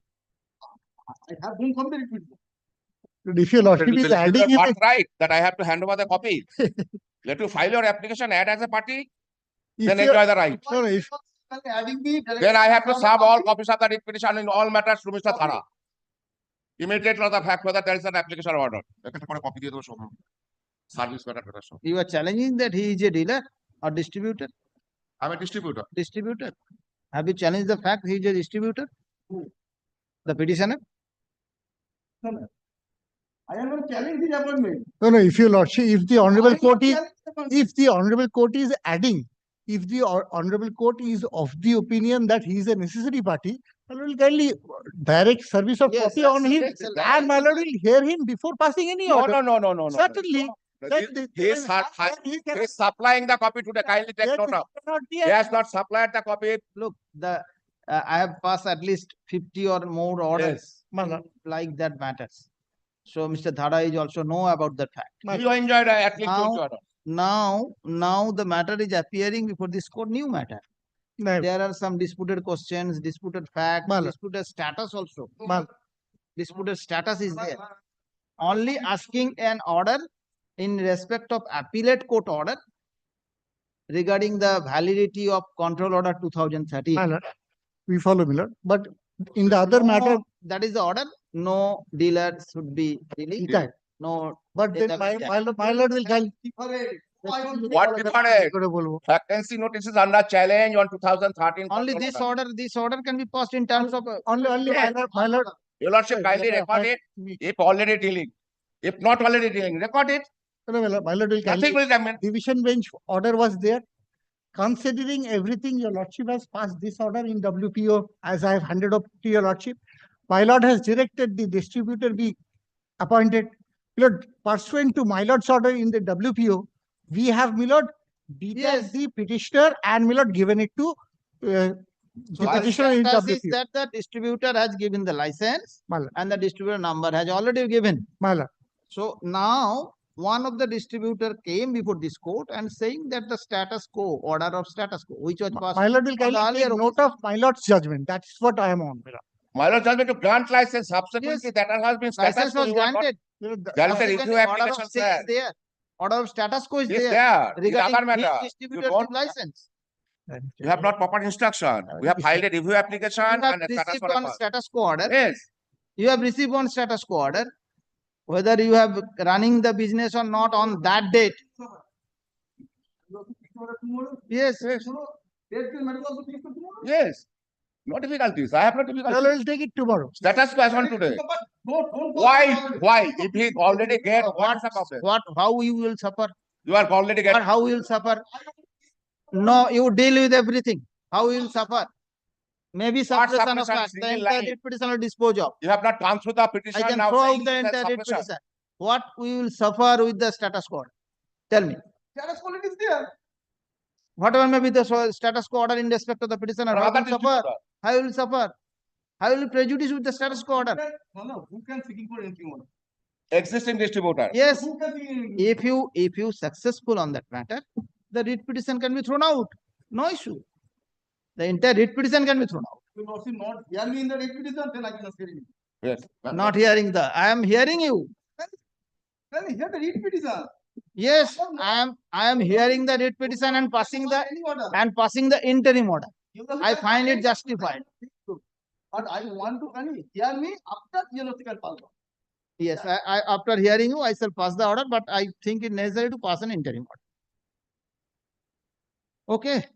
S11: I have done some repeated.
S15: if your lordship is adding in
S3: What
S15: a,
S3: right that I have to hand over the copy? Let you file your application, add as a party,
S15: if
S3: then
S15: you're-
S3: enjoy the right.
S15: no, no, if,
S11: Adding me.
S3: Then I have to serve all copies of the writ petition in all matters to Mr. Thara. Immediately on the fact whether there is an application order. Copy দিয়ে দেবো সব। Service matter টা সব।
S2: You are challenging that he is a dealer or distributor?
S3: I'm a distributor.
S2: Distributor. Have you challenged the fact he is a distributor? The petitioner?
S11: I am not challenging the appointment.
S15: no, if your lordship, if the honorable
S11: I
S15: court
S11: am
S15: is,
S11: not challenging the appointment.
S15: if the honorable court is adding, if the honorable court is of the opinion that he is a necessary party, I will kindly direct service of
S2: Yes,
S15: copy on him,
S2: excellent.
S15: and my lord will hear him before passing any
S3: No,
S15: order.
S3: no.
S15: Certainly.
S3: He is supplying the copy today. Kindly take note of. He has not supplied the copy.
S2: Look, I have passed at least 50 or more orders like that matters. So Mr. Dhara is also know about that fact.
S3: You enjoyed at least 20
S2: Now,
S3: orders.
S2: now the matter is appearing before this court, new matter.
S15: No.
S2: There are some disputed questions, disputed facts,
S15: Mala.
S2: disputed status also.
S15: Mala.
S2: Disputed status is there. Only asking an order in respect of appellate court order regarding the validity of control order 2013.
S15: My lord, we follow, my lord, but in the other matter,
S2: That is the order. No dealer should be released.
S15: Right.
S2: No.
S15: but then my lord will kindly.
S3: What different? Vaccancy notice is under challenge on 2013.
S2: Only this order can be passed in terms of.
S15: Only my lord.
S3: Your Lordship kindly record it if already dealing. If not already dealing, record it.
S15: No, my lord will kindly.
S3: Nothing will remain.
S15: Division bench order was there. Considering everything, your lordship has passed this order in WPO as I have handed up to your lordship. My lord has directed the distributor be appointed. My lord, pursuant to my lord's order in the WPO, we have, my lord, detached the petitioner and my lord given it to the petitioner in
S2: Status is
S15: WPO.
S2: that the distributor has given the license
S15: My lord,
S2: and the distributor number has already given.
S15: my lord.
S2: So now one of the distributor came before this court and saying that the status quo, order of status quo, which was passed.
S15: My lord will
S2: on the
S15: kindly
S2: earlier
S15: take note of my lord's judgment. That's what I am on, my lord.
S3: My Lord tells me to grant license. Subsequently,
S2: Yes.
S3: that has been status.
S2: License
S3: quo.
S2: was
S3: You are not-
S2: granted.
S3: There is a
S2: Subsequent
S3: review
S2: order of
S3: application
S2: stay
S3: there.
S2: is there. Order of status quo is
S3: Yes,
S2: there.
S3: there. In
S2: Regarding
S3: other matter,
S2: his
S3: you
S2: distributorship
S3: don't.
S2: license.
S3: You have not proper instruction. We have filed a review application
S2: You have
S3: and a status
S2: received
S3: order.
S2: one status quo order.
S3: Yes.
S2: You have received one status quo order. Whether you have running the business or not on that date. Yes.
S3: Yes. No difficulties. I have no
S15: My
S3: difficulties.
S15: lord will take it tomorrow.
S3: Status quo as on today. Why? Why? If he already get what's the problem?
S2: How you will suffer?
S3: You are already
S2: Or
S3: getting.
S2: how you will suffer? No, you deal with everything. How you will suffer? Maybe suppression of
S3: suppression?
S2: fact. The
S3: Single
S2: entire
S3: line.
S2: writ petition will dispose of.
S3: You have not gone through the
S2: I
S3: petition
S2: can
S3: now.
S2: throw
S3: saying
S2: out the
S3: it is
S2: entire writ
S3: suppression.
S2: petition. What we will suffer with the status quo? Tell me.
S11: Status quo is there.
S2: Whatever may be the status quo order in respect of the petitioner, how
S3: Rather
S2: will suffer? How will suffer? How will prejudice with the status quo order?
S11: No, who can seeking for anything more?
S3: Existing distributor.
S2: Yes,
S11: Who can seeking?
S2: if you successful on that matter, the writ petition can be thrown out. No issue. The entire writ petition can be thrown out.
S11: You know, see, not hear me in the petition, then I can hear you.
S3: Yes.
S2: Not hearing I am hearing you.
S11: Then hear the writ petition.
S2: Yes, I am hearing the writ petition and passing the interim order. I find it justified.
S11: But I want to hear me after theological power.
S2: Yes, I after hearing you, I shall pass the order, but I think it necessary to pass an interim order. Okay.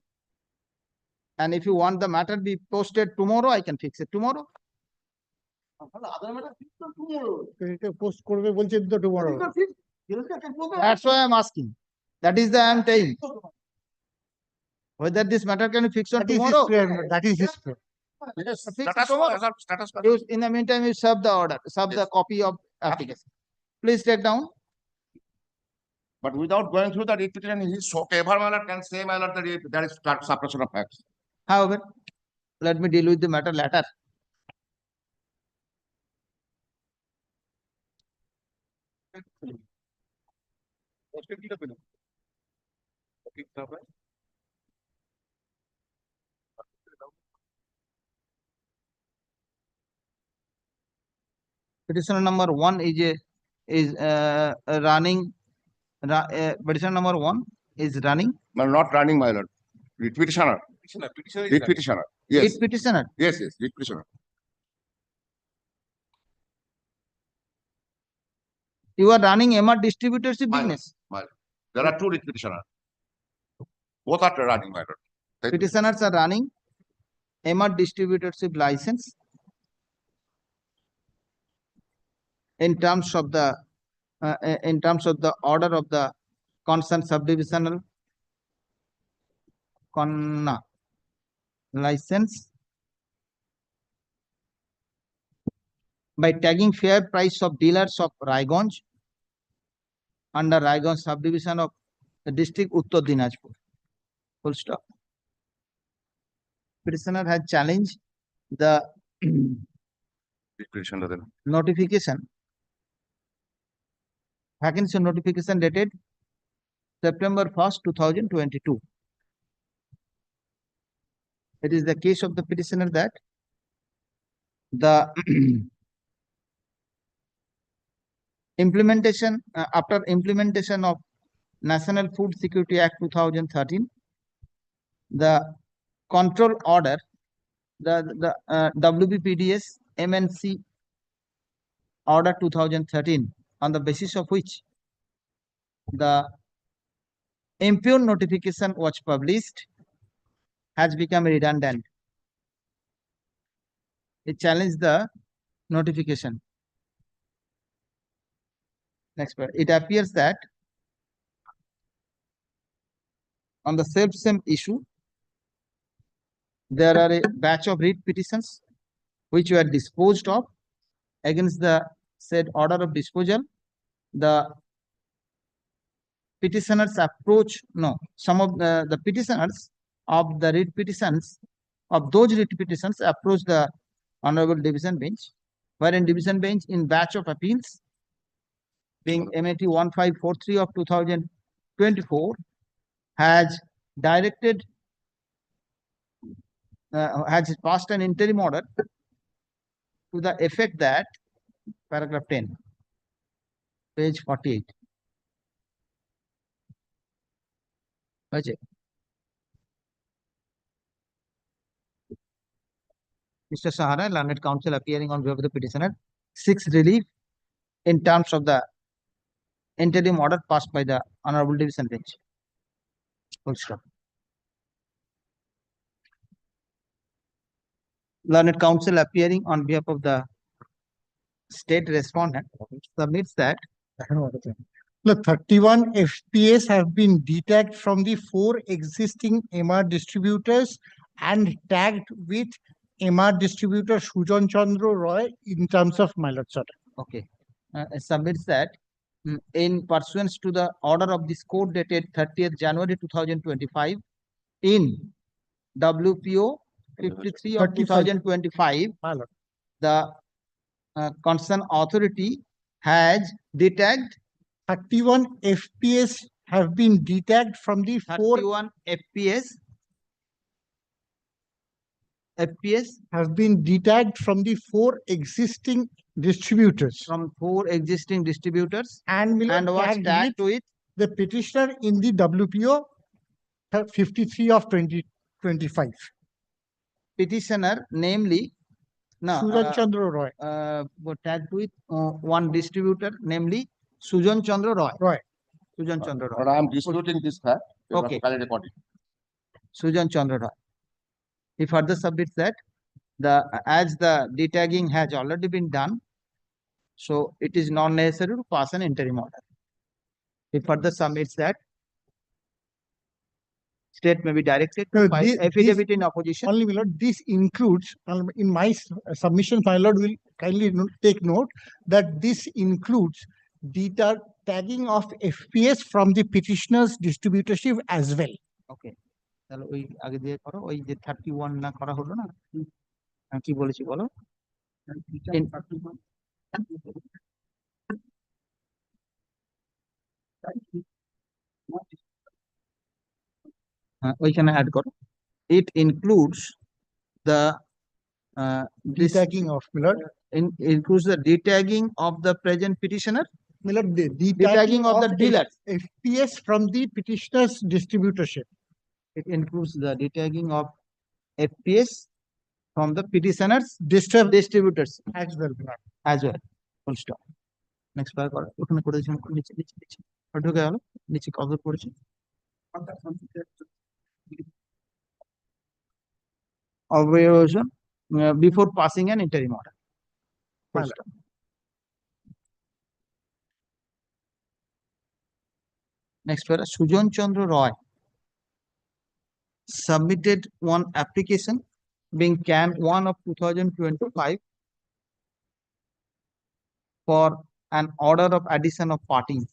S2: And if you want the matter be posted tomorrow, I can fix it tomorrow.
S11: Other matter fix it tomorrow.
S15: এটা post করবে বলছেন তো tomorrow.
S2: That's why I am asking. That is the I am saying. Whether this matter can be fixed on
S15: That is his
S2: tomorrow.
S15: prayer. That is his prayer.
S3: Yes,
S2: Fix
S3: status
S2: it over.
S3: quo, status quo.
S2: You, in the meantime, you serve the order, serve the
S3: Yes.
S2: copy of application. Please take down.
S3: But without going through the repetition, he is so clever, my lord, can say, my lord, that there is suppression of facts.
S2: However, let me deal with the matter later. Petitioner number one is running. Petitioner number one is running.
S3: But not running, my lord. Petitioner. Petitioner. Yes.
S2: Lead petitioner.
S3: Yes, yes, petitioner.
S2: You are running MR distributorship
S3: My lord,
S2: business.
S3: my lord. There are two petitioners. Both are running, my lord. Thank you.
S2: Petitioners are running MR distributorship license in terms of the order of the concerned subdivisional license by tagging fair price of dealers of Raiganj under Raiganj subdivision of the district Uttar Dinajpur. Full stop. Petitioner has challenged the
S3: Petitioner then.
S2: notification, vacancy notification dated September 1st, 2022. It is the case of the petitioner that the implementation, after implementation of National Food Security Act 2013, the control order, the WBPDS MNC order 2013, on the basis of which the impugn notification was published, has become redundant. It challenged the notification. Next part. It appears that on the same issue, there are a batch of writ petitions which were disposed of against the said order of disposal. The petitioners approach, no, some of the petitioners of the writ petitions, of those writ petitions, approach the Honorable Division Bench, wherein Division Bench in batch of appeals being MAT 1543 of 2024 has directed, has passed an interim order to the effect that, paragraph 10, page 48. Okay. Mr. Sahara, learned counsel appearing on behalf of the petitioner, seeks relief in terms of the interim order passed by the Honorable Division Bench. Full stop. Learned counsel appearing on behalf of the state respondent submits that
S15: The 31 FPS have been detagged from the 4 existing MR distributors and tagged with MR distributor Sujan Chandra Roy in terms of my lord's order.
S2: Okay. Submits that in pursuance to the order of this court dated 30th January 2025 in WPO 53 of 2025, the concerned authority has detagged
S15: 31 FPS have been detagged from the
S2: 31 FPS
S15: have been detagged from the 4 existing distributors
S2: from 4 existing distributors
S15: and
S2: was tagged with
S15: the petitioner in the WPO 53 of 2025.
S2: Petitioner, namely,
S15: Sujan Chandra Roy.
S2: were tagged with one distributor, namely Sujan Chandra Roy. Sujan Chandra Roy.
S3: But I am disputing this fact.
S2: Okay.
S3: Recording.
S2: Sujan Chandra Roy. He further submits that as the detagging has already been done, so it is not necessary to pass an interim order. He further submits that state may be directed
S15: No,
S2: to file
S15: this-
S2: affidavit in opposition.
S15: Only, my lord, this includes, in my submission, my lord will kindly take note that this includes data tagging of FPS from the petitioner's distributorship as well.
S2: Okay. তাহলে ওই আগে দিয়ে করো, ওই যে 31 না করা হলো না, কি বলেছি বলো? ওইখানে অ্যাড করো। It includes the
S15: Detagging of, my lord,
S2: includes the detagging of the present petitioner,
S15: my lord, the
S2: detagging of the dealers.
S15: FPS from the petitioner's distributorship.
S2: It includes the detagging of FPS from the petitioner's distributors
S15: As well, my lord.
S2: as well. Full stop. Next বার করো, ওখানে করে দিয়েছিলাম, নিচে নিচে নিচে ঢুকে গেল, নিচে কভার করেছি। Observation before passing an interim order. Full stop. Next para, Sujan Chandra Roy submitted one application being Can 1 of 2025 for an order of addition of parties.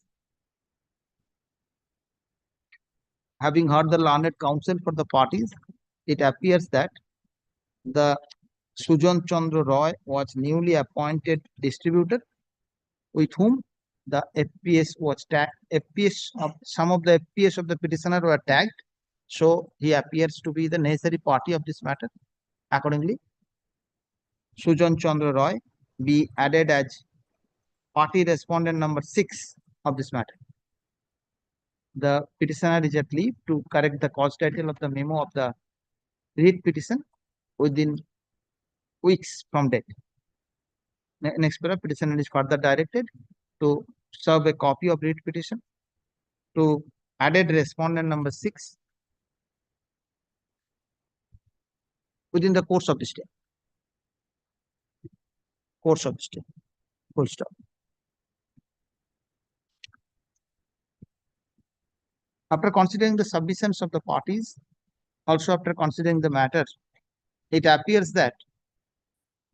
S2: Having heard the learned counsel for the parties, it appears that the Sujan Chandra Roy was newly appointed distributor with whom the FPS was tagged. Some of the FPS of the petitioner were tagged, so he appears to be the necessary party of this matter. Accordingly, Sujan Chandra Roy be added as party respondent number 6 of this matter. The petitioner is at leave to correct the cause title of the memo of the writ petition within weeks from date. Next para, petitioner is further directed to serve a copy of writ petition to added respondent number 6 within the course of this day. Course of this day. Full stop. After considering the submissions of the parties, also after considering the matter, it appears that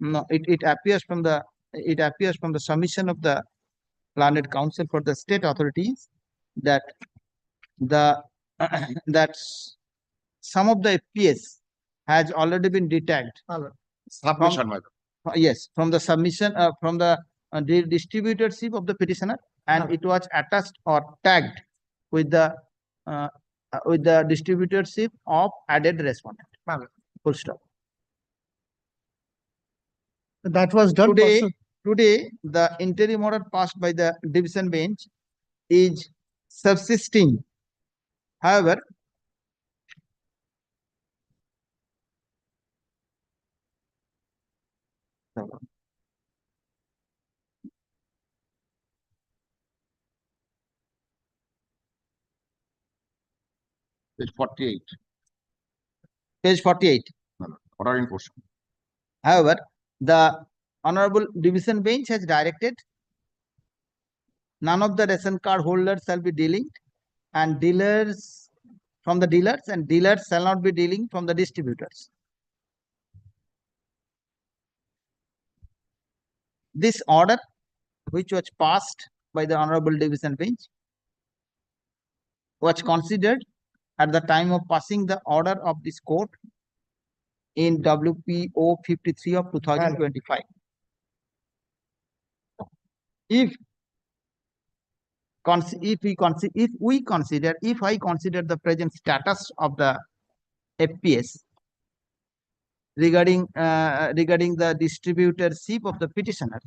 S2: it appears from the submission of the learned counsel for the state authorities that that some of the FPS has already been detagged.
S3: Submission, my lord.
S2: Yes, from the submission from the distributorship of the petitioner, and it was attached or tagged with the distributorship of added respondent. Full stop.
S15: That was done.
S2: Today, the interim order passed by the division bench is subsisting. However,
S3: Page 48.
S2: Page 48.
S3: My lord. Order in force.
S2: However, the Honorable Division Bench has directed none of the ration card holders shall be dealing and dealers from the dealers, and dealers shall not be dealing from the distributors. This order, which was passed by the Honorable Division Bench, was considered at the time of passing the order of this court in WPO 53 of 2025. If I consider the present status of the FPS regarding the distributorship of the petitioner,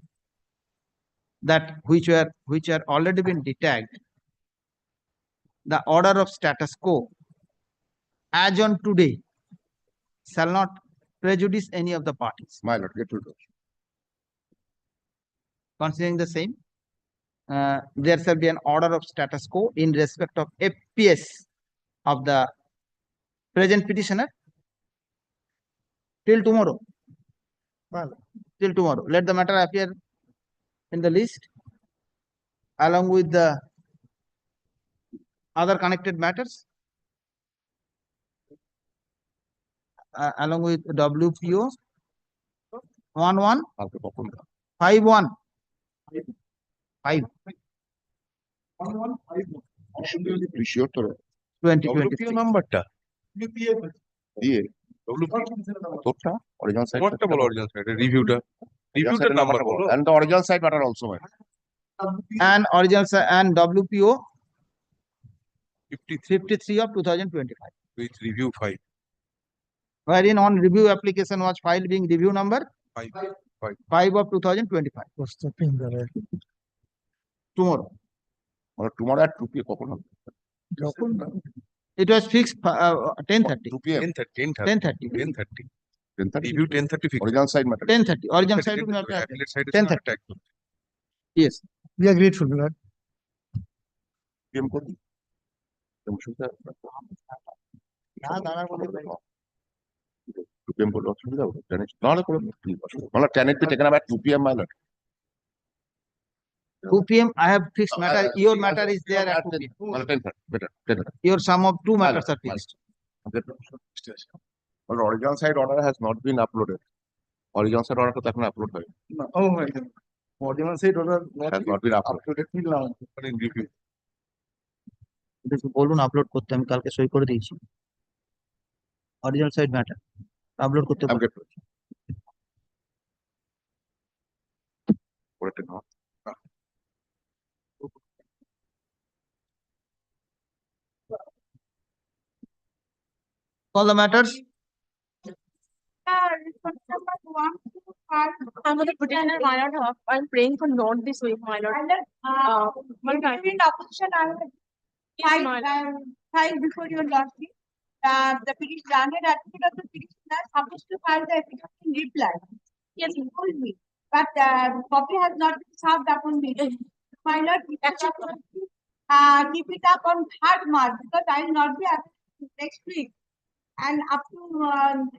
S2: that which are already been detagged, the order of status quo as on today shall not prejudice any of the parties.
S3: My lord, get to it.
S2: Considering the same, there shall be an order of status quo in respect of FPS of the present petitioner till tomorrow. Till tomorrow. Let the matter appear in the list along with the other connected matters. along with WPO 1151 5 2023
S3: নাম্বারটা দিয়ে তোরটা original side
S1: তোমারটা বলো original side রিভিউটা রিভিউটার number বলো
S3: and the original side matter also
S2: and original and WPO
S1: 53
S2: 53 of 2025,
S1: with review 5
S2: wherein on review application was filed being review number
S1: 5
S2: 5 of 2025. Tomorrow.
S3: tomorrow at 2 p.m. কখন হবে?
S2: It was fixed 10:30.
S3: 2 p.m.
S2: 10:30.
S1: 10:30 review 10:30 fixed
S3: original side matter
S2: 10:30. Original side will not be
S1: appellate side
S2: 10:30. Yes.
S15: We are grateful, my lord.
S3: PM করবি PM করলে অসুবিধা হবে নাহলে করে মানে 10 it be taken up at 2 p.m. my lord
S2: 2 p.m. I have fixed matter. Your matter is there at 2 p.m.
S3: মানে 10:30 better 10:30
S2: Your sum of two matters are fixed.
S3: But original side order has not been uploaded. Original side order to upload হয়
S11: Oh my God. Original side order
S3: has not been uploaded.
S11: till now.
S1: in review
S2: বলুন upload করতে আমি কালকে সই করে দিয়েছি original side matter upload করতে
S3: I'm good. Put it in, huh?
S2: all the matters.
S7: I'm the petitioner, my lord. I'm praying for not this week, my lord. My opposition, I will file before your lordship. The petition, granted advocate of the petitioner supposed to file the petition in reply. Yes, he told me, but copy has not been served upon me. My lord, keep it up on 3rd March because I will not be available next week. And up to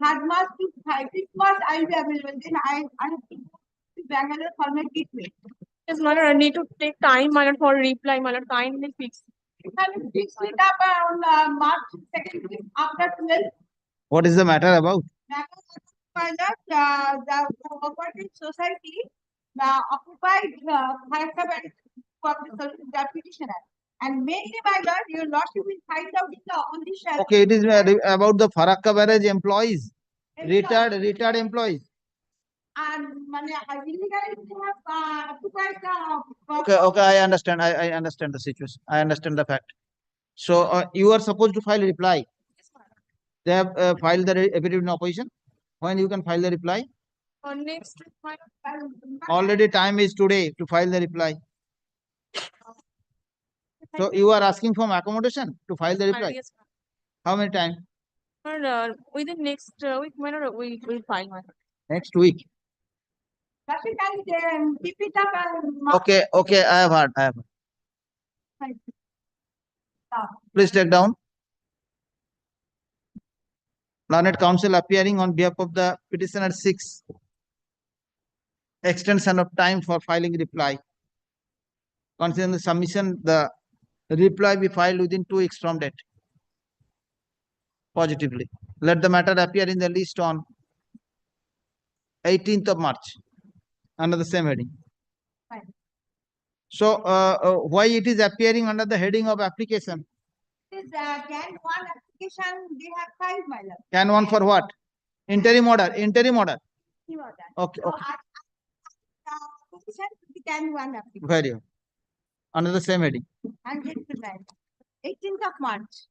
S7: 3rd March to 5th March, I will be available. Then I have to go to Bangalore for my treatment. Yes, my lord, I need to take time, my lord, for reply, my lord. Kindly fix. I will fix it up on March 2nd week after 12.
S2: What is the matter about?
S7: My lord, the cooperative society, the occupied the petitioner. And mainly, my lord, your lordship will find out on this.
S2: Okay, it is about the Farakka barrage employees, retired employees.
S7: And illegally they have occupied the.
S2: Okay, I understand. I understand the situation. I understand the fact. So you are supposed to file a reply. They have filed the affidavit in opposition. When you can file the reply?
S7: On next week, my lord.
S2: Already time is today to file the reply. So you are asking for accommodation to file the reply?
S7: Yes,
S2: How many time?
S7: within next week, my lord, we will file, my lord.
S2: Next week.
S7: Keep it up and.
S2: Okay, I have heard. Please take down. Learned counsel appearing on behalf of the petitioner 6. Extension of time for filing reply. Considering the submission, the reply be filed within 2 weeks from date. Positively. Let the matter appear in the list on 18th of March under the same heading.
S7: Fine.
S2: So why it is appearing under the heading of application?
S7: This can one application they have filed, my lord.
S2: Can one for what? Interim order. Okay.
S7: Petition can one application.
S2: Very well. Under the same heading.
S7: And it will land. 18th of March.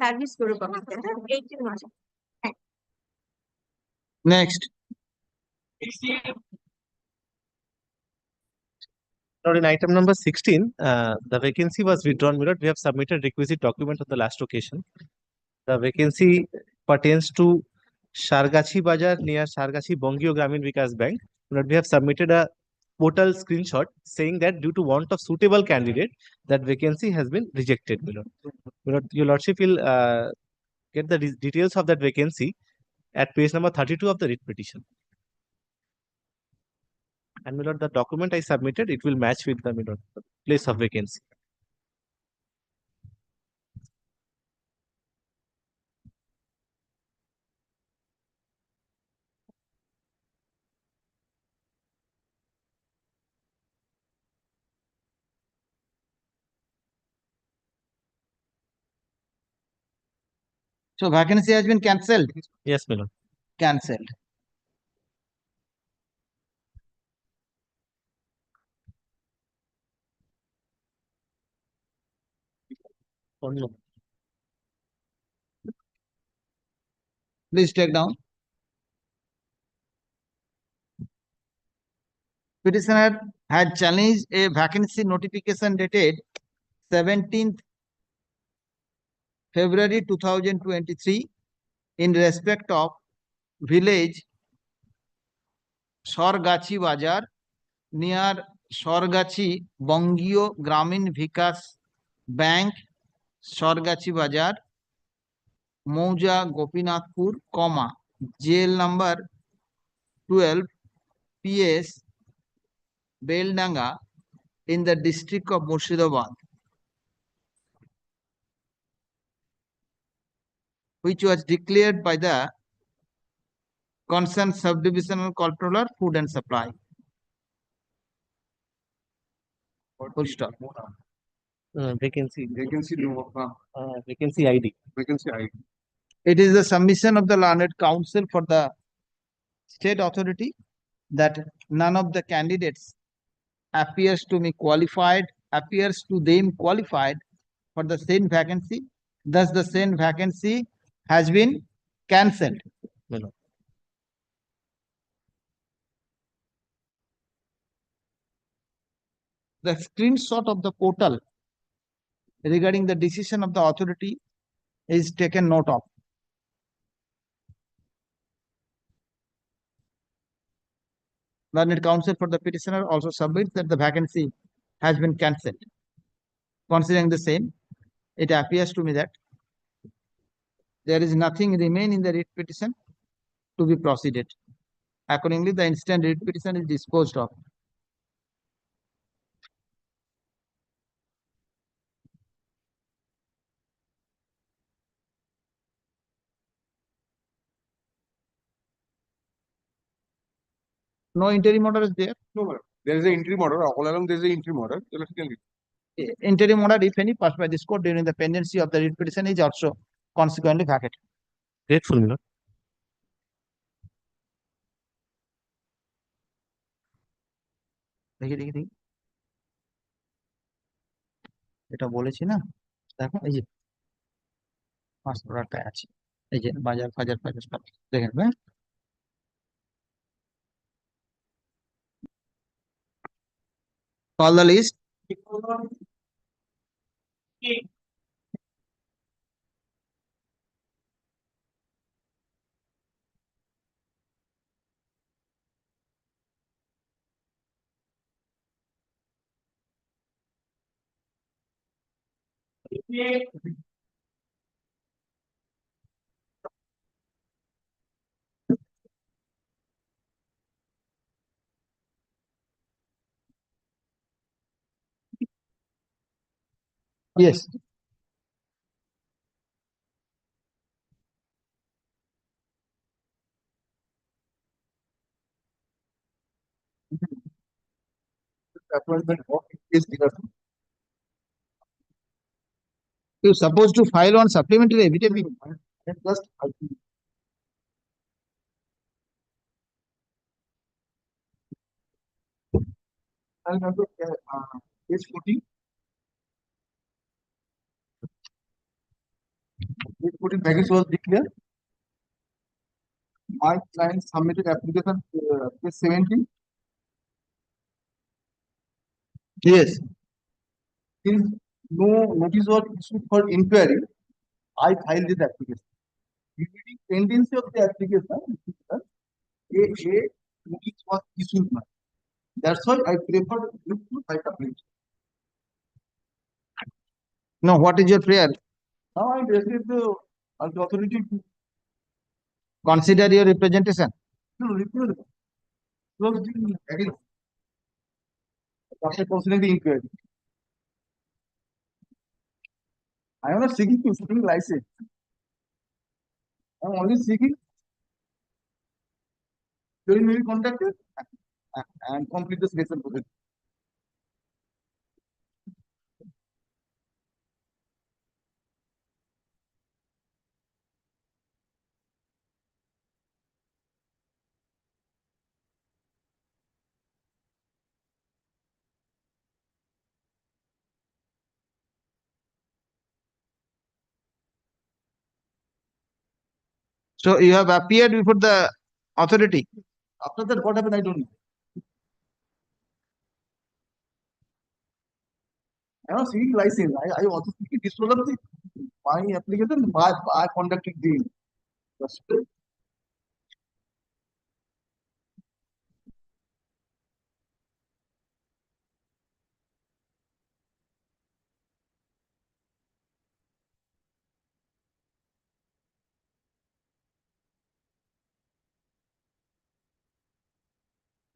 S7: Service guru 18th March.
S2: Next.
S6: Lord, in item number 16, the vacancy was withdrawn. My lord, we have submitted requisite document on the last occasion. The vacancy pertains to Shargachi Bazar near Shargachi Bongio Gramin Vikas Bank. My lord, we have submitted a portal screenshot saying that due to want of suitable candidate, that vacancy has been rejected. My lord, your lordship will get the details of that vacancy at page number 32 of the writ petition. And my lord, the document I submitted, it will match with the, my lord, the place of vacancy.
S2: So vacancy has been cancelled.
S14: Yes, my lord.
S2: Cancelled. Please take down. Petitioner had challenged a vacancy notification dated 17th February 2023 in respect of village Sorgachi Bazar near Sorgachi Bangio Gramin Vikas Bank, Sorgachi Bazar, Mouja Gopinathpur, comma, jail number 12 PS Beldanga in the district of Murshidabad, which was declared by the concerned subdivisional controller, food and supply. Full stop.
S14: Vacancy.
S1: Vacancy
S14: Vacancy ID.
S1: vacancy ID.
S2: It is the submission of the learned counsel for the state authority that none of the candidates appears to them qualified for the same vacancy. Thus, the same vacancy has been cancelled.
S14: My lord.
S2: The screenshot of the portal regarding the decision of the authority is taken note of. Learned counsel for the petitioner also submits that the vacancy has been cancelled. Considering the same, it appears to me that there is nothing remain in the writ petition to be proceeded. Accordingly, the instant writ petition is disposed of. No interim order is there.
S1: No, madam. There is an interim order. All along there is an interim order.
S2: Interim order, if any, passed by this court during the pendency of the writ petition is also consequently vacated.
S14: Grateful, my lord.
S2: দেখি দেখি দেখি এটা বলেছি না দেখো এই যে 500 টাকা আছে এই যে বাজার ফাজার ফাজার সব দেখেন হ্যাঁ call the list. Yes.
S1: Appointment of is given.
S2: You're supposed to file on supplementary affidavit.
S1: Just I'll have to page 14. Page 14 package was declared. My client submitted application page 17.
S2: Yes.
S1: Since no notice was issued for inquiry, I filed this application. During pendency of the application, a notice was issued. That's why I prefer to file application.
S2: No, what is your prayer?
S1: Now I received the authority to
S2: Consider your representation.
S1: refuse. After considering the inquiry, I am not seeking to seeking license. I am only seeking during may be contacted and complete the selection process.
S2: So you have appeared before the authority.
S1: After that, what happened, I don't know. I am seeking license. I also seeking disposal of my application by conducting the.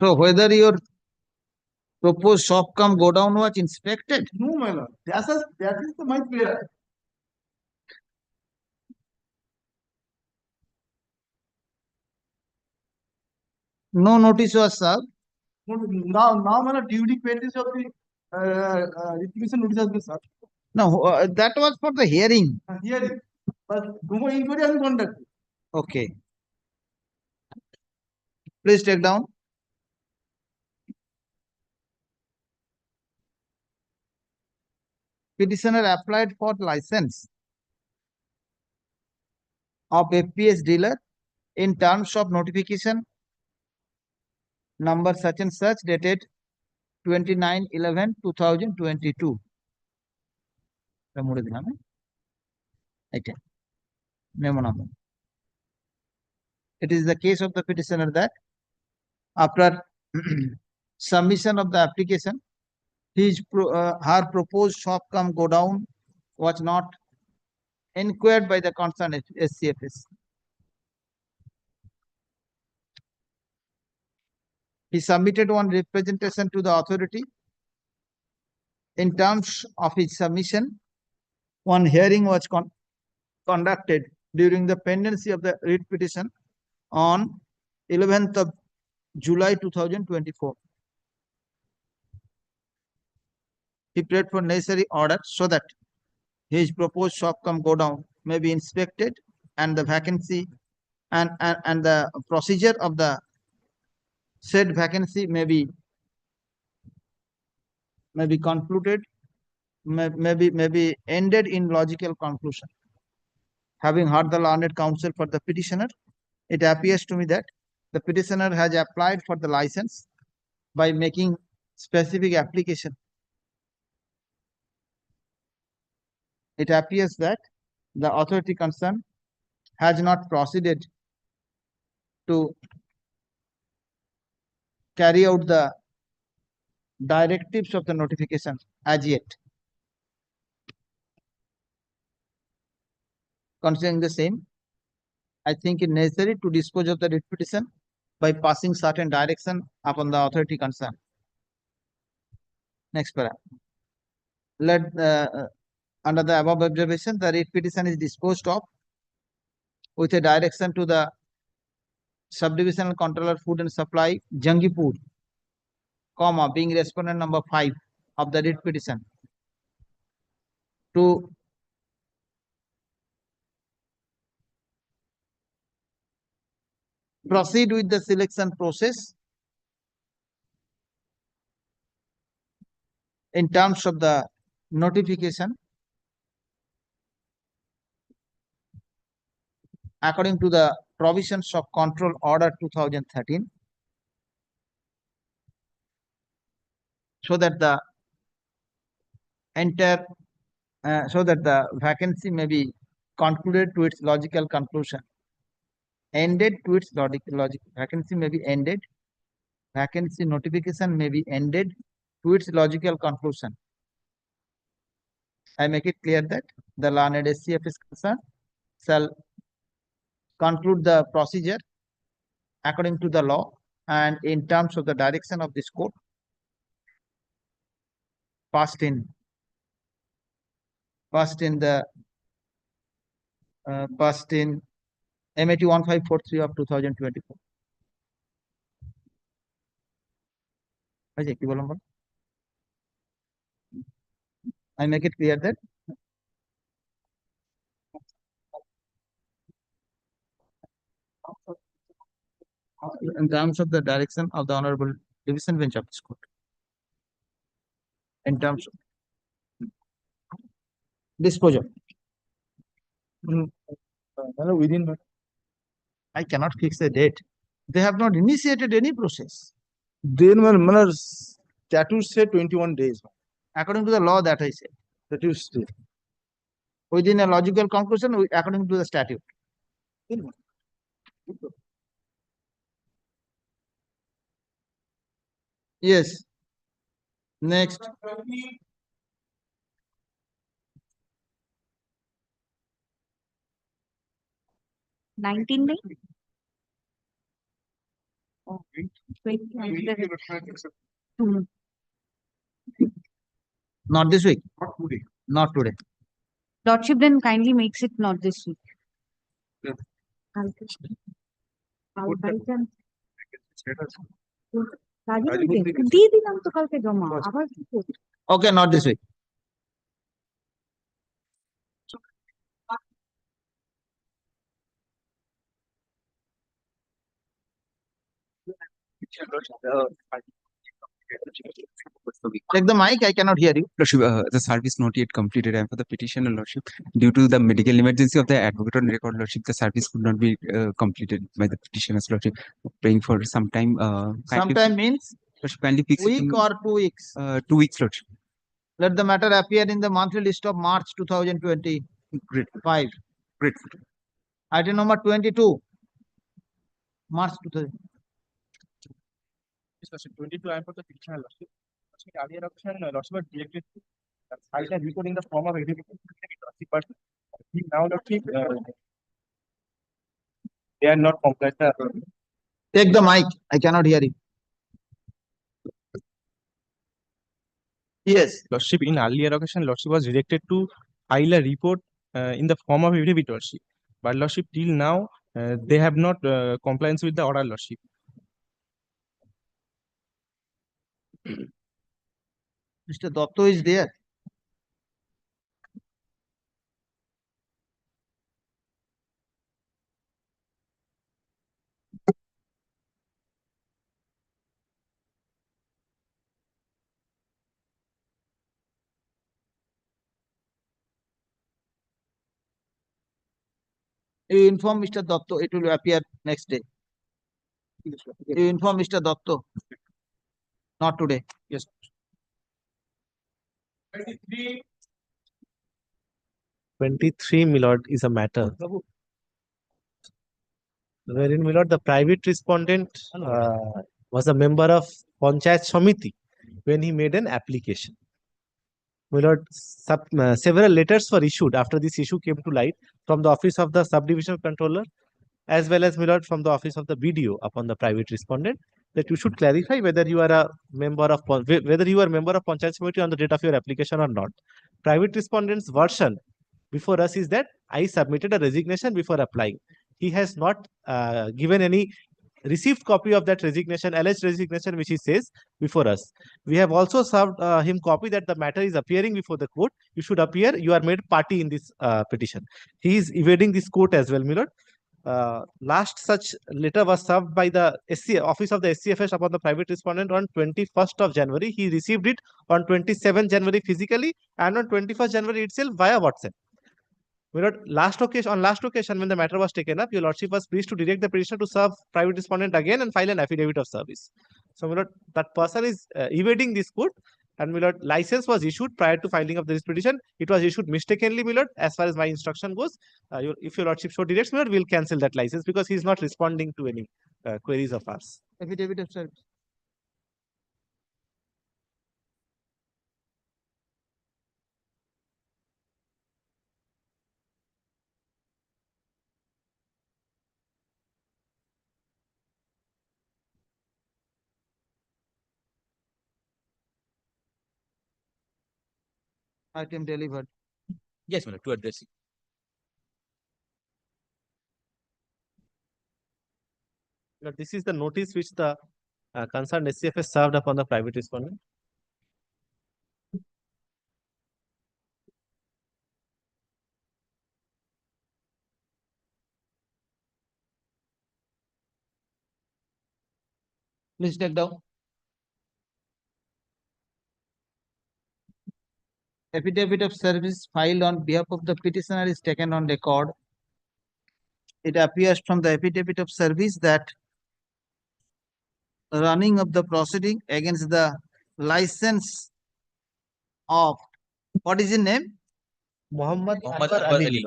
S2: So whether your proposed shop come go down was inspected.
S1: No, my lord. That is my prayer.
S2: No notice was served.
S1: Now, my lord, duty pendency of the litigation notice has been served.
S2: No, that was for the hearing.
S1: Hearing, but no inquiry has been conducted.
S2: Okay. Please take down. Petitioner applied for license of FPS dealer in terms of notification number such and such dated 29/11/2022. Memo number. It is the case of the petitioner that after submission of the application, her proposed shop come go down was not inquired by the concerned SCFS. He submitted one representation to the authority. In terms of his submission, one hearing was conducted during the pendency of the writ petition on 11th of July 2024. He prayed for necessary order so that his proposed shop come go down may be inspected and the vacancy and the procedure of the said vacancy may be concluded, may be ended in logical conclusion. Having heard the learned counsel for the petitioner, it appears to me that the petitioner has applied for the license by making specific application. It appears that the authority concerned has not proceeded to carry out the directives of the notification as yet. Considering the same, I think it necessary to dispose of the writ petition by passing certain direction upon the authority concerned. Next paragraph. Let under the above observation, the writ petition is disposed of with a direction to the subdivisional controller food and supply Jangipur, comma, being respondent number 5 of the writ petition, to proceed with the selection process in terms of the notification according to the provisions of Control Order 2013, so that the entire so that the vacancy may be concluded to its logical conclusion. Ended to its logical vacancy may be ended. Vacancy notification may be ended to its logical conclusion. I make it clear that the learned SCF is concerned shall conclude the procedure according to the law and in terms of the direction of this court passed in the passed in MAT 1543 of 2024. I make it clear that in terms of the direction of the Honorable Division Bench of this court, in terms of disposal.
S1: Within
S2: I cannot fix a date. They have not initiated any process.
S11: Then my statute say 21 days.
S2: According to the law that I said.
S11: That is still.
S2: Within a logical conclusion, according to the statute. Yes. Next.
S7: Nineteen days?
S2: Not this week. Not today.
S7: Lordship then kindly makes it not this week.
S2: Okay, not this week. Take the mic, I cannot hear you.
S16: Lordship, the service not yet completed, and for the petitioner, Lordship, due to the medical emergency of the advocate on record, Lordship, the service could not be completed by the petitioner's Lordship. Praying for some time.
S2: Sometime means
S16: Lordship, kindly fix it
S2: week
S16: in,
S2: or 2 weeks.
S16: 2 weeks, Lordship.
S2: Let the matter appear in the monthly list of March 2025.
S16: Great.
S2: Item number 22. March 2000.
S6: Lordship, 22, I am for the petitioner, Lordship. Lordship, earlier option, Lordship was directed to file a report in the form of affidavit, but now, Lordship, they are not compliant.
S2: Take the mic, I cannot hear you. Yes.
S6: Lordship, in earlier occasion, Lordship was directed to file a report in the form of affidavit, Lordship. But Lordship, till now, they have not compliance with the order, Lordship.
S2: Mr. Dotto is there. You inform Mr. Dotto, it will appear next day. You inform Mr. Dotto. Not today.
S6: Yes. 23, my lord, is a matter wherein, my lord, the private respondent was a member of Panchayat Samiti when he made an application. My lord, several letters were issued after this issue came to light from the office of the subdivision controller, as well as, my lord, from the office of the BDO upon the private respondent, that you should clarify whether you are a member of Panchayat Committee on the date of your application or not. Private respondent's version before us is that I submitted a resignation before applying. He has not given any received copy of that resignation, alleged resignation, which he says before us. We have also served him copy that the matter is appearing before the court. You should appear. You are made party in this petition. He is evading this court as well, my lord. Last such letter was served by the office of the SCFS upon the private respondent on 21st of January. He received it on 27th January physically and on 21st January itself via WhatsApp. My lord, on last occasion when the matter was taken up, your lordship was pleased to direct the petitioner to serve private respondent again and file an affidavit of service. So, my lord, that person is evading this court, and my lord, license was issued prior to filing of this petition. It was issued mistakenly, my lord, as far as my instruction goes. If your lordship so directs, my lord, we'll cancel that license because he is not responding to any queries of ours.
S2: Affidavit of service. Item delivered.
S10: Yes, my lord, to address it.
S6: Lord, this is the notice which the concerned SCFS served upon the private respondent.
S2: Please take down. Affidavit of service filed on behalf of the petitioner is taken on record. it appears from the affidavit of service that running of the proceeding against the license of, what is his name?
S10: Muhammad Anwar Ali.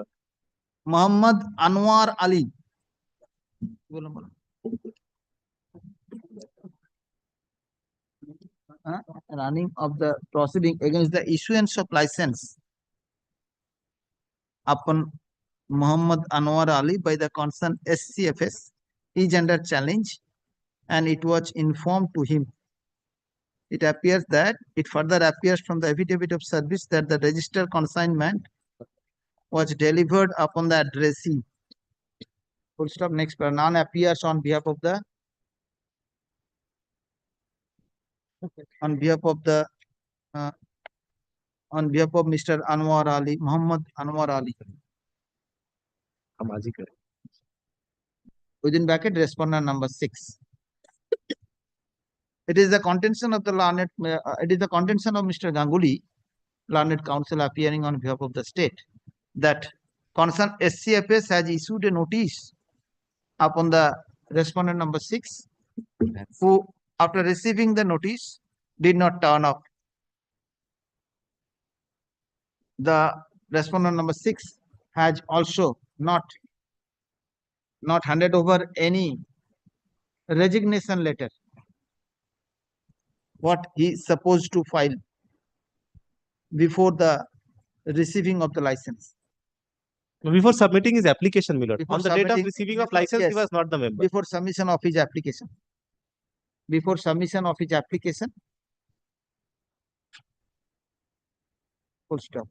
S2: Muhammad Anwar Ali. बोलो, बोलो. Running of the proceeding against the issuance of license upon Muhammad Anwar Ali by the concerned SCFS is under challenge, and it was informed to him. It further appears from the affidavit of service that the registered consignment was delivered upon the addressee. Full stop. Next, none appears on behalf of the Mr. Anwar Ali, Muhammad Anwar Ali. Within bracket, respondent number 6. It is the contention of Mr. Ganguly, learned counsel appearing on behalf of the state, that concerned SCFS has issued a notice upon the respondent number 6, who, after receiving the notice, did not turn up. The respondent number 6 has also not handed over any resignation letter, what he is supposed to file before the receiving of the license.
S6: Before submitting his application, my lord.
S2: Before
S6: On the date of
S2: submitting-
S6: receiving of
S2: before-
S6: license, he
S2: yes.
S6: was not the member.
S2: Before submission of his application. Before submission of his application. Full stop.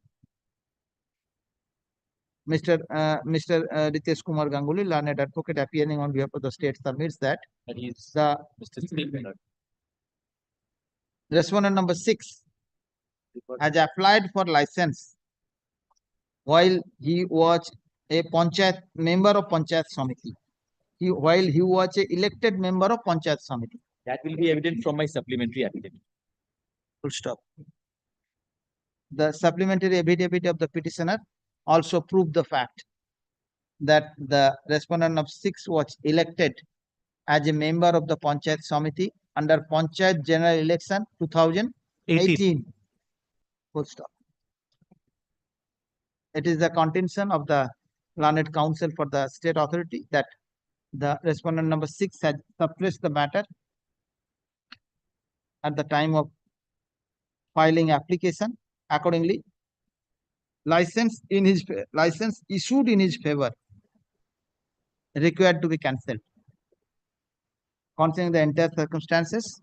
S2: Mr. Ritesh Kumar Ganguly, learned advocate appearing on behalf of the state, submits that
S10: He is
S2: the
S10: Mr. Singh, my lord.
S2: respondent number 6 has applied for license while he was a member of Panchayat Samiti. While he was an elected member of Panchayat Samiti.
S10: That will be evident from my supplementary affidavit.
S2: Full stop. The supplementary affidavit of the petitioner also proved the fact that the respondent of 6 was elected as a member of the Panchayat Samiti under Panchayat General Election 2018. Full stop. It is the contention of the learned counsel for the state authority that the respondent number 6 has suppressed the matter at the time of filing application. Accordingly, license issued in his favor required to be cancelled. Considering the entire circumstances,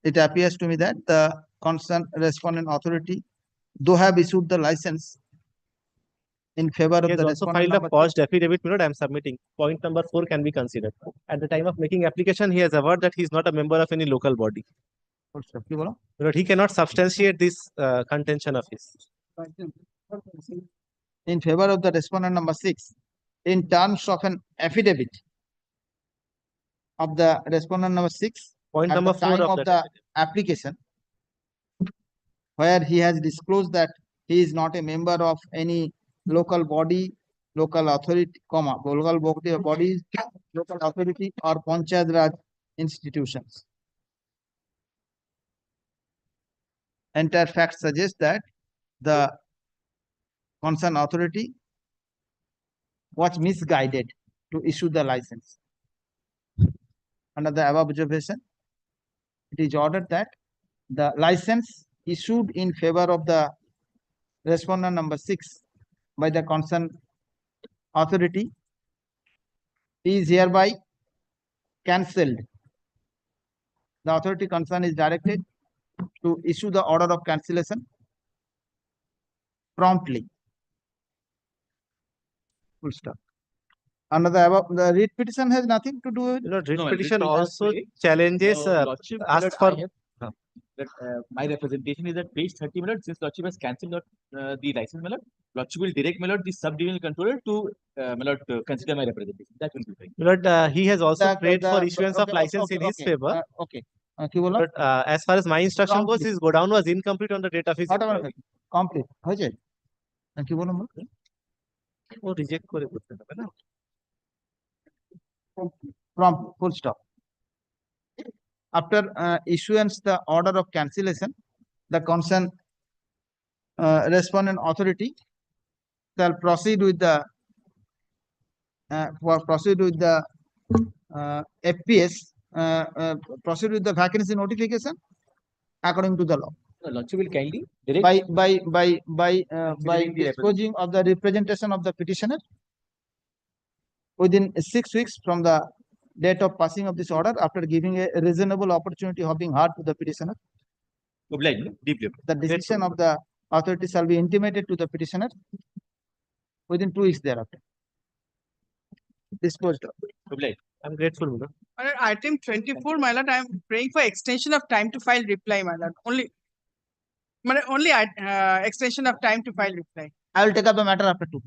S2: it appears to me that the concerned respondent authority, though have issued the license in favor
S6: He
S2: of
S6: has
S2: the
S6: also
S2: respondent
S6: filed a
S2: number
S6: forged affidavit, my lord. I am submitting. Point number 4 can be considered. At the time of making application, he has averred that he is not a member of any local body.
S2: Full stop. You follow?
S6: My lord, he cannot substantiate this contention of his.
S2: In favor of the respondent number 6, in terms of an affidavit of the respondent number 6,
S6: Point
S2: at
S6: number
S2: the
S6: 4
S2: time
S6: of
S2: of
S6: that
S2: the application, where he has disclosed that he is not a member of any local body, local authority, local bodies, local authority, or Panchayat Raj institutions. Entire fact suggests that the concerned authority was misguided to issue the license. Under the above observation, it is ordered that the license issued in favor of the respondent number 6 by the concerned authority is hereby cancelled. The authority concerned is directed to issue the order of cancellation promptly. Full stop. Under the above, the writ petition has nothing to do with.
S6: You know, writ
S10: No,
S6: petition
S10: writ
S6: also
S10: petition
S6: challenges,
S10: Lordship, my
S6: asks
S10: lord,
S6: for.
S10: that my representation is at page 30, my lord. Since Lordship has cancelled the license, my lord, Lordship will direct, my lord, the sub-divisional controller to, my lord, consider my representation. That will be fine.
S6: My lord, he has also prayed for issuance of
S2: okay,
S6: license in his favor.
S2: Okay. কি বললাম?
S6: But as far as my instruction goes,
S2: Complete.
S6: his godown was incomplete on the date of his
S2: Automatic. Complete. হয়েছে? কি বললাম?
S6: ও reject করে করতে হবে না
S2: Prompt, full stop. After issuance the order of cancellation, the concerned respondent authority shall proceed with the FPS, proceed with the vacancy notification according to the law.
S10: The lordship will kindly direct
S2: By
S10: Considering the
S2: disposing of the representation of the petitioner within 6 weeks from the date of passing of this order, after giving a reasonable opportunity of being heard to the petitioner.
S10: obliged, deeply.
S2: The decision of the authority shall be intimated to the petitioner within 2 weeks thereafter. Disposed of.
S10: Obliged. I'm grateful, Mother.
S17: My lord, item 24, my lord, I am praying for extension of time to file reply, my lord. Only extension of time to file reply.
S2: I will take up the matter after 2.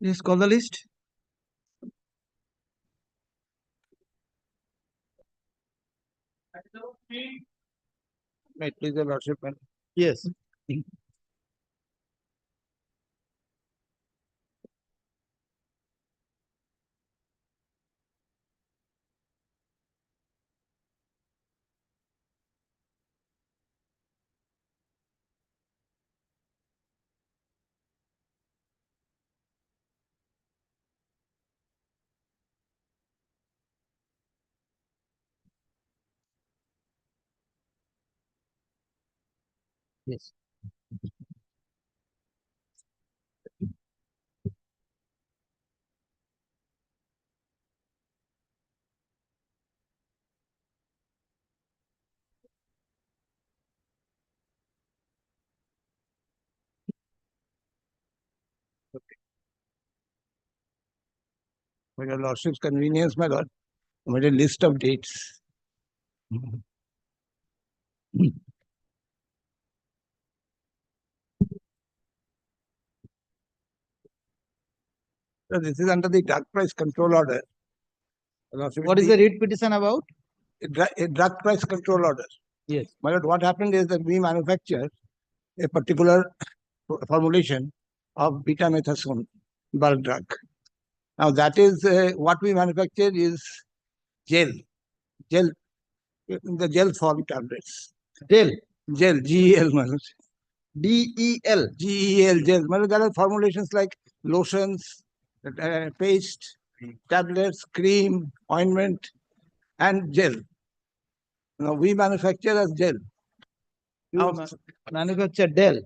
S2: Please call the list.
S5: May it please your lordship.
S2: Yes. Yes.
S5: For your lordship's convenience, my lord, I made a list of dates. So this is under the drug price control order.
S2: What is the writ petition about?
S5: A drug price control order.
S2: Yes.
S5: My lord, what happened is that we manufacture a particular formulation of betamethasone bulk drug. Now that is what we manufacture is gel, the gel form tablets.
S2: Gel.
S5: GEL, my lord.
S2: DEL.
S5: GEL, gel. My lord, there are formulations like lotions, paste, tablets, cream, ointment, and gel. Now we manufacture as gel.
S2: Manufacture Dell.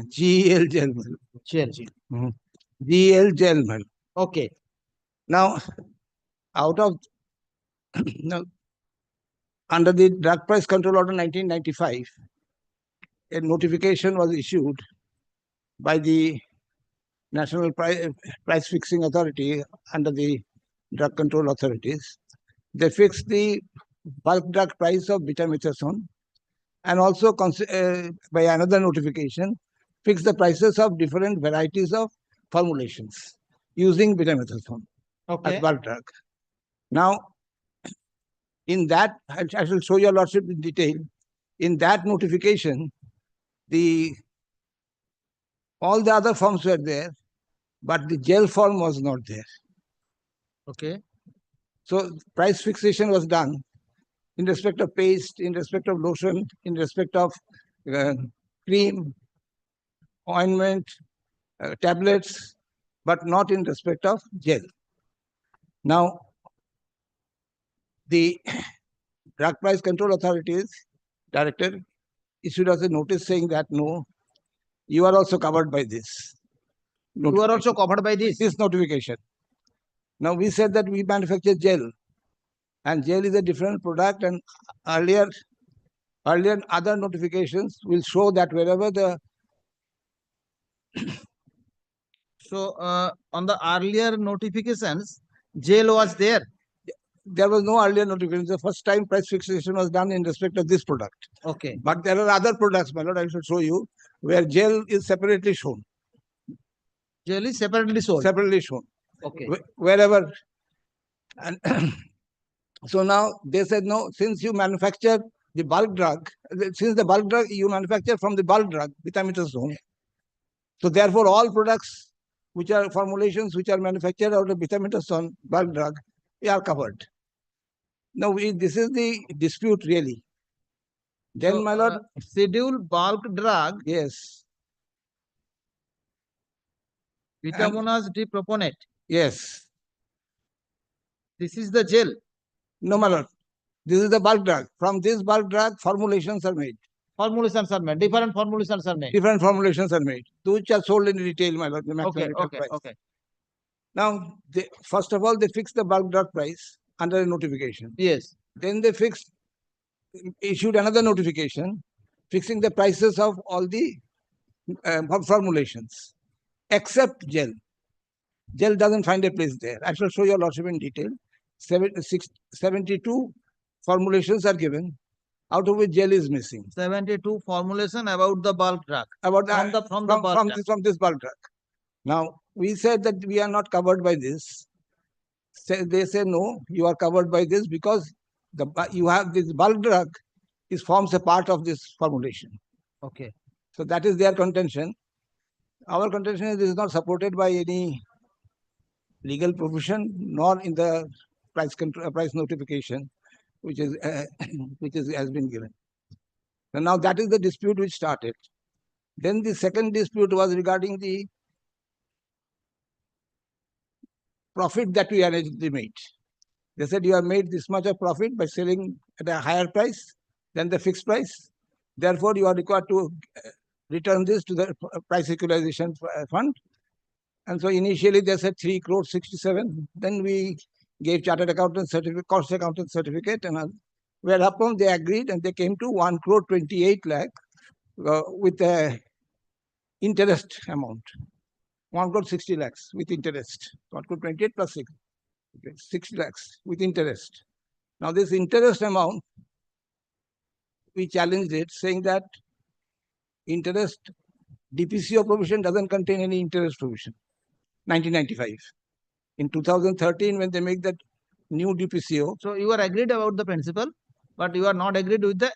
S5: GEL gel.
S2: Gel.
S5: GEL gel.
S2: Okay.
S5: Now, out of now, under the Drug Price Control Order 1995, a notification was issued by the National Price Fixing Authority under the drug control authorities. They fixed the bulk drug price of betamethasone and also by another notification fixed the prices of different varieties of formulations using betamethasone as bulk drug. Now, in that, I shall show your lordship in detail. In that notification, all the other forms were there, but the gel form was not there.
S2: Okay.
S5: So price fixation was done in respect of paste, in respect of lotion, in respect of cream, ointment, tablets, but not in respect of gel. Now, the Drug Price Control Authorities director issued us a notice saying that no, you are also covered by this.
S2: You are also covered by this?
S5: This notification. Now we said that we manufacture gel, and gel is a different product, and earlier other notifications will show that wherever the
S2: So on the earlier notifications, gel was there.
S5: There was no earlier notification. The first time price fixation was done in respect of this product.
S2: Okay.
S5: But there are other products, my lord, I should show you, where gel is separately shown.
S2: Gel is separately sold.
S5: Separately shown.
S2: Okay.
S5: Wherever. And so now they said, no, since you manufacture the bulk drug, since the bulk drug you manufacture from the bulk drug, betamethasone, so therefore all products which are formulations which are manufactured out of betamethasone bulk drug, they are covered. Now, this is the dispute really. Then,
S2: So,
S5: my lord,
S2: schedule bulk drug.
S5: Yes.
S2: Bitamonas dipropionate.
S5: Yes.
S2: This is the gel.
S5: No, my lord. This is the bulk drug. From this bulk drug, formulations are made.
S2: Formulations are made. Different formulations are made.
S5: Different formulations are made, which are sold in retail, my lord.
S2: Okay. Okay.
S5: Now, first of all, they fix the bulk drug price under a notification.
S2: Yes.
S5: Then they issued another notification fixing the prices of all the formulations, except gel. Gel doesn't find a place there. I shall show your lordship in detail. 72 formulations are given, out of which gel is missing.
S2: 72 formulation about the bulk drug.
S5: About
S2: from the bulk drug.
S5: From this bulk drug.
S18: Now, we said that we are not covered by this. They say, no, you are covered by this because you have this bulk drug forms a part of this formulation.
S2: Okay.
S18: So that is their contention. Our contention is this is not supported by any legal provision nor in the price notification which is has been given. And now that is the dispute which started. Then the second dispute was regarding the profit that we allegedly made. They said you have made this much of profit by selling at a higher price than the fixed price. Therefore, you are required to return this to the price equalization fund. And so initially they said 3 crore 67. Then we gave chartered accountant certificate, cost accountant certificate, and whereupon they agreed and they came to 1 crore 28 lakh with a interest amount. 1 crore 60 lakhs with interest. 1 crore 28 plus 6. 60 lakhs with interest. Now this interest amount, we challenged it saying that interest DPCO provision doesn't contain any interest provision. 1995. In 2013, when they make that new DPCO.
S2: So you are agreed about the principle, but you are not agreed with the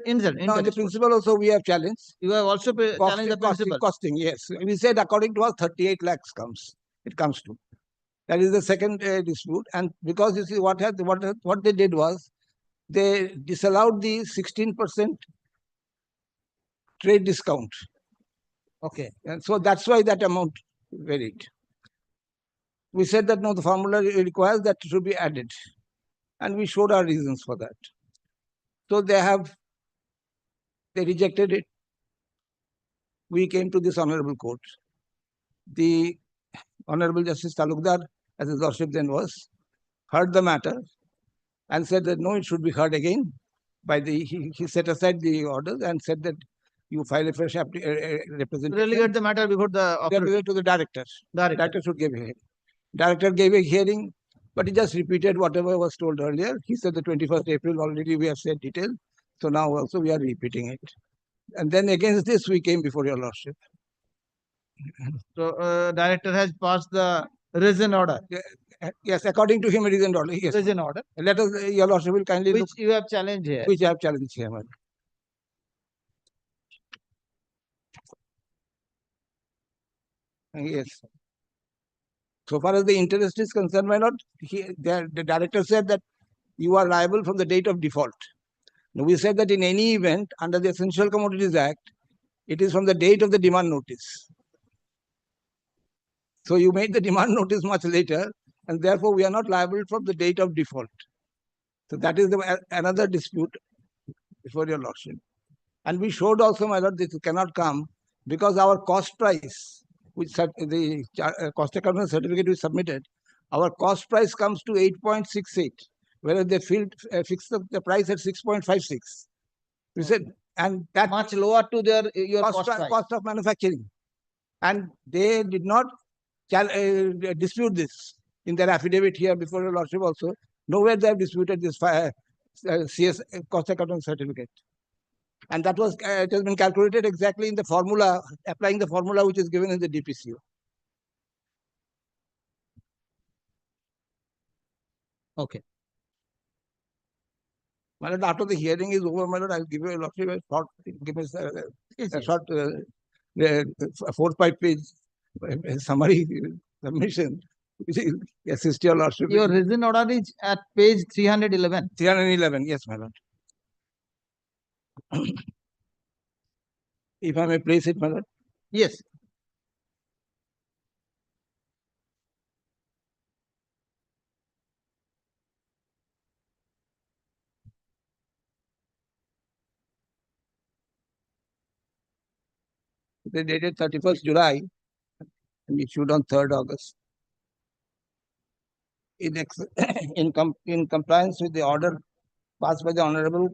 S2: interest.
S18: No, the principle also we have challenged.
S2: You have also challenged the principle.
S18: Costing, yes. We said according to us 38 lakhs it comes to. That is the second dispute. And because you see what they did was they disallowed the 16% trade discount.
S2: Okay.
S18: And so that's why that amount varied. We said that no, the formula requires that it should be added. And we showed our reasons for that. So they rejected it. We came to this honorable court. The Honorable Justice Talukdar, as his lordship then was, heard the matter and said that no, it should be heard again. He set aside the orders and said that you file a fresh representation.
S2: Relegate the matter before the
S18: to the director. Director should give a hearing. Director gave a hearing, but he just repeated whatever was told earlier. He said the 21st April already we have said detail. So now also we are repeating it. And then against this we came before your lordship.
S2: So director has passed the reason order.
S18: Yes, according to him, a reason order. Yes.
S2: Reason order.
S18: Let us, your lordship will kindly
S2: which
S18: look.
S2: You have challenged here.
S18: Which I have challenged here, madam. Yes. So far as the interest is concerned, my lord, the director said that you are liable from the date of default. Now, we said that in any event, under the Essential Commodities Act, it is from the date of the demand notice. So you made the demand notice much later, and therefore we are not liable from the date of default. So that is another dispute before your lordship. And we showed also, my lord, this cannot come because our cost price, which the cost accounting certificate we submitted, our cost price comes to 8.68, whereas they fixed the price at 6.56. We said, and that
S2: much lower to your
S18: cost of manufacturing. And they did not dispute this in their affidavit here before your lordship also. Nowhere they have disputed this CS cost accounting certificate. And that was, it has been calculated exactly in the formula, applying the formula which is given in the DPCO.
S2: Okay.
S18: My lord, after the hearing is over, my lord, I'll give you a lordship a short, give me a short 4-5 page summary submission. Assist your lordship.
S2: Your reason order is at page 311.
S18: 311, yes, my lord. If I may place it, my lord.
S2: Yes.
S18: They dated 31st July and issued on 3rd August. In compliance with the order passed by the Honorable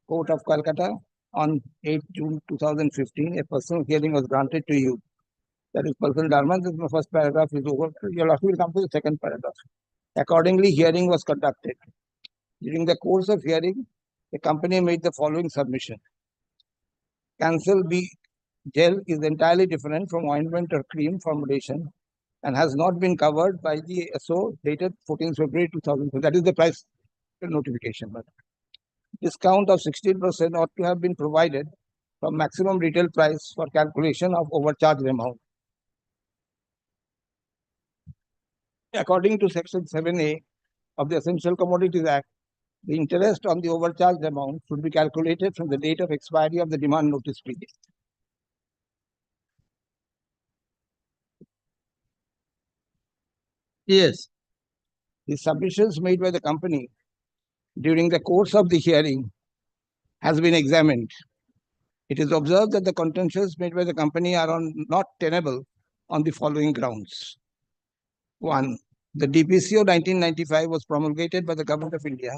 S18: Court of Calcutta on 8 June 2015, a personal hearing was granted to you. That is personal dharma. The first paragraph is over. Your lordship will come to the second paragraph. Accordingly, hearing was conducted. During the course of hearing, the company made the following submission. Cancel be gel is entirely different from ointment or cream formulation and has not been covered by the SO dated 14th February 2000. That is the price notification. But discount of 16% ought to have been provided from maximum retail price for calculation of overcharged amount. According to Section 7A of the Essential Commodities Act, the interest on the overcharged amount should be calculated from the date of expiry of the demand notice period.
S2: Yes.
S18: The submissions made by the company during the course of the hearing has been examined. It is observed that the contentions made by the company are not tenable on the following grounds. 1. The DPCO 1995 was promulgated by the Government of India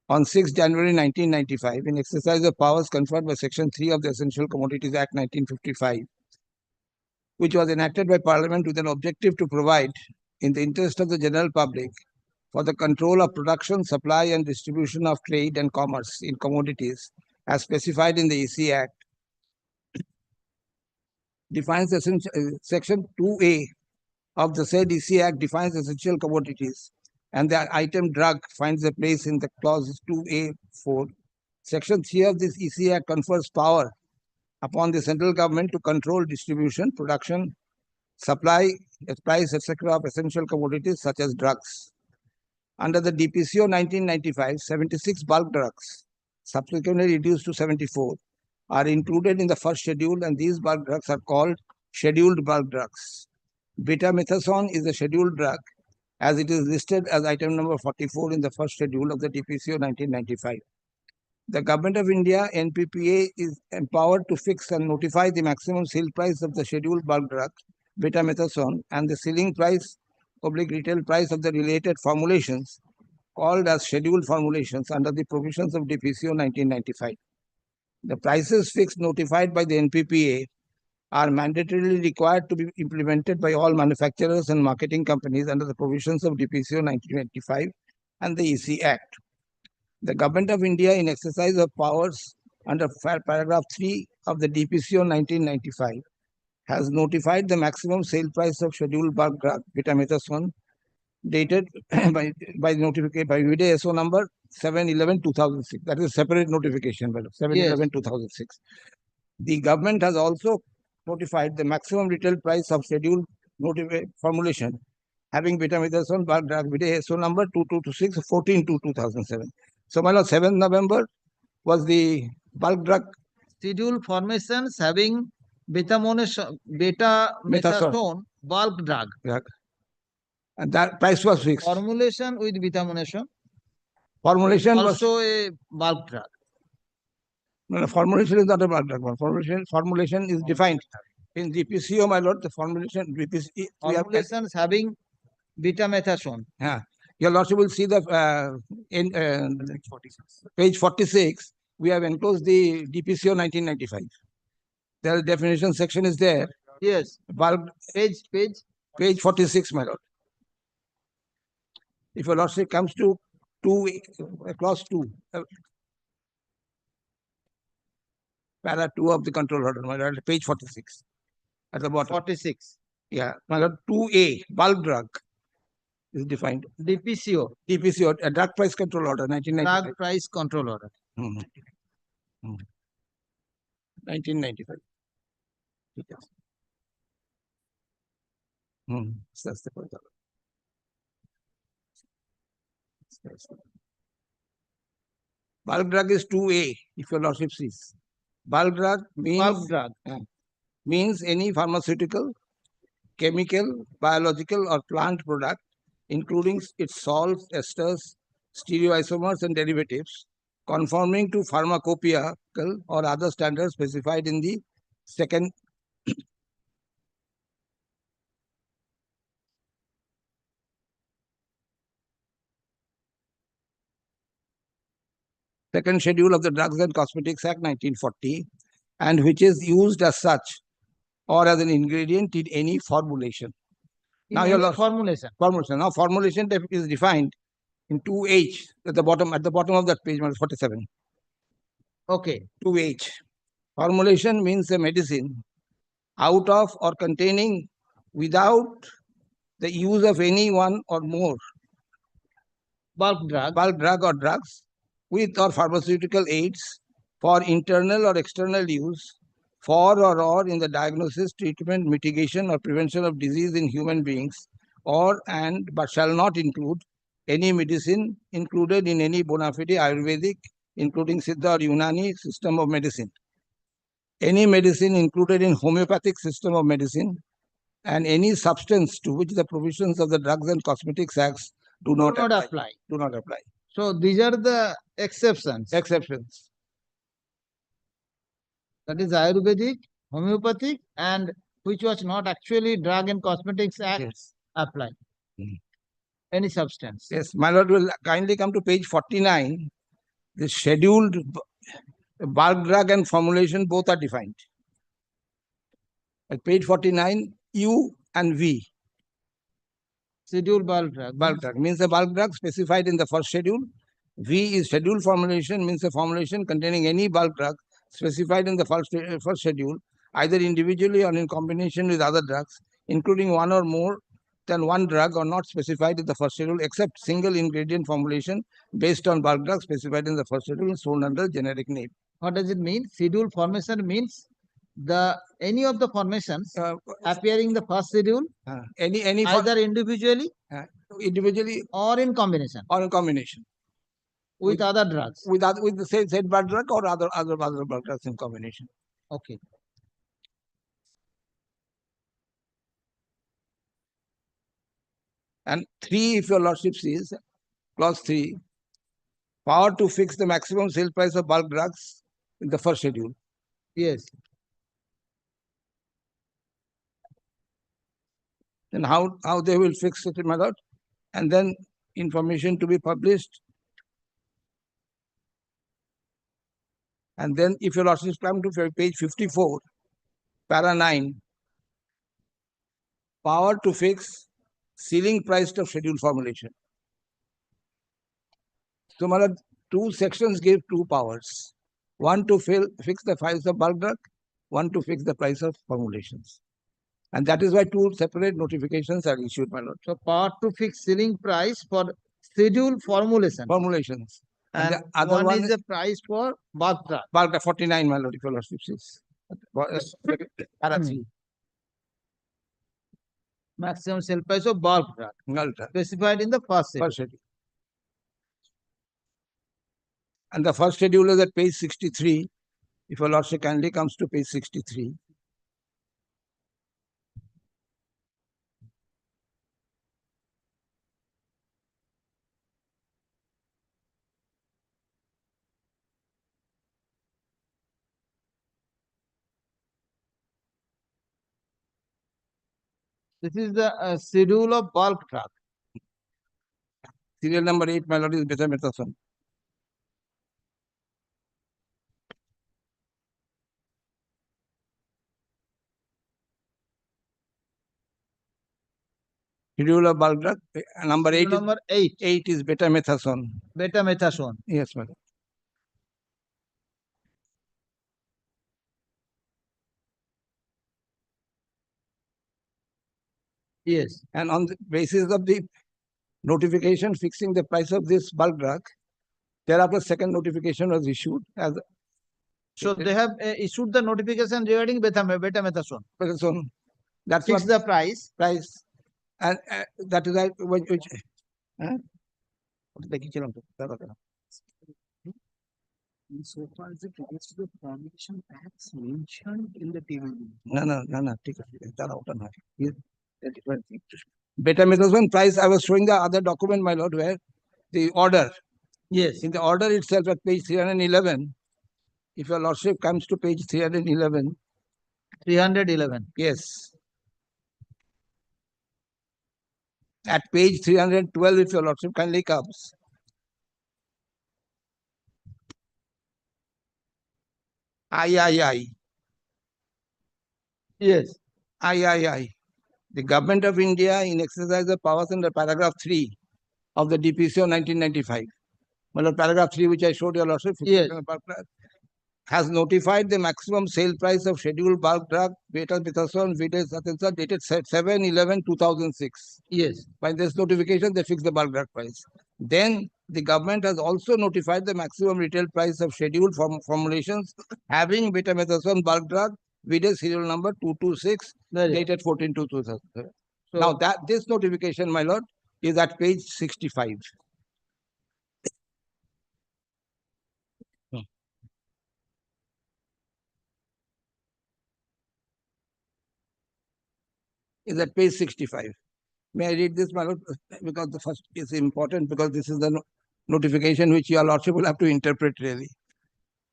S18: on 6 January 1995 in exercise of powers conferred by Section 3 of the Essential Commodities Act 1955, which was enacted by Parliament with an objective to provide, in the interest of the general public, for the control of production, supply and distribution of trade and commerce in commodities as specified in the EC Act. Defines Section 2A of the said EC Act defines essential commodities, and the item drug finds a place in the clause 2A4. Section 3 of this EC Act confers power upon the central government to control distribution, production, supply, price, etc. of essential commodities such as drugs. Under the DPCO 1995, 76 bulk drugs, subsequently reduced to 74, are included in the first schedule, and these bulk drugs are called scheduled bulk drugs. Betamethasone is a scheduled drug as it is listed as item number 44 in the first schedule of the DPCO 1995. The Government of India, NPPA, is empowered to fix and notify the maximum sale price of the scheduled bulk drug, betamethasone, and the selling price, retail price of the related formulations, called as scheduled formulations under the provisions of DPCO 1995. The prices fixed notified by the NPPA are mandatorily required to be implemented by all manufacturers and marketing companies under the provisions of DPCO 1995 and the EC Act. The Government of India, in exercise of powers under paragraph 3 of the DPCO 1995, has notified the maximum sale price of scheduled bulk drug betamethasone dated by notification by VIDE SO number 711/2006. That is a separate notification, 711/2006. The government has also notified the maximum retail price of scheduled formulation having betamethasone bulk drug VIDE SO number 2226 14/2007. So, my lord, 7th November was the bulk drug
S2: scheduled formations having betamethasone bulk drug.
S18: And that price was fixed.
S2: Formulation with betamethasone.
S18: Formulation
S2: also
S18: was
S2: a bulk drug.
S18: No, formulation is not a bulk drug. Formulation is defined in DPCO, my lord. The formulation
S2: Formulations having betamethasone.
S18: Yeah, your lordship will see the in page 46. We have enclosed the DPCO 1995. The definition section is there.
S2: Yes.
S18: Bulk page 46, my lord. If your lordship comes to clause 2, para 2 of the control order, my lord, page 46 at the bottom.
S2: 46.
S18: Yeah, my lord, 2A, bulk drug is defined.
S2: DPCO.
S18: DPCO, a drug price control order, 1995.
S2: Drug price control order.
S18: 1995. That's the point. Bulk drug is 2A, if your lordship sees. Bulk drug means any pharmaceutical, chemical, biological or plant product, including its salts, esters, stereoisomers and derivatives, conforming to pharmacopoeial or other standards specified in the second schedule of the Drugs and Cosmetics Act 1940, and which is used as such or as an ingredient in any formulation. Now your
S2: formulation.
S18: Now formulation is defined in 2H at the bottom of that page 47.
S2: Okay.
S18: 2H. Formulation means a medicine out of or containing without the use of any one or more
S2: bulk drug
S18: or drugs with or pharmaceutical aids for internal or external use for or in the diagnosis, treatment, mitigation or prevention of disease in human beings but shall not include any medicine included in any bona fide Ayurvedic, including Siddha or Unani system of medicine. Any medicine included in homeopathic system of medicine and any substance to which the provisions of the Drugs and Cosmetics Acts do not apply. Do not apply.
S2: So these are the exceptions.
S18: Exceptions.
S2: That is Ayurvedic, homeopathic, and which was not actually Drug and Cosmetics Act apply. Any substance.
S18: Yes, my lord will kindly come to page 49. The scheduled bulk drug and formulation both are defined. At page 49, U and V.
S2: Scheduled bulk drug.
S18: Bulk drug means a bulk drug specified in the first schedule. V is scheduled formulation, means a formulation containing any bulk drug specified in the first schedule, either individually or in combination with other drugs, including one or more than one drug or not specified in the first schedule, except single ingredient formulation based on bulk drug specified in the first schedule and sold under generic name.
S2: What does it mean? Schedule formation means any of the formations appearing in the first schedule, either individually or in combination.
S18: With
S2: other drugs.
S18: With the said bulk drug or other bulk drugs in combination.
S2: Okay.
S18: And 3, if your lordship sees, clause 3, power to fix the maximum sale price of bulk drugs in the first schedule.
S2: Yes.
S18: Then how they will fix it, my lord? And then information to be published. And then if your lordship come to page 54, para 9, power to fix ceiling price of schedule formulation. So, my lord, 2 sections give 2 powers. One to fix the price of bulk drug, one to fix the price of formulations. And that is why 2 separate notifications are issued, my lord.
S2: So power to fix ceiling price for schedule formulations. And
S18: the other
S2: one is the price for bulk drug.
S18: Bulk drug 49, my lord, if your lordship says. Para 3.
S2: Maximum sale price of bulk drug. Specified in the first schedule.
S18: And the first schedule is at page 63. If your lordship kindly comes to page 63.
S2: This is the schedule of bulk drug.
S18: Serial number 8, my lord, is betamethasone. Schedule of bulk drug, number 8.
S2: Number 8.
S18: 8 is betamethasone.
S2: Betamethasone.
S18: Yes, madam.
S2: Yes.
S18: And on the basis of the notification fixing the price of this bulk drug, thereafter second notification was issued.
S2: So they have issued the notification regarding betamethasone.
S18: That's
S2: Fix the price.
S18: And that is which
S14: So far as it relates to the formulation acts mentioned in the table.
S18: No. Betamethasone price, I was showing the other document, my lord, where the order.
S2: Yes.
S18: In the order itself at page 311, if your lordship comes to page 311.
S2: 311.
S18: Yes. At page 312, if your lordship kindly comes. I.
S2: Yes.
S18: I. The government of India in exercise of powers under paragraph 3 of the DPCO 1995. Well, paragraph 3 which I showed your lordship.
S2: Yes.
S18: has notified the maximum sale price of scheduled bulk drug, betamethasone, vidazatensine, dated 7/11/2006.
S2: Yes.
S18: By this notification, they fix the bulk drug price. Then the government has also notified the maximum retail price of scheduled formulations having betamethasone bulk drug, Vidaz serial number 226, dated 14/2007. Now that this notification, my lord, is at page 65. Is at page 65. May I read this, my lord? Because the first is important, because this is the notification which your lordship will have to interpret really.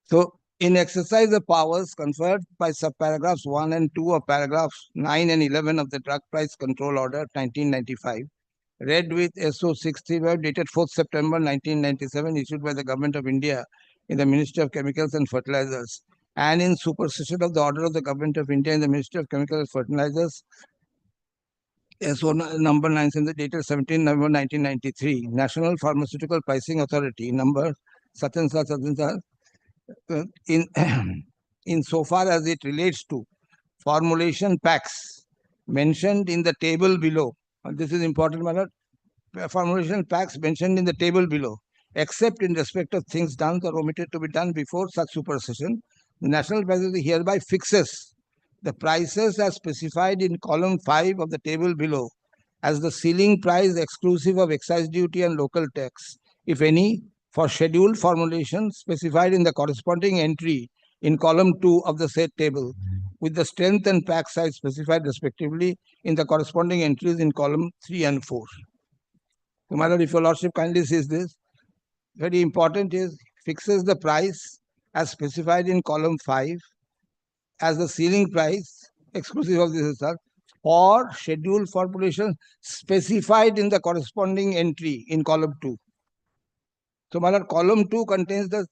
S18: So, in exercise of powers conferred by subparagraphs 1 and 2 of paragraphs 9 and 11 of the Drug Price Control Order 1995, read with SO 65 dated 4th September 1997, issued by the Government of India in the Ministry of Chemicals and Fertilizers, and in supersession of the order of the Government of India in the Ministry of Chemicals and Fertilizers, SO number 9, dated 17 November 1993, National Pharmaceutical Pricing Authority, number such and such, in so far as it relates to formulation packs mentioned in the table below. And this is important, my lord. Formulation packs mentioned in the table below, except in respect of things done or omitted to be done before such supersession, the National Price hereby fixes the prices as specified in column 5 of the table below as the ceiling price exclusive of excise duty and local tax, if any, for scheduled formulations specified in the corresponding entry in column 2 of the said table, with the strength and pack size specified respectively in the corresponding entries in column 3 and 4. So, my lord, if your lordship kindly sees this, very important is fixes the price as specified in column 5 as the ceiling price exclusive of this for scheduled formulation specified in the corresponding entry in column 2. So, my lord, column 2 contains the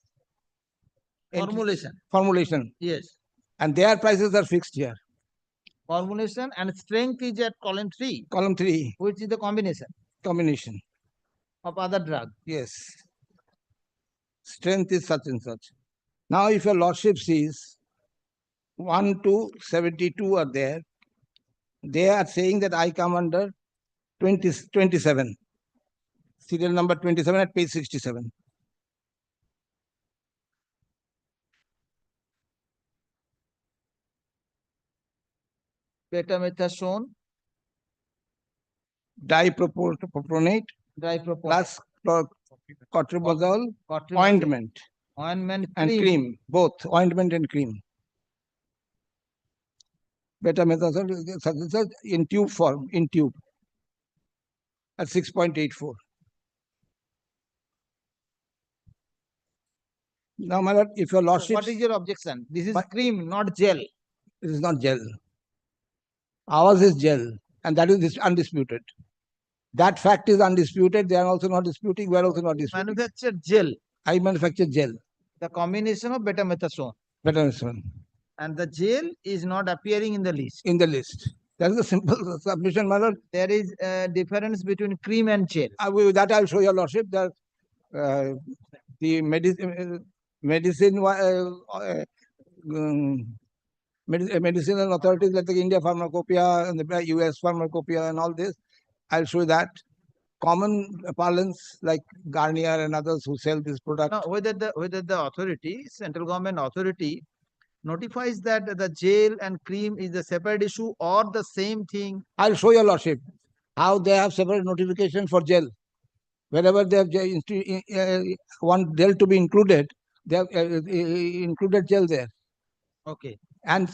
S18: formulation.
S2: Yes.
S18: And their prices are fixed here.
S2: Formulation and strength is at column 3.
S18: Column 3.
S2: Which is the combination.
S18: Combination.
S2: Of other drug.
S18: Yes. Strength is such and such. Now, if your lordship sees 1 to 72 are there, they are saying that I come under 27. Serial number 27 at page 67.
S2: Betamethasone,
S18: dipropionate, plus cotrimoxazole, ointment,
S2: and
S18: cream, both ointment and cream. Betamethasone in tube form, at 6.84. Now, my lord, if your lordship...
S2: What is your objection? This is cream, not gel.
S18: It is not gel. Ours is gel, and that is undisputed. That fact is undisputed. They are also not disputing. We are also not disputing.
S2: Manufactured gel.
S18: I manufacture gel.
S2: The combination of betamethasone.
S18: Betamethasone.
S2: And the gel is not appearing in the list.
S18: In the list. That is a simple submission, my lord.
S2: There is a difference between cream and gel.
S18: That I will show your lordship. That the medicinal authorities like the India Pharmacopoeia and the US Pharmacopoeia and all this, I'll show you that. Common parlance like Garnier and others who sell this product.
S2: Now, whether the authority, central government authority, notifies that the gel and cream is a separate issue or the same thing.
S18: I'll show your lordship how they have separate notification for gel. Wherever they have want gel to be included, they have included gel there.
S2: Okay.
S18: And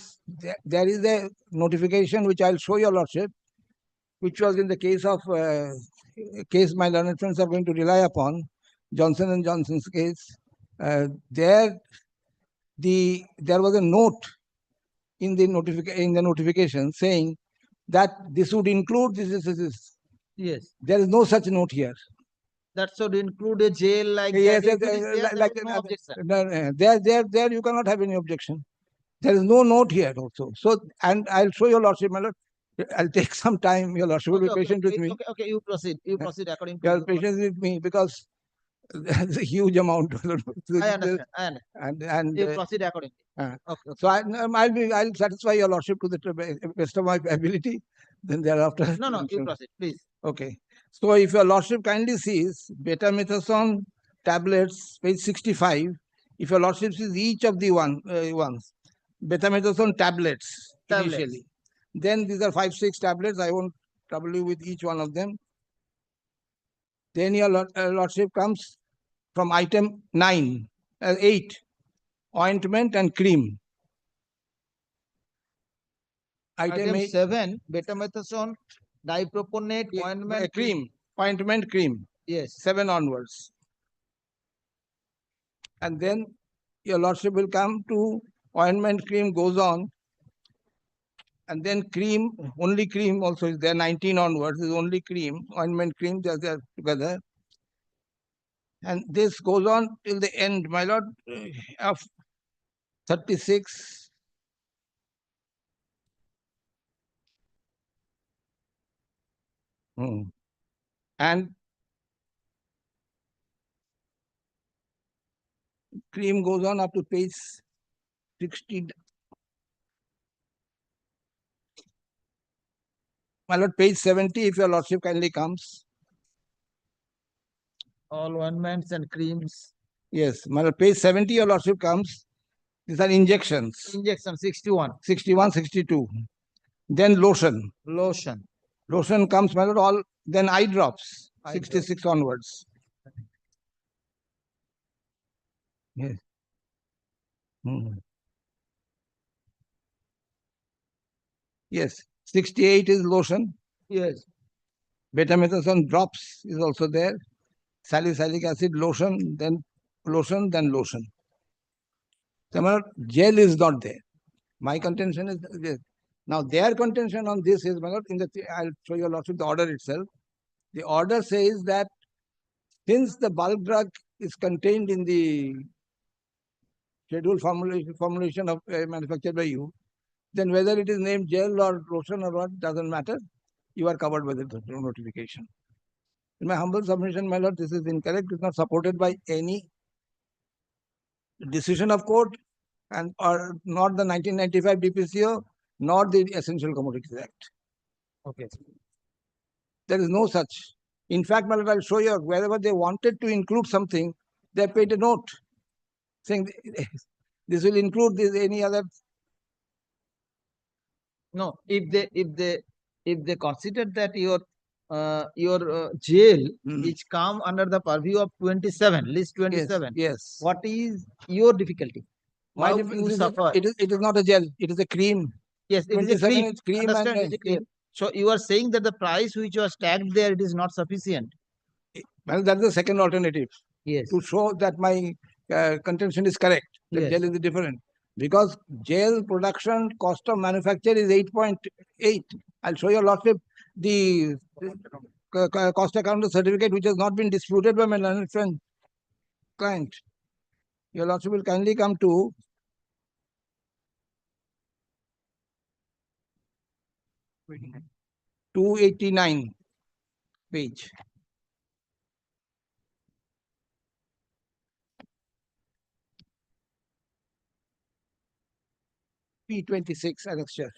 S18: there is a notification which I'll show your lordship, which was in the case of case my learned friends are going to rely upon, Johnson and Johnson's case. There was a note in the notification saying that this would include this.
S2: Yes.
S18: There is no such note here.
S2: That should include a gel like
S18: yes,
S2: that.
S18: There you cannot have any objection. There is no note here also. So, and I'll show your lordship, my lord. I'll take some time. Your lordship will be patient with me.
S2: Okay, you proceed. You proceed according to
S18: your patience with me, because That's a huge amount.
S2: I understand, I understand.
S18: And
S2: You proceed accordingly. Okay.
S18: so I'll satisfy your lordship to the best of my ability. Then thereafter.
S2: No, you proceed, please.
S18: Okay. So if your lordship kindly sees betamethasone tablets, page 65, if your lordship sees each of the ones, betamethasone tablets initially, then these are 5-6 tablets. I won't trouble you with each one of them. Then your lordship comes from item 8, ointment and cream.
S2: Item
S18: Item
S2: 7, betamethasone, dipropionate, ointment,
S18: cream, ointment cream.
S2: Yes.
S18: 7 onwards. And then your lordship will come to ointment cream goes on. And then cream, only cream also is there, 19 onwards is only cream, ointment cream, they are together. And this goes on till the end, my lord, of 36. And cream goes on up to page 60. My lord, page 70, if your lordship kindly comes.
S2: All ointments and creams.
S18: Yes, my lord, page 70, your lordship comes. These are injections.
S2: Injection 61.
S18: 61, 62. Then lotion.
S2: Lotion.
S18: Lotion comes, my lord, all. Then eye drops, 66 onwards. Yes. Yes, 68 is lotion.
S2: Yes.
S18: Betamethasone drops is also there. Salicylic acid lotion, then lotion, then lotion. So, my lord, gel is not there. My contention is this. Now, their contention on this is, my lord, I'll show you lordship the order itself. The order says that since the bulk drug is contained in the scheduled formulation of manufactured by you, then whether it is named gel or lotion or what doesn't matter. You are covered by the notification. In my humble submission, my lord, this is incorrect. It's not supported by any decision of court and or not the 1995 DPCO, nor the Essential Commodities Act.
S2: Okay.
S18: There is no such. In fact, my lord, I'll show you wherever they wanted to include something, they paid a note saying this will include this any other.
S2: No, if they consider that your jail is come under the purview of 27, list 27.
S18: Yes.
S2: What is your difficulty?
S18: My
S2: How
S18: difference
S2: you
S18: is
S2: suffer?
S18: it is not a gel, it is a cream.
S2: Yes, it is a
S18: 27
S2: cream.
S18: is cream
S2: Understand,
S18: and
S2: it is a cream. So you are saying that the price which was tagged there, it is not sufficient.
S18: Well, that's the second alternative.
S2: Yes.
S18: To show that my contention is correct. The
S2: Yes.
S18: gel is different. Because gel production cost of manufacture is 8.8. I'll show you lordship the cost account certificate which has not been disputed by my learned friend client. Your lordship will kindly come to .289 page. P26 annexure.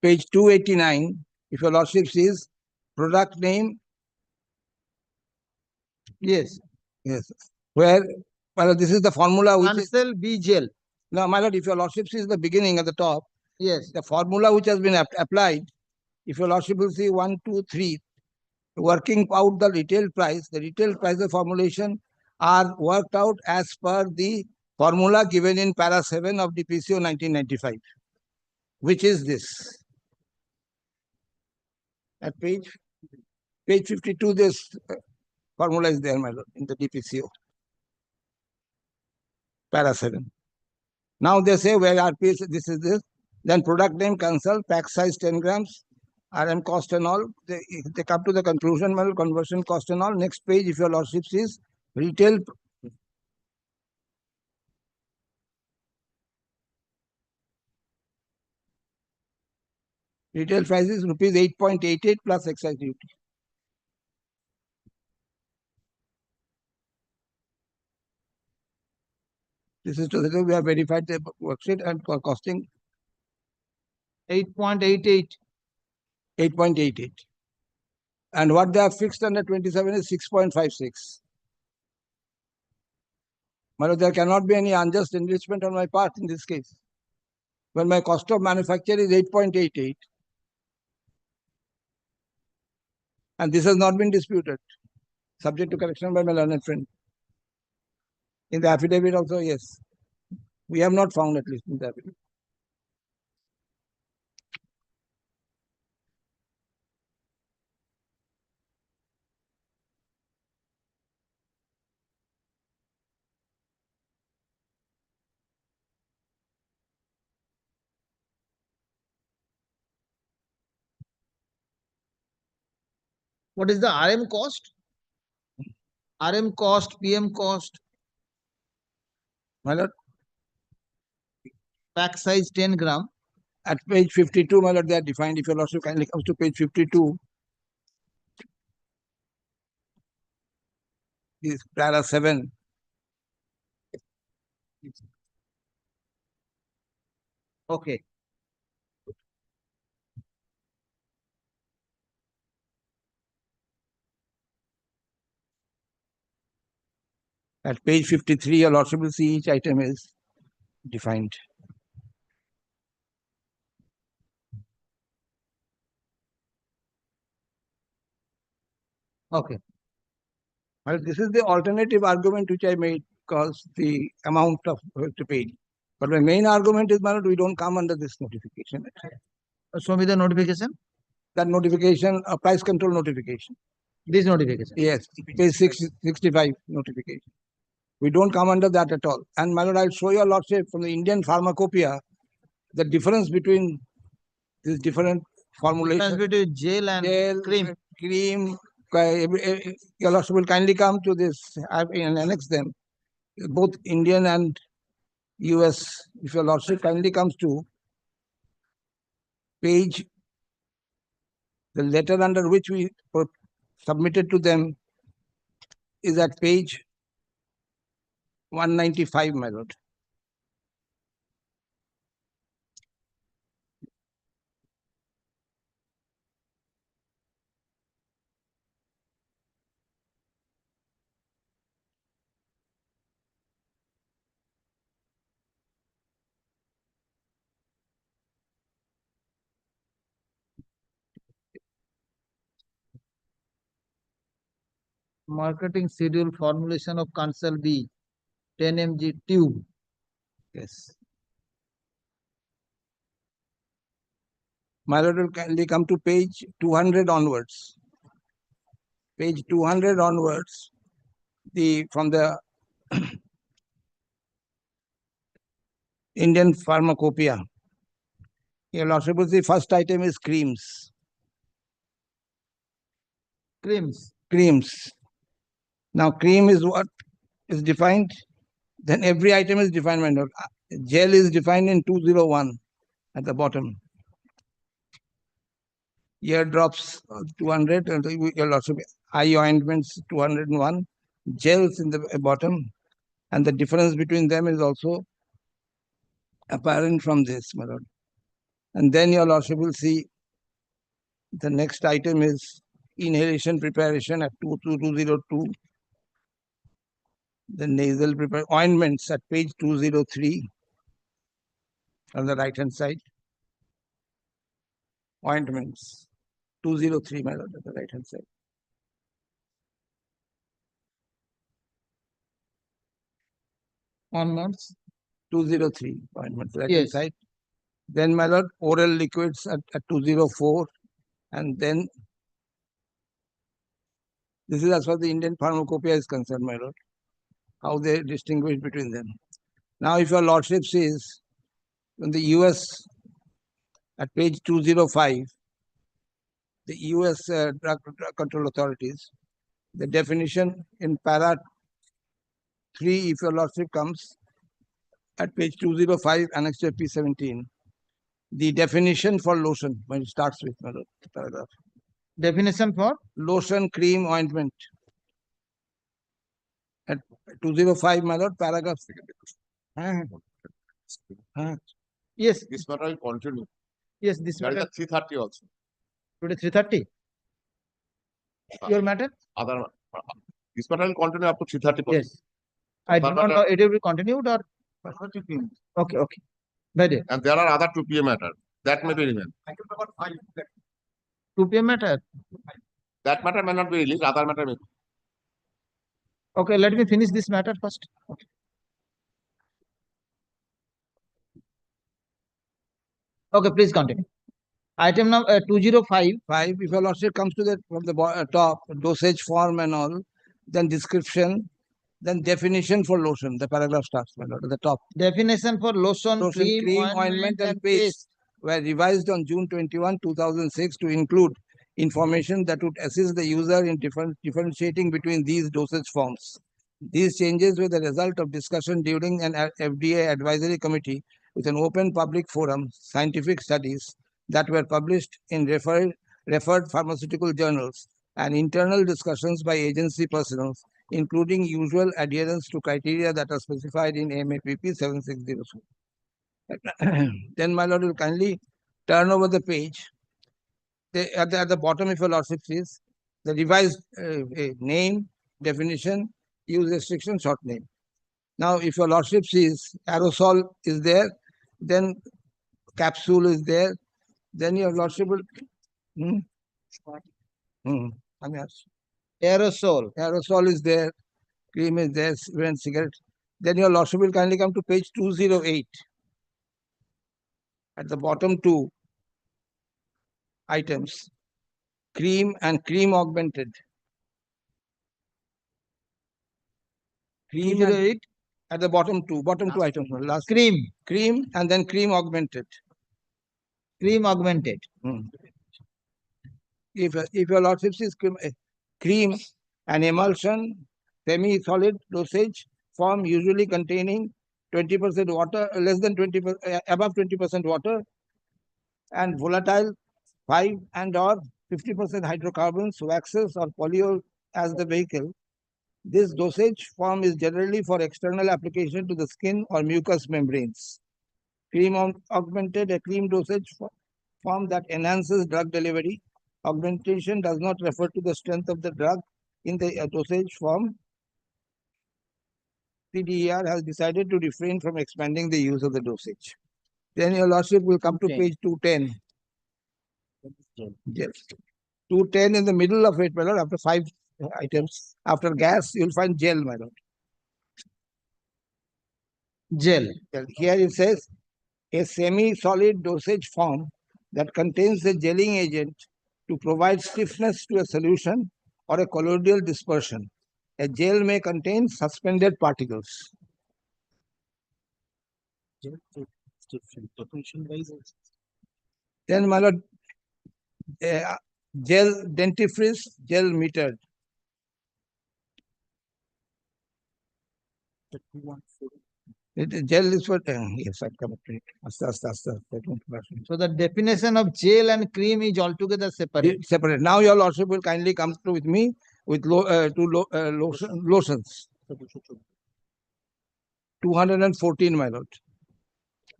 S18: Page 289, if your lordship sees product name.
S2: Yes.
S18: Yes. Where, well, this is the formula which
S2: Cancel B gel.
S18: Now, my lord, if your lordship sees the beginning at the top,
S2: yes,
S18: the formula which has been applied, if your lordship will see 1, 2, 3, working out the retail price of formulation are worked out as per the formula given in para 7 of DPCO 1995, which is this. At page 52, this formula is there, my lord, in the DPCO. Para 7. Now they say where RPS, this is this. Then product name cancel, pack size 10 grams, RM cost and all, they come to the conclusion, well, conversion cost and all. Next page, if your lordship sees, retail price is rupees 8.88 plus excise duty. This is to the, we have verified the worksheet and costing
S2: 8.88.
S18: 8.88. And what they have fixed under 27 is 6.56. There cannot be any unjust enrichment on my part in this case. When my cost of manufacture is 8.88, and this has not been disputed, subject to correction by my learned friend. In the affidavit also, yes. We have not found, at least in the affidavit.
S2: What is the RM cost? RM cost, PM cost.
S18: My lord,
S2: pack size 10 gram.
S18: At page 52, my lord, they are defined. If your lordship kindly comes to page 52, is para 7.
S2: Okay.
S18: At page 53, your lordship will see each item is defined.
S2: Okay.
S18: Well, this is the alternative argument which I made, because the amount of to pay. But my main argument is, my lord, we don't come under this notification.
S2: Show me the notification.
S18: That notification, a price control notification.
S2: This notification.
S18: Yes, page 65 notification. We don't come under that at all. And my lord, I'll show your lordship from the Indian pharmacopoeia the difference between these different formulations.
S2: Difference between gel and cream.
S18: Your lordship will kindly come to this and annex them. Both Indian and US. If your lordship kindly comes to page, the letter under which we submitted to them is at page 195, my lord.
S2: Marketing schedule formulation of Cancel B 10 mg tube.
S18: Yes. My lord will kindly come to page 200 onwards. Page 200 onwards, from the Indian pharmacopoeia. Your lordship will see first item is creams. Creams. Now cream is what is defined. Then every item is defined, my lord. Gel is defined in 201 at the bottom. Ear drops 200, and your lordship, eye ointments 201, gels in the bottom, and the difference between them is also apparent from this, my lord. And then your lordship will see the next item is inhalation preparation at 22202. The nasal ointments at page 203 on the right hand side. Ointments 203, my lord, at the right hand side.
S2: Onwards.
S18: 203 ointments, right
S2: Yes.
S18: hand side. Then, my lord, oral liquids at 204, and then this is as far as the Indian pharmacopoeia is concerned, my lord, how they distinguish between them. Now, if your lordship sees in the US at page 205, the US drug control authorities. The definition in para 3, if your lordship comes at page 205, annexure P17. The definition for lotion, when it starts with my lord, the paragraph.
S2: Definition for
S18: Lotion, cream, ointment. At 205, my lord, paragraph.
S2: Yes.
S3: This matter will continue.
S2: Yes, this
S3: That is
S2: matter.
S3: at 3:30 also.
S2: Today 3:30. Your matter?
S3: Other, this matter will continue up to 3:30.
S2: Yes. I do not know it will be continued or. Okay, okay. Very.
S3: And there are other 2 PM matter. That may be remain.
S2: 2 PM matter.
S3: That matter may not be released, other matter may.
S2: Okay, let me finish this matter first. Okay. Okay, please continue. Item number 205.
S18: If your lordship comes to the from the top, dosage form and all, then description, then definition for lotion. The paragraph starts, my lord, at the top.
S2: Definition for lotion, cream,
S18: ointment, and paste were revised on June 21, 2006 to include information that would assist the user in differentiating between these dosage forms. These changes were the result of discussion during an FDA advisory committee with an open public forum, scientific studies that were published in referred pharmaceutical journals, and internal discussions by agency personnel, including usual adherence to criteria that are specified in MAPP 7602. Then my lord will kindly turn over the page. At the bottom, if your lordship sees, the revised name, definition, use restriction, short name. Now, if your lordship sees aerosol is there, then capsule is there, then your lordship will. Aerosol is there, cream is there, even cigarette. Then your lordship will kindly come to page 208. At the bottom 2 items, cream and cream augmented. Cream and, at the bottom two items, last cream and then cream augmented.
S2: Cream augmented.
S18: If your lordship sees cream, an emulsion, semi-solid dosage form usually containing 20% water, less than 20%, above 20% water, and volatile 5 and or 50% hydrocarbons, waxes, or polyol as the vehicle. This dosage form is generally for external application to the skin or mucous membranes. Cream augmented, a cream dosage form that enhances drug delivery. Augmentation does not refer to the strength of the drug in the dosage form. CDER has decided to refrain from expanding the use of the dosage. Then your lordship will come to page 210. Yes. 210 in the middle of it, my lord, after 5 items. After gas, you'll find gel, my lord.
S2: Gel.
S18: Here it says a semi-solid dosage form that contains the gelling agent to provide stiffness to a solution or a colloidal dispersion. A gel may contain suspended particles. Then, my lord, gel dentifrice, gel metered. Gel is for yes, I'll come to it.
S2: So the definition of gel and cream is altogether separate.
S18: Separate. Now your lordship will kindly come through with me with lotions. 214, my lord.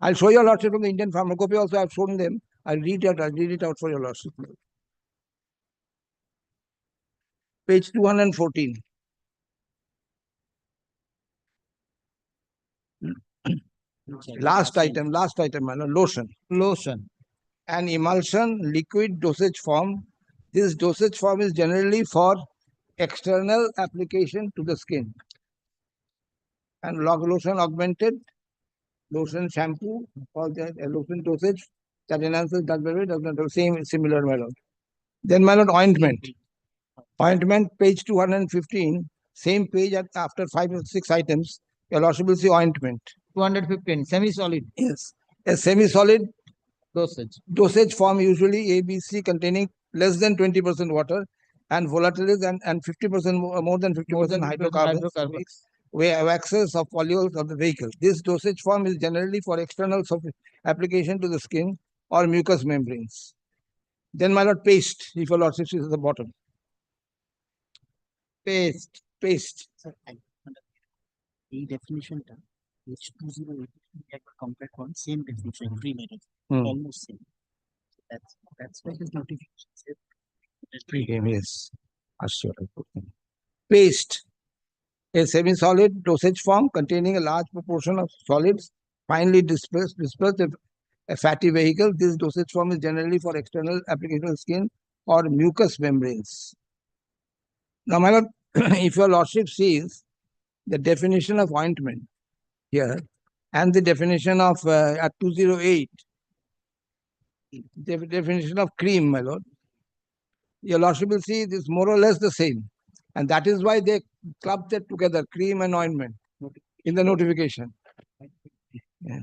S18: I'll show your lordship from the Indian Pharmacopoeia also. I've shown them. I'll read it out for your lordship. Page 214. Last item, my lord, lotion.
S2: Lotion.
S18: An emulsion liquid dosage form. This dosage form is generally for external application to the skin. And lotion augmented, lotion shampoo, all that lotion dosage that enhances drug delivery does not have same similar, my lord. Then, my lord, ointment. Ointment, page 215, same page after 5 or 6 items, your lordship will see ointment.
S2: 215, semi-solid.
S18: Yes. A semi-solid
S2: dosage.
S18: Dosage form usually ABC containing less than 20% water, and volatiles and 50% more than 50% hydrocarbons, waxes of polyols of the vehicle. This dosage form is generally for external application to the skin or mucous membranes. Then, my lord, paste, if your lordship is at the bottom. Paste.
S2: The definition term, which 208 we have compared one same definition, pre-made,
S18: Hmm.
S2: almost same. That's why this notification says.
S18: Yes. Assured. Paste, a semi-solid dosage form containing a large proportion of solids finely dispersed in a fatty vehicle. This dosage form is generally for external application of skin or mucous membranes. Now, my lord, if your lordship sees the definition of ointment here and the definition of at 208, the definition of cream, my lord, your lordship will see this more or less the same. And that is why they clubbed it together, cream and ointment, in the notification. Yeah.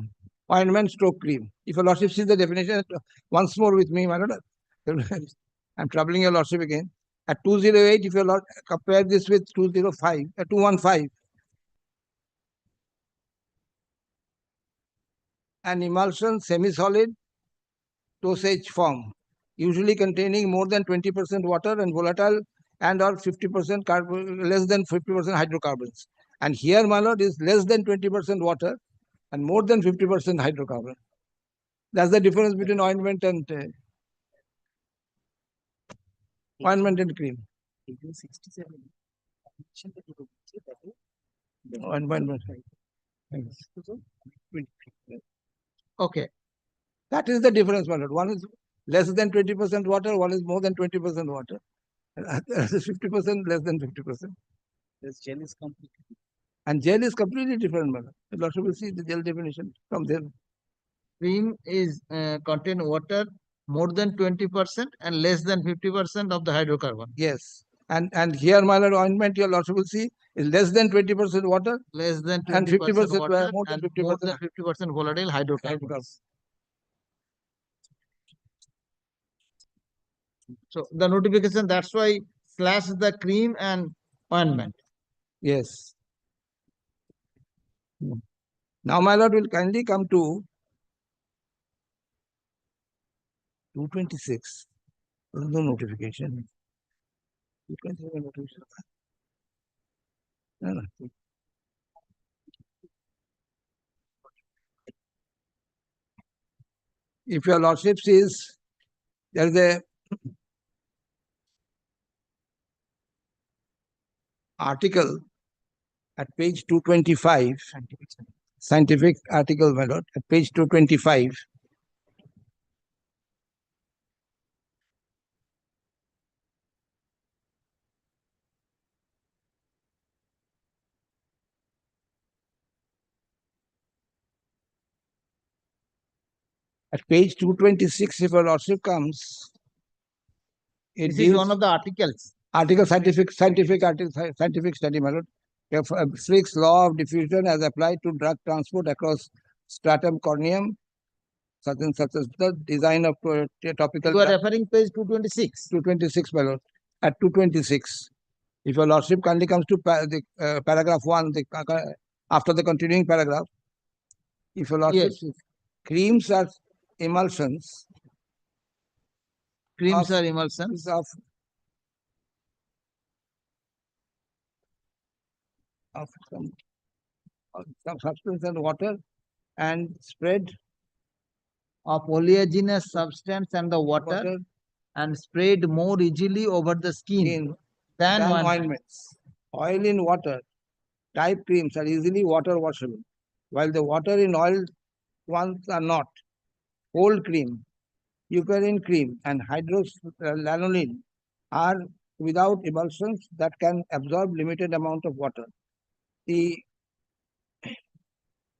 S18: Ointment stroke cream. If your lordship sees the definition, once more with me, my lord, I'm troubling your lordship again. At 208, if your lord compare this with 215, an emulsion semi-solid dosage form, usually containing more than 20% water and volatile and or 50% less than 50% hydrocarbons. And here, my lord, is less than 20% water and more than 50% hydrocarbon. That's the difference between ointment and cream.
S2: 67.
S18: Ointment. Okay. That is the difference, my lord. One is less than 20% water, one is more than 20% water. 50% less than 50%.
S2: This gel is completely.
S18: And gel is completely different, my lord. The lordship will see the gel definition from there.
S2: Cream is contain water more than 20% and less than 50% of the hydrocarbon.
S18: Yes. And here, my lord, ointment, your lordship will see, is less than 20% water.
S2: Less than 20%
S18: and 50%
S2: water
S18: more than
S2: and
S18: 50%.
S2: more than 50% volatile hydrocarbons. So the notification, that's why slash the cream and ointment.
S18: Yes. Now, my lord, will kindly come to 226. There is no notification. 226 notification. No. If your lordship sees, there is a article at page 225, scientific article, my lord, at page 225. At page 226, if your lordship comes,
S2: This is one of the articles.
S18: Scientific study, my lord. Frick's law of diffusion as applied to drug transport across stratum corneum, such and such as the design of topical.
S2: You are referring page 226.
S18: 226, my lord. At 226. If your lordship kindly comes to paragraph 1, after the continuing paragraph, if your lordship
S2: Yes.
S18: creams are emulsions.
S2: Creams are emulsions
S18: of some substance and water and spread
S2: of oleaginous substance and the water and spread more easily over the skin than
S18: ointments. Oil in water type creams are easily water washable, while the water in oil ones are not. Cold cream, eucarin cream, and hydrolanolin are without emulsions that can absorb limited amount of water. The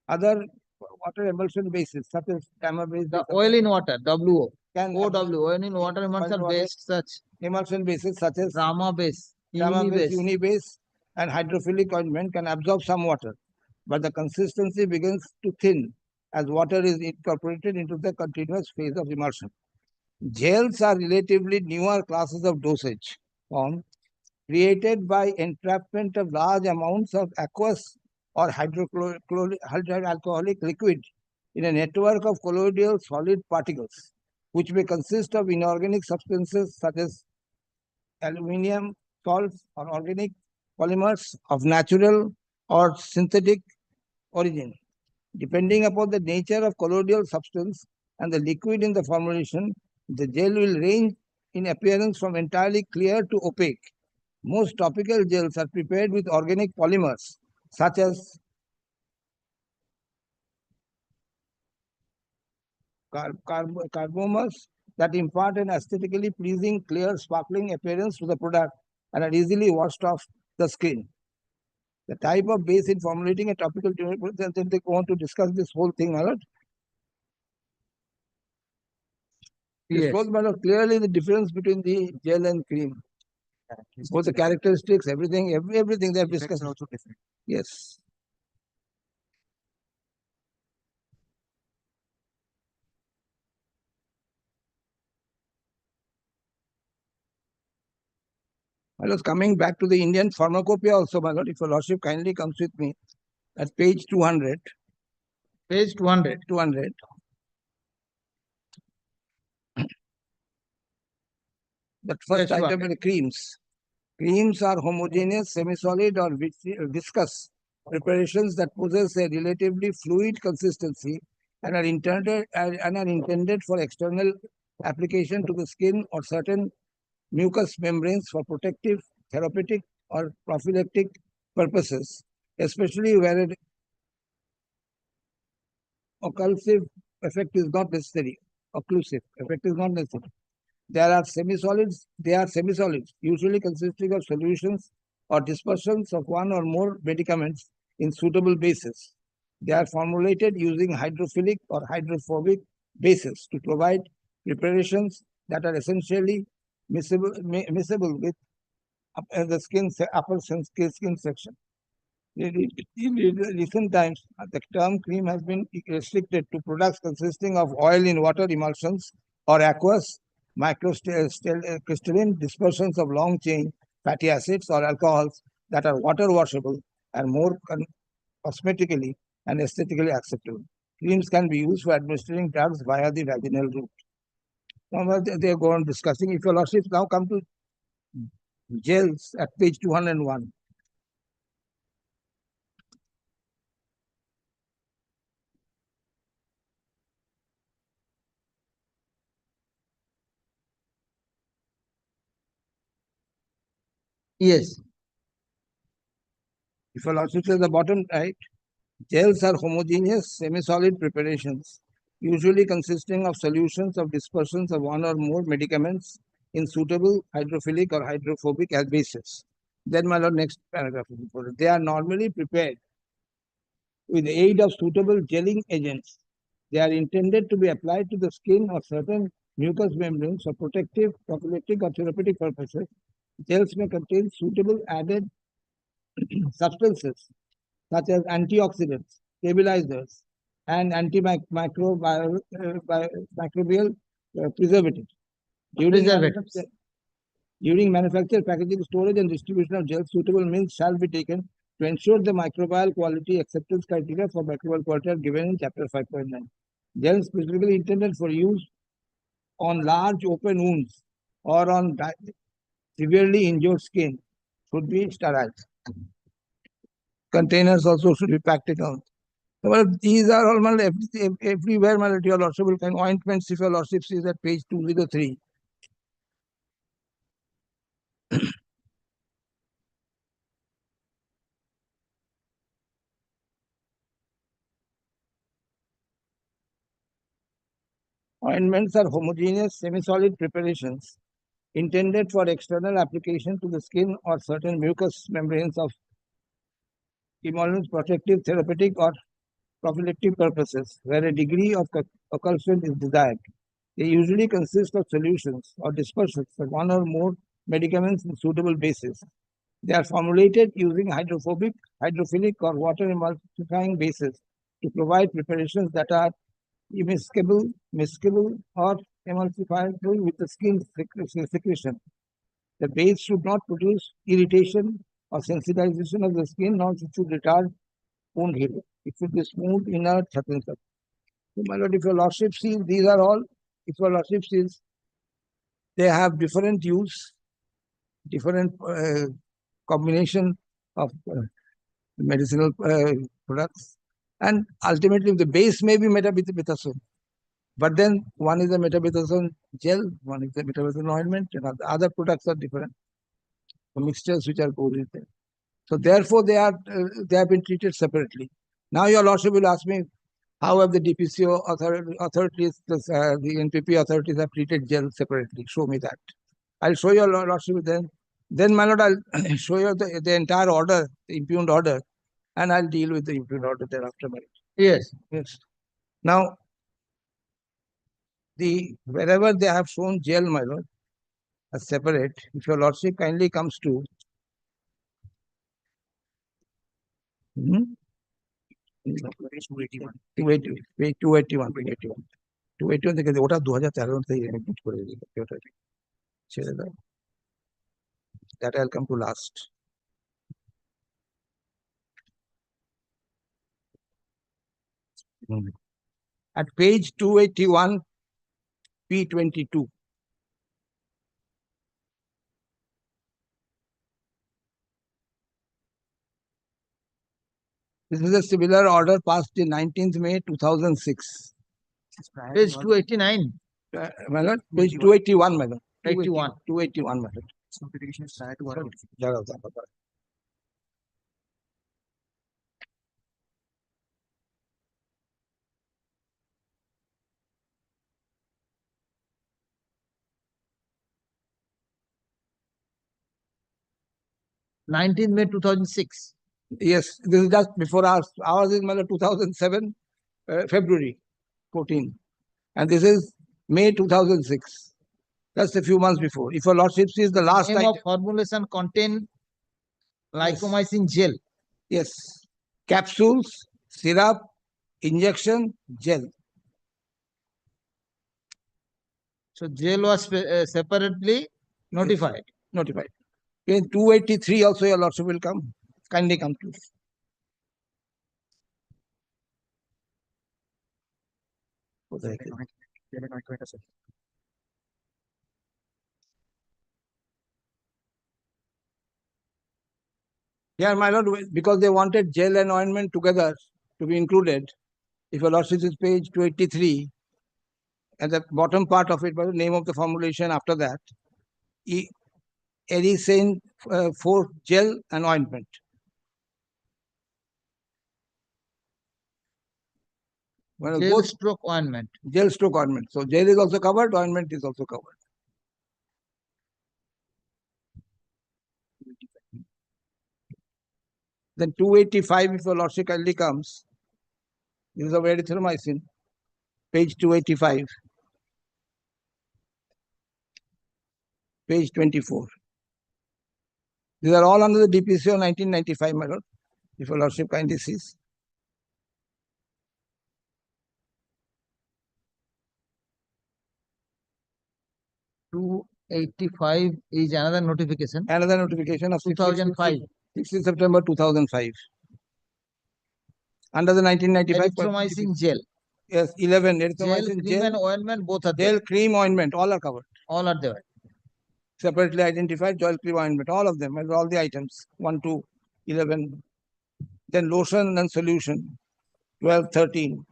S18: other water emulsion bases, such as tamar-based,
S2: the oil in water, WO,
S18: can
S2: OW, oil in water emulsion based such
S18: emulsion bases such as
S2: Rama base,
S18: uni base, and hydrophilic ointment can absorb some water, but the consistency begins to thin as water is incorporated into the continuous phase of emulsion. Gels are relatively newer classes of dosage form created by entrapment of large amounts of aqueous or hydroalcoholic liquid in a network of colloidal solid particles, which may consist of inorganic substances such as aluminium salts or organic polymers of natural or synthetic origin. Depending upon the nature of colloidal substance and the liquid in the formulation, the gel will range in appearance from entirely clear to opaque. Most topical gels are prepared with organic polymers such as carbomers that impart an aesthetically pleasing, clear, sparkling appearance to the product and are easily washed off the skin. The type of base in formulating a topical then they want to discuss this whole thing, my lord. This
S2: Yes.
S18: shows, my lord, clearly the difference between the gel and cream. Both the characteristics, everything they have discussed.
S16: Also different.
S18: Yes. I was coming back to the Indian pharmacopoeia also, my lord. If your lordship kindly comes with me at page 200.
S2: Page 200.
S18: 200. That first
S2: Page
S18: item
S2: 200.
S18: is the creams. Creams are homogeneous, semi-solid or viscous preparations that possess a relatively fluid consistency and are intended for external application to the skin or certain mucous membranes for protective, therapeutic, or prophylactic purposes, especially where an occlusive effect is not necessary. Occlusive effect is not necessary. They are semi-solids, usually consisting of solutions or dispersions of one or more medicaments in suitable bases. They are formulated using hydrophilic or hydrophobic bases to provide preparations that are essentially miscible with the upper skin section. In recent times, the term cream has been restricted to products consisting of oil in water emulsions or aqueous microcrystalline dispersions of long-chain fatty acids or alcohols that are water washable and more cosmetically and aesthetically acceptable. Creams can be used for administering drugs via the vaginal route. Now they go on discussing. If your lordships now come to gels at page 201.
S2: Yes.
S18: If your lordships at the bottom right, gels are homogeneous, semi-solid preparations, usually consisting of solutions of dispersions of one or more medicaments in suitable hydrophilic or hydrophobic bases. Then, my lord, next paragraph is important. They are normally prepared with the aid of suitable gelling agents. They are intended to be applied to the skin or certain mucous membranes for protective, prophylactic, or therapeutic purposes. Gels may contain suitable added substances such as antioxidants, stabilizers, and antimicrobial preservatives. During manufacture, packaging, storage, and distribution of gels, suitable means shall be taken to ensure the microbial quality acceptance criteria for microbial quality are given in Chapter 5.9. Gels specifically intended for use on large open wounds or on severely injured skin should be sterile. Containers also should be practical. Well, these are all everywhere, my your lordship will find ointments if your lordship sees at page 203. Ointments are homogeneous, semi-solid preparations intended for external application to the skin or certain mucous membranes of emollients, protective, therapeutic, or prophylactic purposes, where a degree of occlusion is desired. They usually consist of solutions or dispersions of one or more medicaments in suitable bases. They are formulated using hydrophobic, hydrophilic, or water emulsifying bases to provide preparations that are miscible, or emulsifying fluid with the skin secretion. The base should not produce irritation or sensitization of the skin, nor it should retard wound healing. It should be smooth, inert, certain stuff. So, my lord, if your lordship sees, these are all, if your lordship sees, they have different use, different combination of medicinal products, and ultimately the base may be metabetazone. But then one is a metabetazone gel, one is a metabetazone ointment, and other products are different. The mixtures which are poured in there. So therefore, they have been treated separately. Now your lordship will ask me, how have the DPCO authorities, the NPP authorities have treated gel separately? Show me that. I'll show your lordship then. Then, my lord, I'll show you the entire order, the impugned order, and I'll deal with the impugned order thereafter.
S2: Yes.
S18: Yes. Now, wherever they have shown gel, my lord, as separate, if your lordship kindly comes to 281 থেকে ওটা 2013 থেকে edit করে দিয়েছে ওটা ছেড়ে দাও that I'll come to last. At page 281 P22, this is a similar order passed in 19th May 2006.
S2: Page 289.
S18: My lord, page 281, my lord.
S2: 81.
S18: 281, my lord.
S2: May 2006.
S18: Yes, this is just before ours. Ours is 2007, February 14. And this is May 2006. Just a few months before. If your lordship sees the last
S2: Name
S18: item.
S2: of formulation contain lycomycin gel.
S18: Yes. Capsules, syrup, injection, gel.
S2: So gel was separately notified.
S18: Notified. In 283 also your lordship will come. Kindly come to. Yeah, my lord, because they wanted gel and ointment together to be included. If your lordship is page 283, at the bottom part of it, by the name of the formulation after that, Erisane 4 gel and ointment. Well,
S2: Gel stroke ointment.
S18: Gel stroke ointment. So gel is also covered, ointment is also covered. Then 285, if your lordship kindly comes, this is of erythromycin, page 285, page 24. These are all under the DPCO 1995, my lord, if your lordship kindly sees.
S2: $285 is another notification.
S18: Another notification of
S2: 2005.
S18: 16 September 2005. Under the 1995.
S2: Erythromycin gel.
S18: Yes, 11.
S2: Gel,
S18: Erythromycin
S2: cream and ointment both are
S18: gel,
S2: there.
S18: cream, ointment, all are covered.
S2: All are there.
S18: Separately identified, gel, cream, ointment, all of them, all the items, 1 to 11. Then lotion and solution, 12, 13.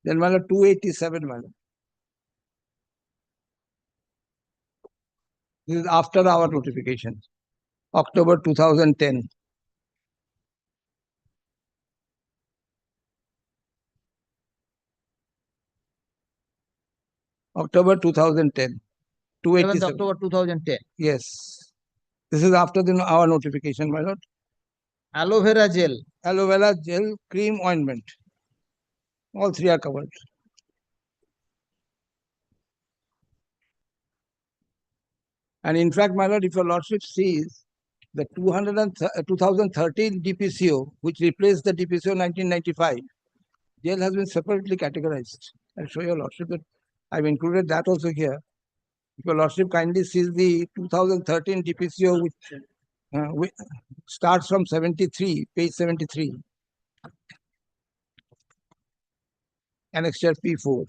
S18: Then 287, madam. This is after our notification, October 2010. October 2010. 287.
S2: October 2010.
S18: Yes. This is after our notification, my lord.
S2: Aloe vera gel.
S18: Aloe vera gel, cream, ointment. All three are covered. And in fact, my lord, if your lordship sees, the 2013 DPCO, which replaced the DPCO 1995, jail has been separately categorized. I'll show your lordship that I've included that also here. If your lordship kindly sees the 2013 DPCO, which starts from 73, page 73, annexure P4.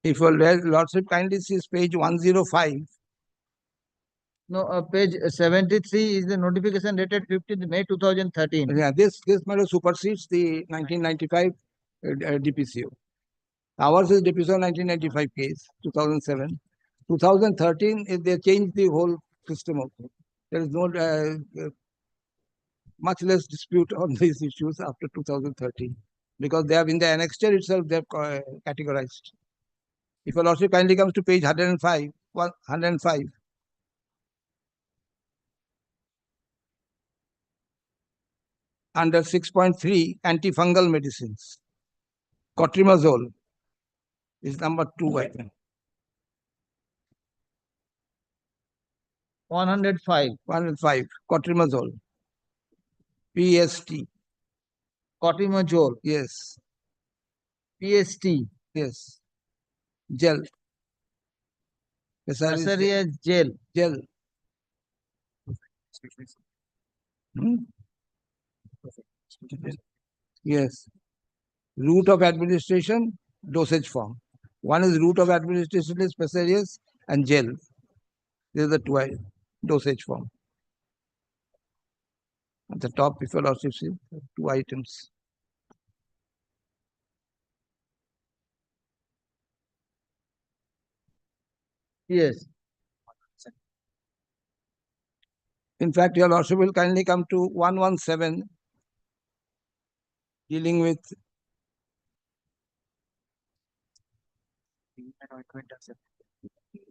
S18: If your lordship kindly sees page 105.
S2: No, page 73 is the notification dated 15th May 2013.
S18: Yeah, this matter supersedes the 1995 DPCO. Ours is DPCO 1995 case, 2007. 2013, they changed the whole system also. There is no much less dispute on these issues after 2013 because they have in the annexure itself they have categorized. If your lordship kindly comes to page 105, 105. Under 6.3, antifungal medicines. Cotrimazole is number 2, I think.
S2: 105.
S18: 105, cotrimazole. PST.
S2: Cotrimazole.
S18: Yes.
S2: PST.
S18: Yes. Gel.
S2: Casaria gel.
S18: Gel. Yes. Route of administration, dosage form. One is route of administration is Pessarius and gel. These are the two dosage form. At the top, if your lordship see, 2 items.
S2: Yes.
S18: In fact, your lordship will kindly come to 117, dealing with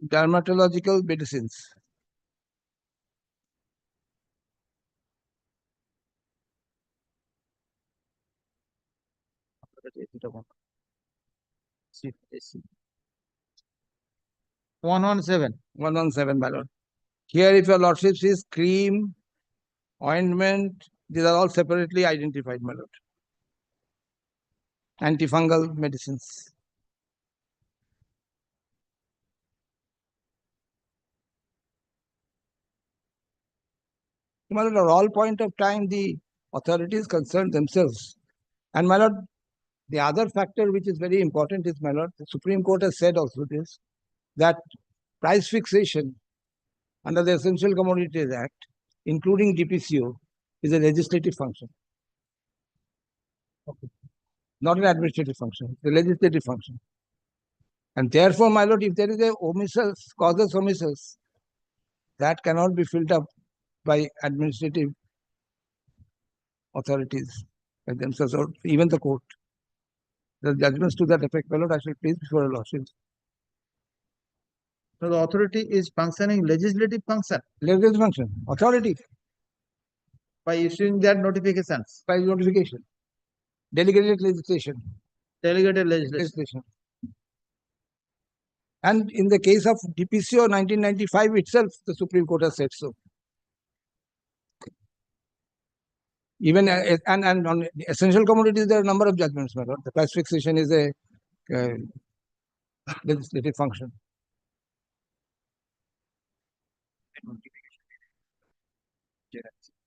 S18: dermatological medicines.
S2: One
S18: 117, my lord. Here, if your lordship sees cream, ointment, these are all separately identified, my lord. Antifungal medicines. My lord, at all point of time, the authorities concerned themselves. And my lord, the other factor which is very important is, my lord, the Supreme Court has said also this, that price fixation under the Essential Commodities Act, including DPCO, is a legislative function. Okay. Not an administrative function, the legislative function. And therefore, my lord, if there is a omissus, causes omissus, that cannot be filled up by administrative authorities by themselves or even the court. The judgments to that effect, my lord, I shall place before your lordship.
S2: So the authority is functioning legislative function.
S18: Legislative function, authority.
S2: By issuing their notifications.
S18: By notification. Delegated legislation.
S2: Delegated legislation.
S18: And in the case of DPCO 1995 itself, the Supreme Court has said so. Even and on essential commodities, there are a number of judgments, my lord. The price fixation is a legislative function.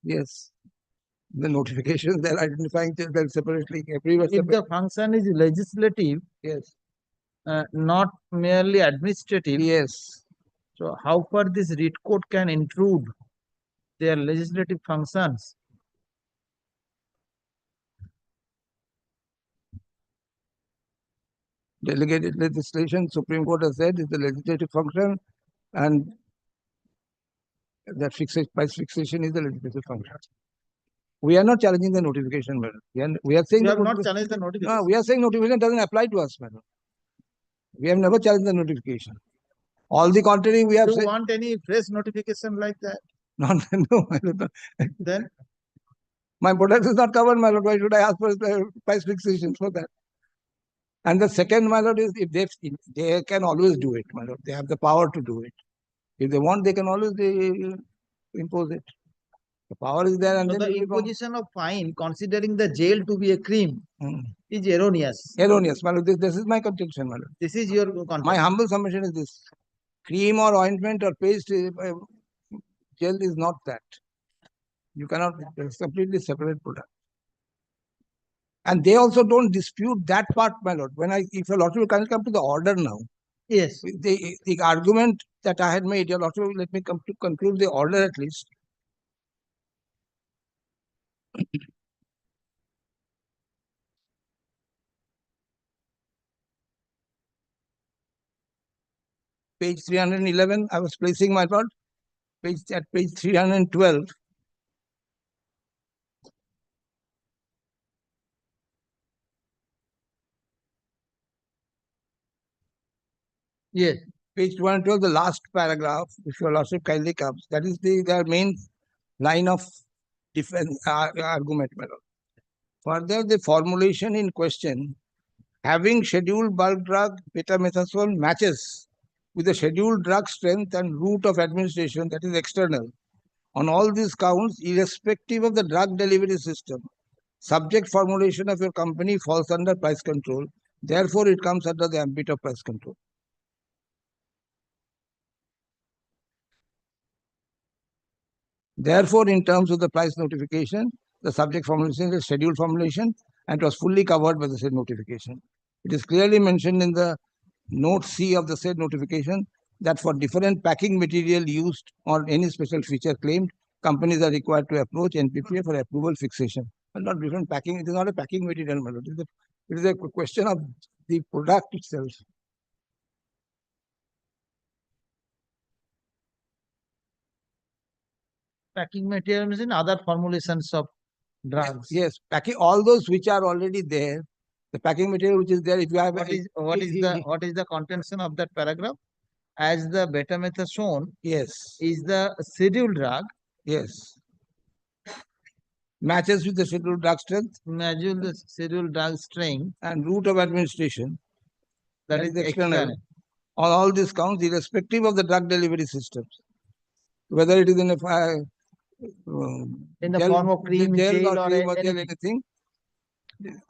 S18: Yes. The notifications, they're identifying them separately. Everywhere
S2: If the function is legislative,
S18: yes,
S2: not merely administrative.
S18: Yes.
S2: So how far this writ court can intrude their legislative functions?
S18: Delegated legislation, Supreme Court has said, is the legislative function, and that price fixation is the legislative function. We are not challenging the notification, madam. We are saying
S2: We have not challenged the notification.
S18: No, we are saying notification doesn't apply to us, madam. We have never challenged the notification. All the contrary, we have
S2: Do you
S18: said.
S2: want any fresh notification like that?
S18: No, no, my lord.
S2: Then
S18: My product is not covered, my lord. Why should I ask for price fixation for that? And the second, my lord, is if they can always do it, my lord. They have the power to do it. If they want, they can always impose it. The power is there, and
S2: so
S18: then
S2: the imposition of fine, considering the jail to be a crime, is erroneous.
S18: Erroneous, my lord. This is my contention, my lord.
S2: This is your
S18: My
S2: contention.
S18: humble submission is this: cream or ointment or paste, gel is not that. You cannot. It's completely separate product. And they also don't dispute that part, my lord. If your lordship will come to the order now.
S2: Yes.
S18: The argument that I had made, your lordship, let me come to conclude the order at least. Page 311, I was placing my lord. At page 312.
S2: Yes.
S18: Page 212, the last paragraph, if your lordship kindly comes, that is their main line of defense argument, my lord. Further, the formulation in question, having scheduled bulk drug betamethasone matches with the scheduled drug strength and route of administration, that is external. On all these counts, irrespective of the drug delivery system, subject formulation of your company falls under price control. Therefore, it comes under the ambit of price control. Therefore, in terms of the price notification, the subject formulation is a scheduled formulation and it was fully covered by the said notification. It is clearly mentioned in the note C of the said notification that for different packing material used or any special feature claimed, companies are required to approach NPPA for approval fixation. But not different packing, it is not a packing material, it is a question of the product itself.
S2: Packing materials in other formulations of drugs.
S18: Yes, packing all those which are already there. The packing material which is there, if you have
S2: what is the contention of that paragraph? As the betamethasone
S18: yes
S2: is the scheduled drug.
S18: Yes. Matches with the scheduled drug strength.
S2: Matches the scheduled drug strength.
S18: And route of administration.
S2: That is external.
S18: On all these counts, irrespective of the drug delivery systems. Whether it is in a
S2: in the form of cream, gel, or
S18: anything,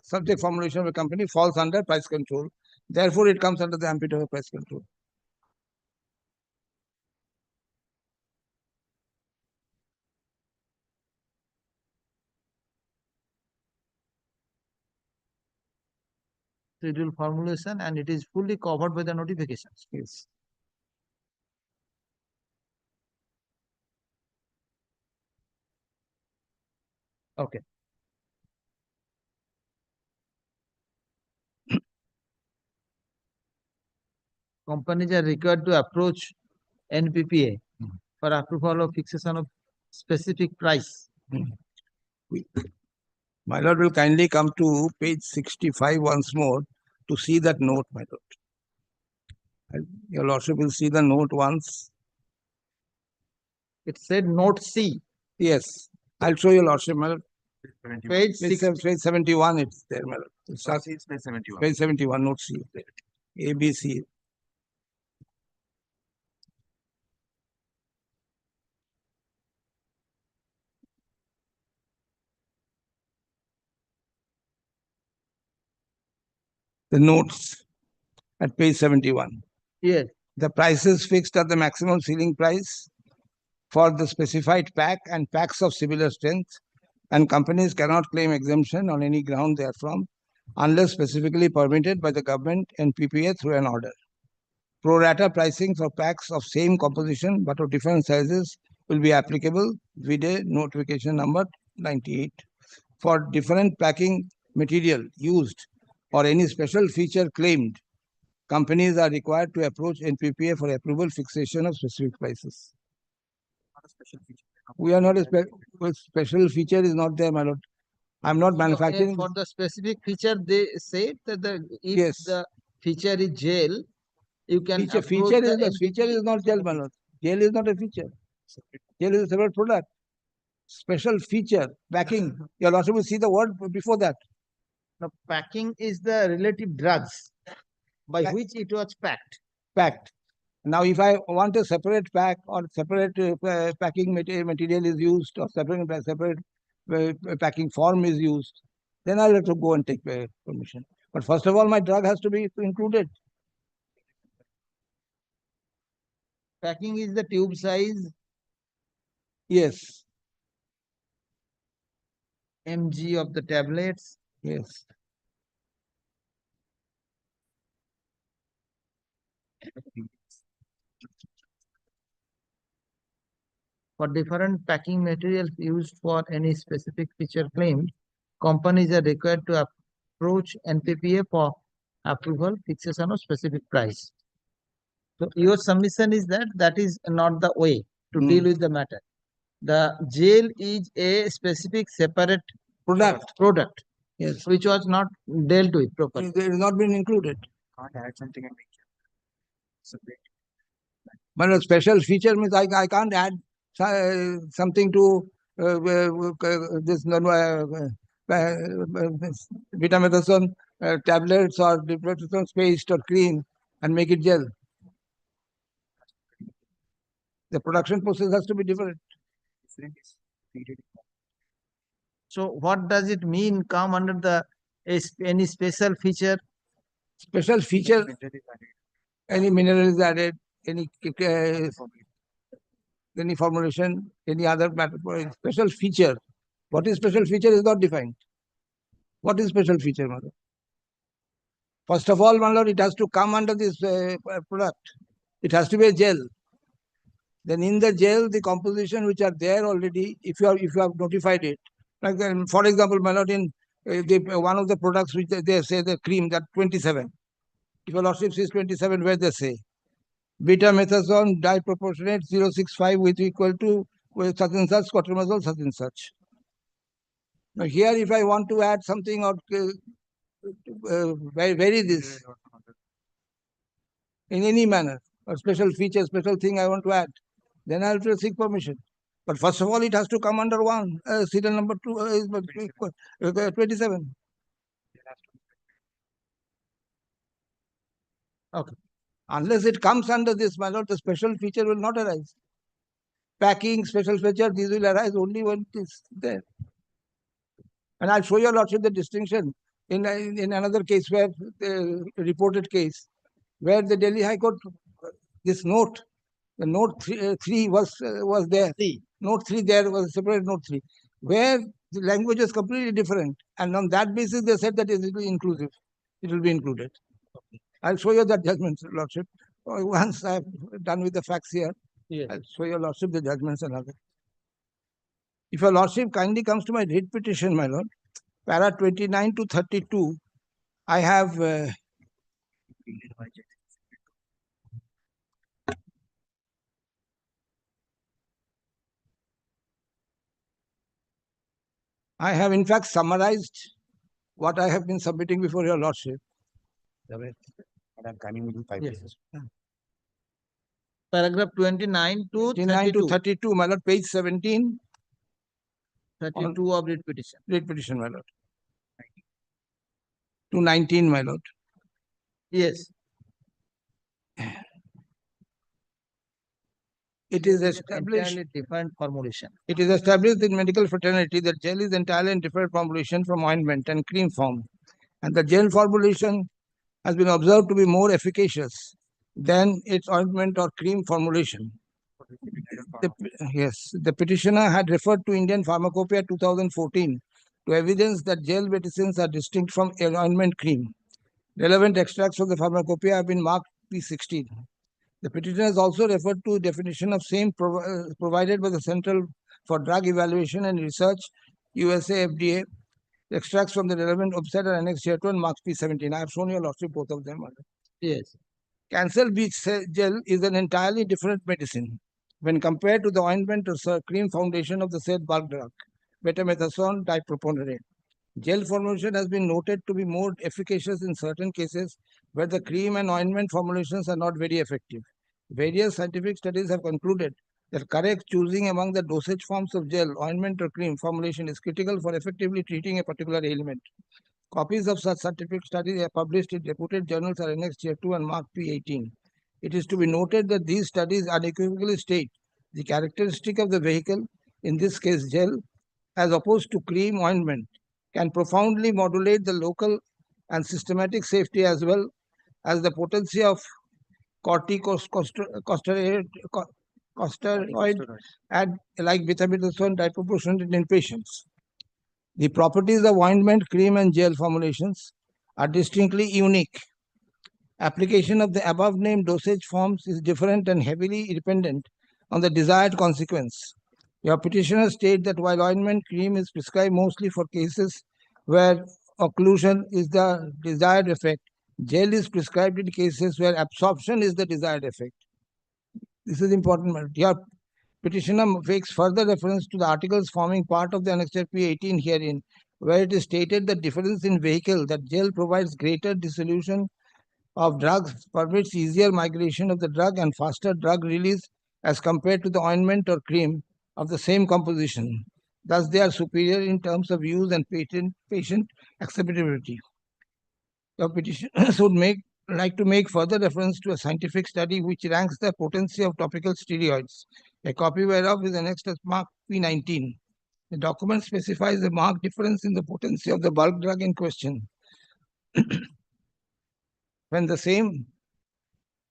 S18: subject formulation of a company falls under price control. Therefore, it comes under the ambit of price control.
S2: Schedule formulation, and it is fully covered by the notifications.
S18: Yes.
S2: Okay. Companies are required to approach NPPA for approval of fixation of specific price.
S18: My lord will kindly come to page 65 once more to see that note, my lord. Your lordship will see the note once.
S2: It said note C.
S18: Yes, I'll show your lordship, my lord.
S2: Page
S18: 71, it's there, my lord.
S3: Page 71.
S18: Page 71, note C. A, B, C. The notes at page 71.
S2: Yes.
S18: The prices fixed at the maximum ceiling price for the specified pack and packs of similar strength, and companies cannot claim exemption on any ground therefrom unless specifically permitted by the government and PPA through an order. Pro rata pricing for packs of same composition but of different sizes will be applicable, vide notification number 98. For different packing material used or any special feature claimed, companies are required to approach NPPA for approval fixation of specific prices. We are not special feature is not there, my lord. I'm not manufacturing.
S2: For the specific feature, they say that if the feature is gel, You can
S18: Feature
S2: approach
S18: is
S2: the
S18: the feature is not gel, my lord. Gel is not a feature. Gel is a separate product. Special feature, packing. Your lordship will see the word before that.
S2: The packing is the relative drugs by which it was packed.
S18: Packed. Now, if I want a separate pack or separate packing material is used or separate packing form is used, then I'll have to go and take permission. But first of all, my drug has to be included.
S2: Packing is the tube size.
S18: Yes.
S2: Mg of the tablets.
S18: Yes.
S2: For different packing materials used for any specific feature claim, companies are required to approach NPPA for approval, fixation of specific price. So your submission is that that is not the way to deal with the matter. The gel is a specific separate product.
S18: Yes.
S2: Which was not dealt with properly.
S18: It has not been included.
S16: Can't add something and make it separate.
S18: But a special feature means I can't add something to this betamethasone tablets or betamethasone paste or cream and make it gel. The production process has to be different.
S2: So what does it mean come under the any special feature?
S18: Special feature, any mineral is added, any formulation, any other matter, special feature. What is special feature is not defined. What is special feature, mother? First of all, my lord, it has to come under this product. It has to be a gel. Then in the gel, the composition which are there already, if you have notified it, like for example, my lord, in one of the products which they say the cream that 27. If your lordship says 27, where they say betamethasone diproportionate 0.65 with equal to such and such, quatrimazole such and such. Now here, if I want to add something or vary this in any manner, or special feature, special thing I want to add, then I have to seek permission. But first of all, it has to come under one, serial number 27. Okay. Unless it comes under this, my lord, the special feature will not arise. Packing, special feature, these will arise only when it is there. And I'll show your lordship the distinction in another case where the reported case, where the Delhi High Court, this note, the note 3 was there. Note 3 there was a separate note 3, where the language was completely different. And on that basis, they said that it will be inclusive. It will be included. Okay. I'll show you that judgment, lordship. Once I've done with the facts here, yes. I'll show your lordship the judgments and other. If your lordship kindly comes to my writ petition, my lord, para 29 to 32, I have in fact summarized what I have been submitting before your lordship.
S16: I'm coming within 5 days.
S2: Paragraph 29 to 32,
S18: my lord, page 17.
S2: 32 of writ petition.
S18: Writ petition, my lord. To 19, my lord.
S2: Yes.
S18: It is established.
S2: Entirely different formulation.
S18: It is established in medical fraternity that gel is entirely in different formulation from ointment and cream form. And the gel formulation has been observed to be more efficacious than its ointment or cream formulation. The petitioner had referred to Indian Pharmacopoeia 2014 to evidence that gel medicines are distinct from ointment cream. Relevant extracts from the Pharmacopoeia have been marked P16. The petitioner has also referred to definition of same provided by the Central for Drug Evaluation and Research, USA FDA. Extracts from the relevant website are annexed here to and marks P17. I have shown your lordship both of them.
S2: Yes.
S18: Cancellation gel is an entirely different medicine when compared to the ointment or cream foundation of the said bulk drug, betamethasone dipropionate. Gel formulation has been noted to be more efficacious in certain cases where the cream and ointment formulations are not very effective. Various scientific studies have concluded that correct choosing among the dosage forms of gel, ointment, or cream formulation is critical for effectively treating a particular ailment. Copies of such scientific studies are published in reputed journals are annexed here 2 and Mark P18. It is to be noted that these studies unequivocally state the characteristic of the vehicle, in this case gel, as opposed to cream ointment, can profoundly modulate the local and systematic safety as well as the potency of corticosteroid and like betamethasone disproportionate in patients. The properties of ointment, cream, and gel formulations are distinctly unique. Application of the above named dosage forms is different and heavily dependent on the desired consequence. Your petitioner states that while ointment cream is prescribed mostly for cases where occlusion is the desired effect, gel is prescribed in cases where absorption is the desired effect. This is important. Your petitioner makes further reference to the articles forming part of the Annexure P18 herein, where it is stated the difference in vehicle that gel provides greater dissolution of drugs, permits easier migration of the drug and faster drug release as compared to the ointment or cream of the same composition. Thus, they are superior in terms of use and patient acceptability. Your petitioner should like to make further reference to a scientific study which ranks the potency of topical steroids, a copy whereof is annexed as Mark P19. The document specifies a marked difference in the potency of the bulk drug in question. When the same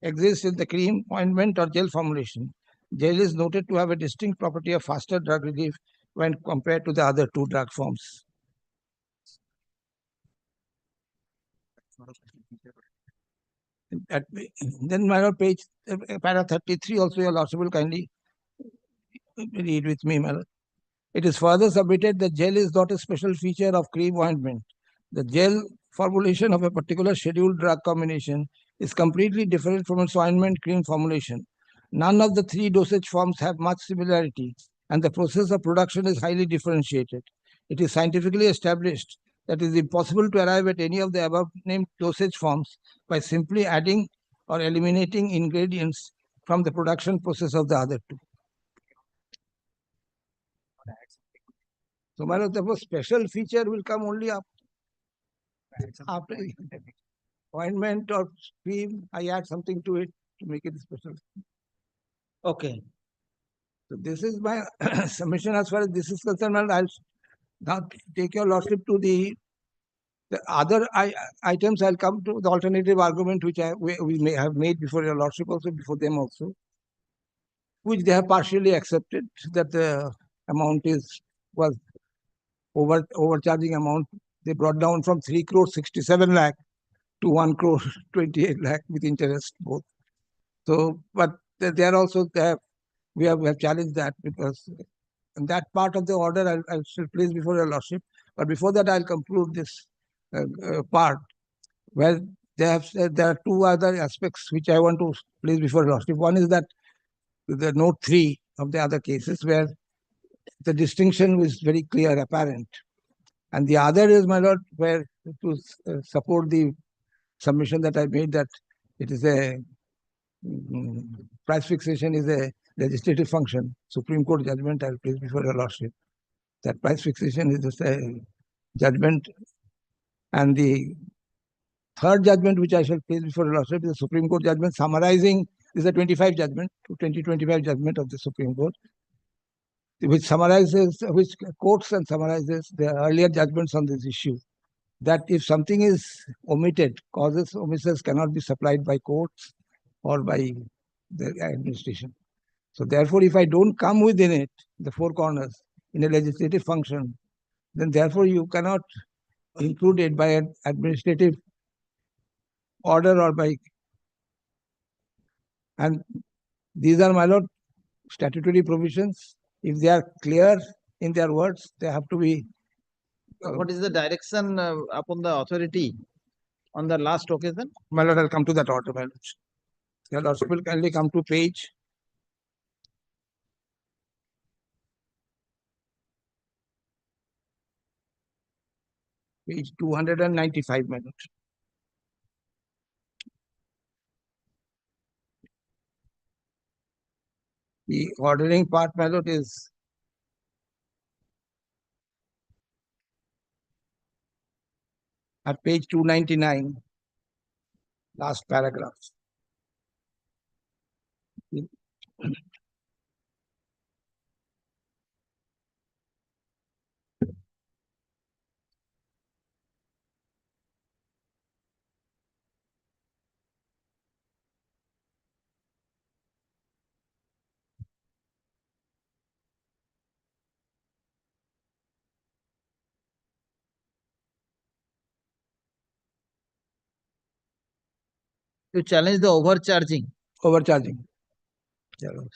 S18: exists in the cream, ointment, or gel formulation, gel is noted to have a distinct property of faster drug relief when compared to the other two drug forms. Then, my lord, page para 33 also, your lordship will kindly read with me, my lord. It is further submitted that gel is not a special feature of cream ointment. The gel formulation of a particular scheduled drug combination is completely different from its ointment cream formulation. None of the three dosage forms have much similarity, and the process of production is highly differentiated. It is scientifically established that it is impossible to arrive at any of the above named dosage forms by simply adding or eliminating ingredients from the production process of the other two. So, my lord, the special feature will come only after ointment or cream. I add something to it to make it special. Okay. So this is my submission as far as this is concerned. I'll now take your lordship to the other items. I'll come to the alternative argument which we may have made before your lordship also, before them also, which they have partially accepted that the amount was overcharging amount. They brought down from 3 crore 67 lakh to 1 crore 28 lakh with interest both. So, but they are also we have challenged that because in that part of the order I shall place before your lordship. But before that, I'll conclude this part where they have said there are two other aspects which I want to place before your lordship. One is that the note 3 of the other cases where the distinction is very clear, apparent. And the other is, my lord, where to support the submission that I made that it is a price fixation is a legislative function. Supreme Court judgment I'll place before your lordship. That price fixation is just a judgment. And the third judgment which I shall place before your lordship is the Supreme Court judgment summarizing, is a 25 judgment, 2025 judgment of the Supreme Court, which quotes and summarizes the earlier judgments on this issue. That if something is omitted, causes omissions cannot be supplied by courts or by the administration. So therefore, if I don't come within it, the four corners, in a legislative function, then therefore you cannot include it by an administrative order or by, and these are, my lord, statutory provisions. If they are clear in their words, they have to be.
S2: What is the direction upon the authority on the last occasion?
S18: My lord, I'll come to that order, my lord. Your lordship will kindly come to page 295, my lord. The ordering part, my lord, is at page 299, last paragraph.
S2: You challenge the overcharging.
S18: Overcharging. Yeah, lord.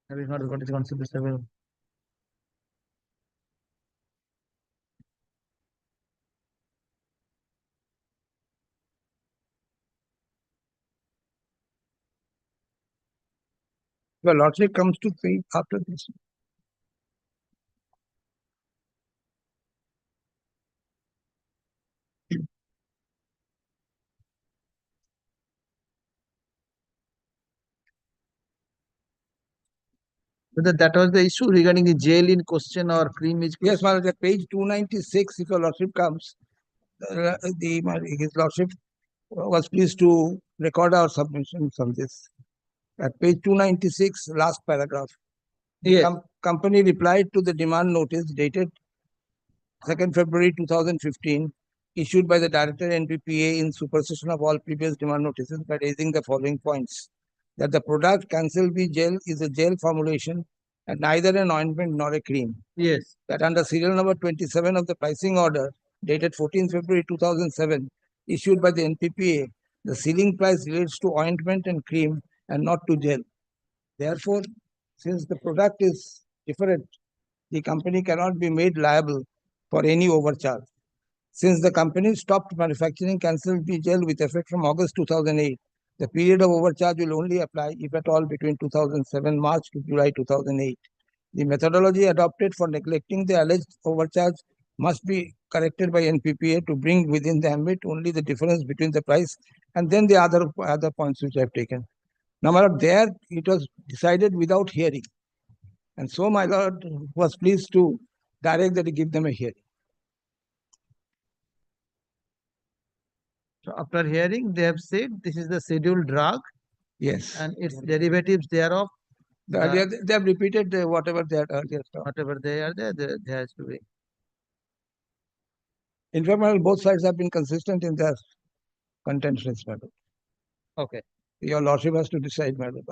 S2: Have you not got it considered?
S18: Your lordship comes to pay after this.
S2: Whether that was the issue regarding the jail in question or cream is.
S18: Yes, my lord, at page 296, if your lordship comes, his lordship was pleased to record our submission from this. At page 296, last paragraph. The
S2: Yes.
S18: company replied to the demand notice dated 2nd February 2015, issued by the Director NPPA in supersession of all previous demand notices by raising the following points. That the product Cancellation gel is a gel formulation and neither an ointment nor a cream.
S2: Yes.
S18: That under serial number 27 of the pricing order dated 14th February 2007, issued by the NPPA, the ceiling price relates to ointment and cream and not to gel. Therefore, since the product is different, the company cannot be made liable for any overcharge. Since the company stopped manufacturing Cancellation gel with effect from August 2008, the period of overcharge will only apply, if at all, between 2007 March to July 2008. The methodology adopted for neglecting the alleged overcharge must be corrected by NPPA to bring within the ambit only the difference between the price and then the other points which I have taken. Now, my lord, there it was decided without hearing. And so my lord was pleased to direct that he give them a hearing.
S2: So after hearing, they have said this is the scheduled drug.
S18: Yes.
S2: And its derivatives thereof.
S18: They have repeated whatever they had earlier.
S2: Whatever they are there, there has to be.
S18: In fact, my lord, both sides have been consistent in their contentions, my lord.
S2: Okay.
S18: Your lordship has to decide, my lord.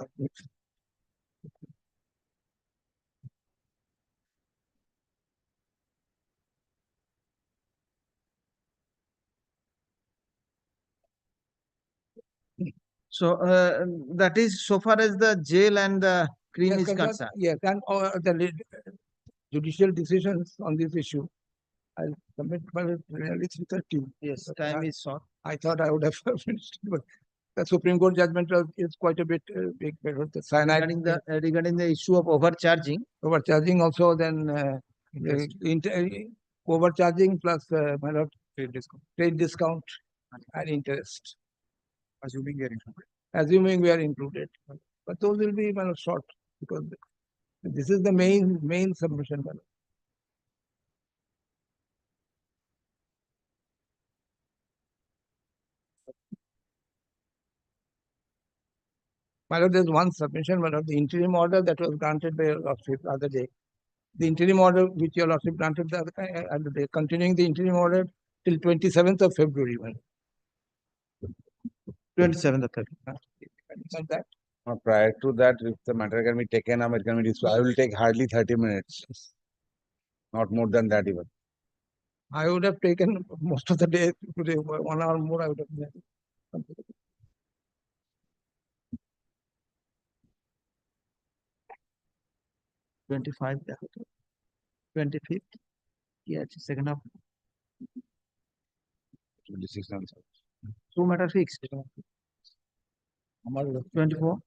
S2: So that is so far as the jail and the cream is concerned.
S18: Yes, and the judicial decisions on this issue, I'll submit by nearly 3:30.
S2: Yes, time is short.
S18: I thought I would have finished, but the Supreme Court judgment is quite a bit big. The cyanide
S2: Regarding the issue of overcharging.
S18: Overcharging also, then overcharging plus my lord, trade discount and interest. Assuming we are included. But those will be my lord, short because this is the main submission, my lord. My lord, there's one submission, my lord, the interim order that was granted by your lordship the other day. The interim order which your lordship granted the other day, continuing the interim order till 27th of February.
S2: 27th of February.
S18: Like that.
S19: Prior to that, if the matter can be taken up, it can be discussed. I will take hardly 30 minutes. Not more than that even.
S18: I would have taken most of the day today, 1 hour more I would have completed.
S2: $25, 25th. Yeah, second half.
S19: 26 months.
S2: So matter fixed. 24.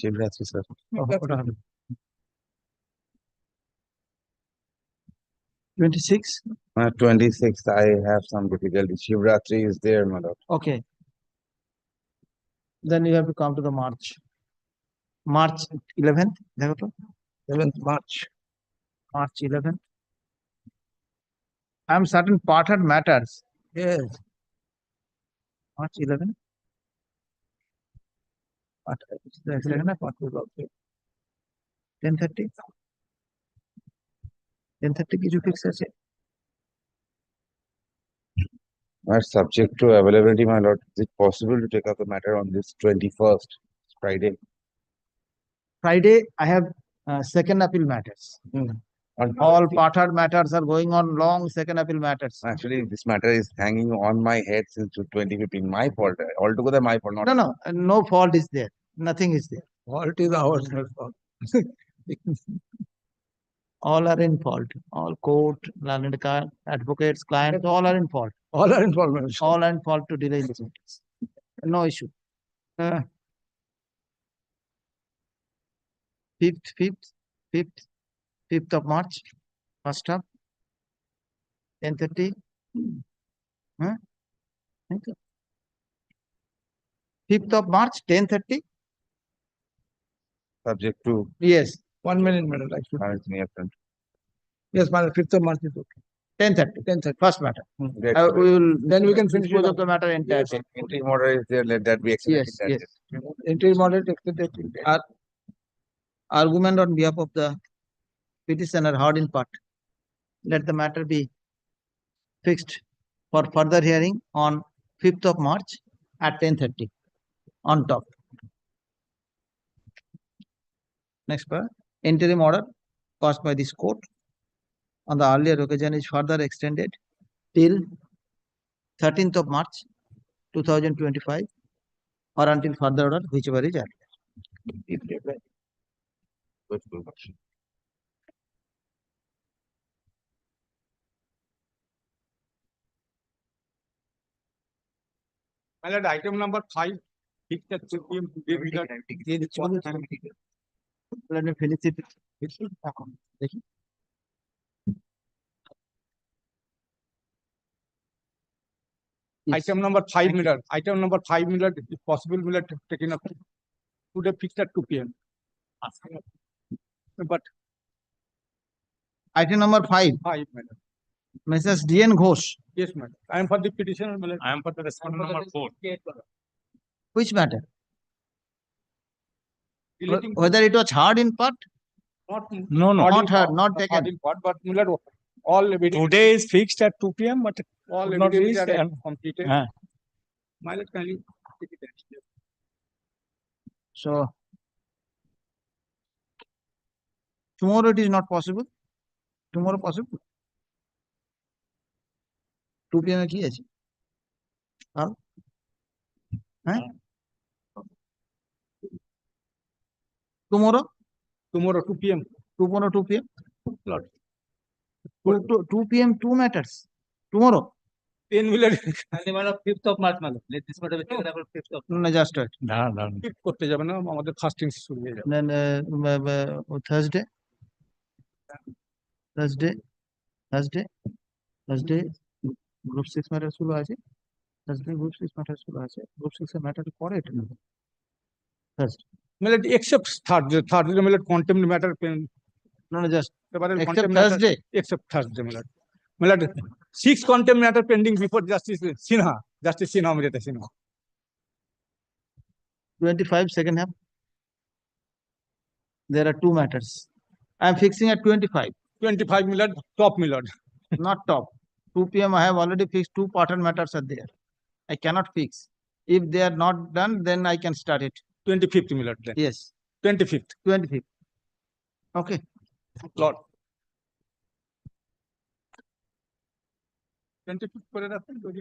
S19: Shivratri, sir.
S2: Oh, what happened? 26?
S19: 26th, I have some difficulty. Shivratri is there, my lord.
S2: Okay. Then you have to come to the March. March 11th, দেখো তো?
S18: 11th March.
S2: March 11th. I am certain parted matters.
S18: Yes.
S2: March 11th. Part, second half, part 10:30. 10:30 কিছু fix আছে?
S19: Subject to availability, my lord, is it possible to take up the matter on this 21st, Friday?
S2: Friday, I have second appeal matters. All parted matters are going on long second appeal matters.
S19: Actually, this matter is hanging on my head since 2015. My fault, altogether my fault. Not
S2: No fault is there. Nothing is there.
S18: Fault is ours, not fault.
S2: All are in fault. All court, learned advocates, clients, all are in fault.
S18: All are in fault, Madam.
S2: All are in fault to delay this matters. No issue. 5th of March, first up, 10:30. Huh? 5th of March, 10:30.
S19: subject to.
S2: Yes.
S18: 1 minute, Madam.
S19: Near front.
S18: Yes, Madam. 5th of March is okay.
S2: 10:30.
S18: 10:30.
S2: First matter.
S19: Great.
S18: Then we can finish
S2: dispose
S18: it
S2: of the matter entirely.
S19: Interim order is there, let that be accepted.
S2: Yes, yes.
S18: Interim order extended.
S2: Argument on behalf of the petitioner heard in part. Let the matter be fixed for further hearing on 5th of March at 10:30 on top. Next part, interim order passed by this court on the earlier occasion is further extended till 13th of March 2025 or until further order, whichever is earlier.
S12: My lord, item number 5, fixed at 2 p.m. today without
S2: Let me finish it. দেখি।
S12: Item number 5, my lord. Item number 5, my lord, if possible, my lord, taken up today fixed at 2 p.m. But
S2: Item number 5,
S12: 5, my lord.
S2: Mrs. D.N. Ghosh.
S12: Yes, madam. I am for the petition, my lord.
S4: I am for the respondent number 4.
S2: Which matter?
S12: Relating to-
S2: Whether it was heard in part?
S12: No,
S2: Not heard, not
S12: Not
S2: taken.
S12: in part, but my lord, all evidence.
S8: Today is fixed at 2 p.m., but
S12: All
S8: could not
S12: evidence
S8: reach
S12: are
S8: and-
S12: completed. My lord, kindly take it as-
S2: So tomorrow it is not possible. Tomorrow possible. 2 p.m. কি আছে? হ্যাঁ? Tomorrow?
S12: Tomorrow, 2 p.m.
S2: Tomorrow 2 p.m.
S12: Lord.
S2: 2 p.m. 2 matters. Tomorrow?
S12: 10 million.
S10: And the matter of 5th of March, madam. Let this matter be taken up on 5th of
S2: No, just right.
S12: Fifth করতে যাবে না, আমাদের fasting শুরু হয়ে যাবে।
S2: Then Thursday. Group 6 matter শুরু আছে। Thursday group 6 matter শুরু আছে। Group 6 এর matter পরে এটা নেব। Thursday.
S12: My lord, except Thursday, my lord, contempt matter pen.
S2: No, just
S12: Except
S2: except Thursday.
S12: Except Thursday, my lord. My lord, 6 contempt matter pending before Justice Sinha. Justice Sinha, Amrita Sinha.
S2: 25 second half. There are 2 matters. I am fixing at 25.
S12: 25, my lord, top, my lord.
S2: Not top. 2 p.m. I have already fixed 2 pattern matters are there. I cannot fix. If they are not done, then I can start it.
S12: 25th, my lord. Then.
S2: Yes.
S12: 25th.
S2: 25th. Okay.
S12: Lord. 25th করে রাখেন, যদি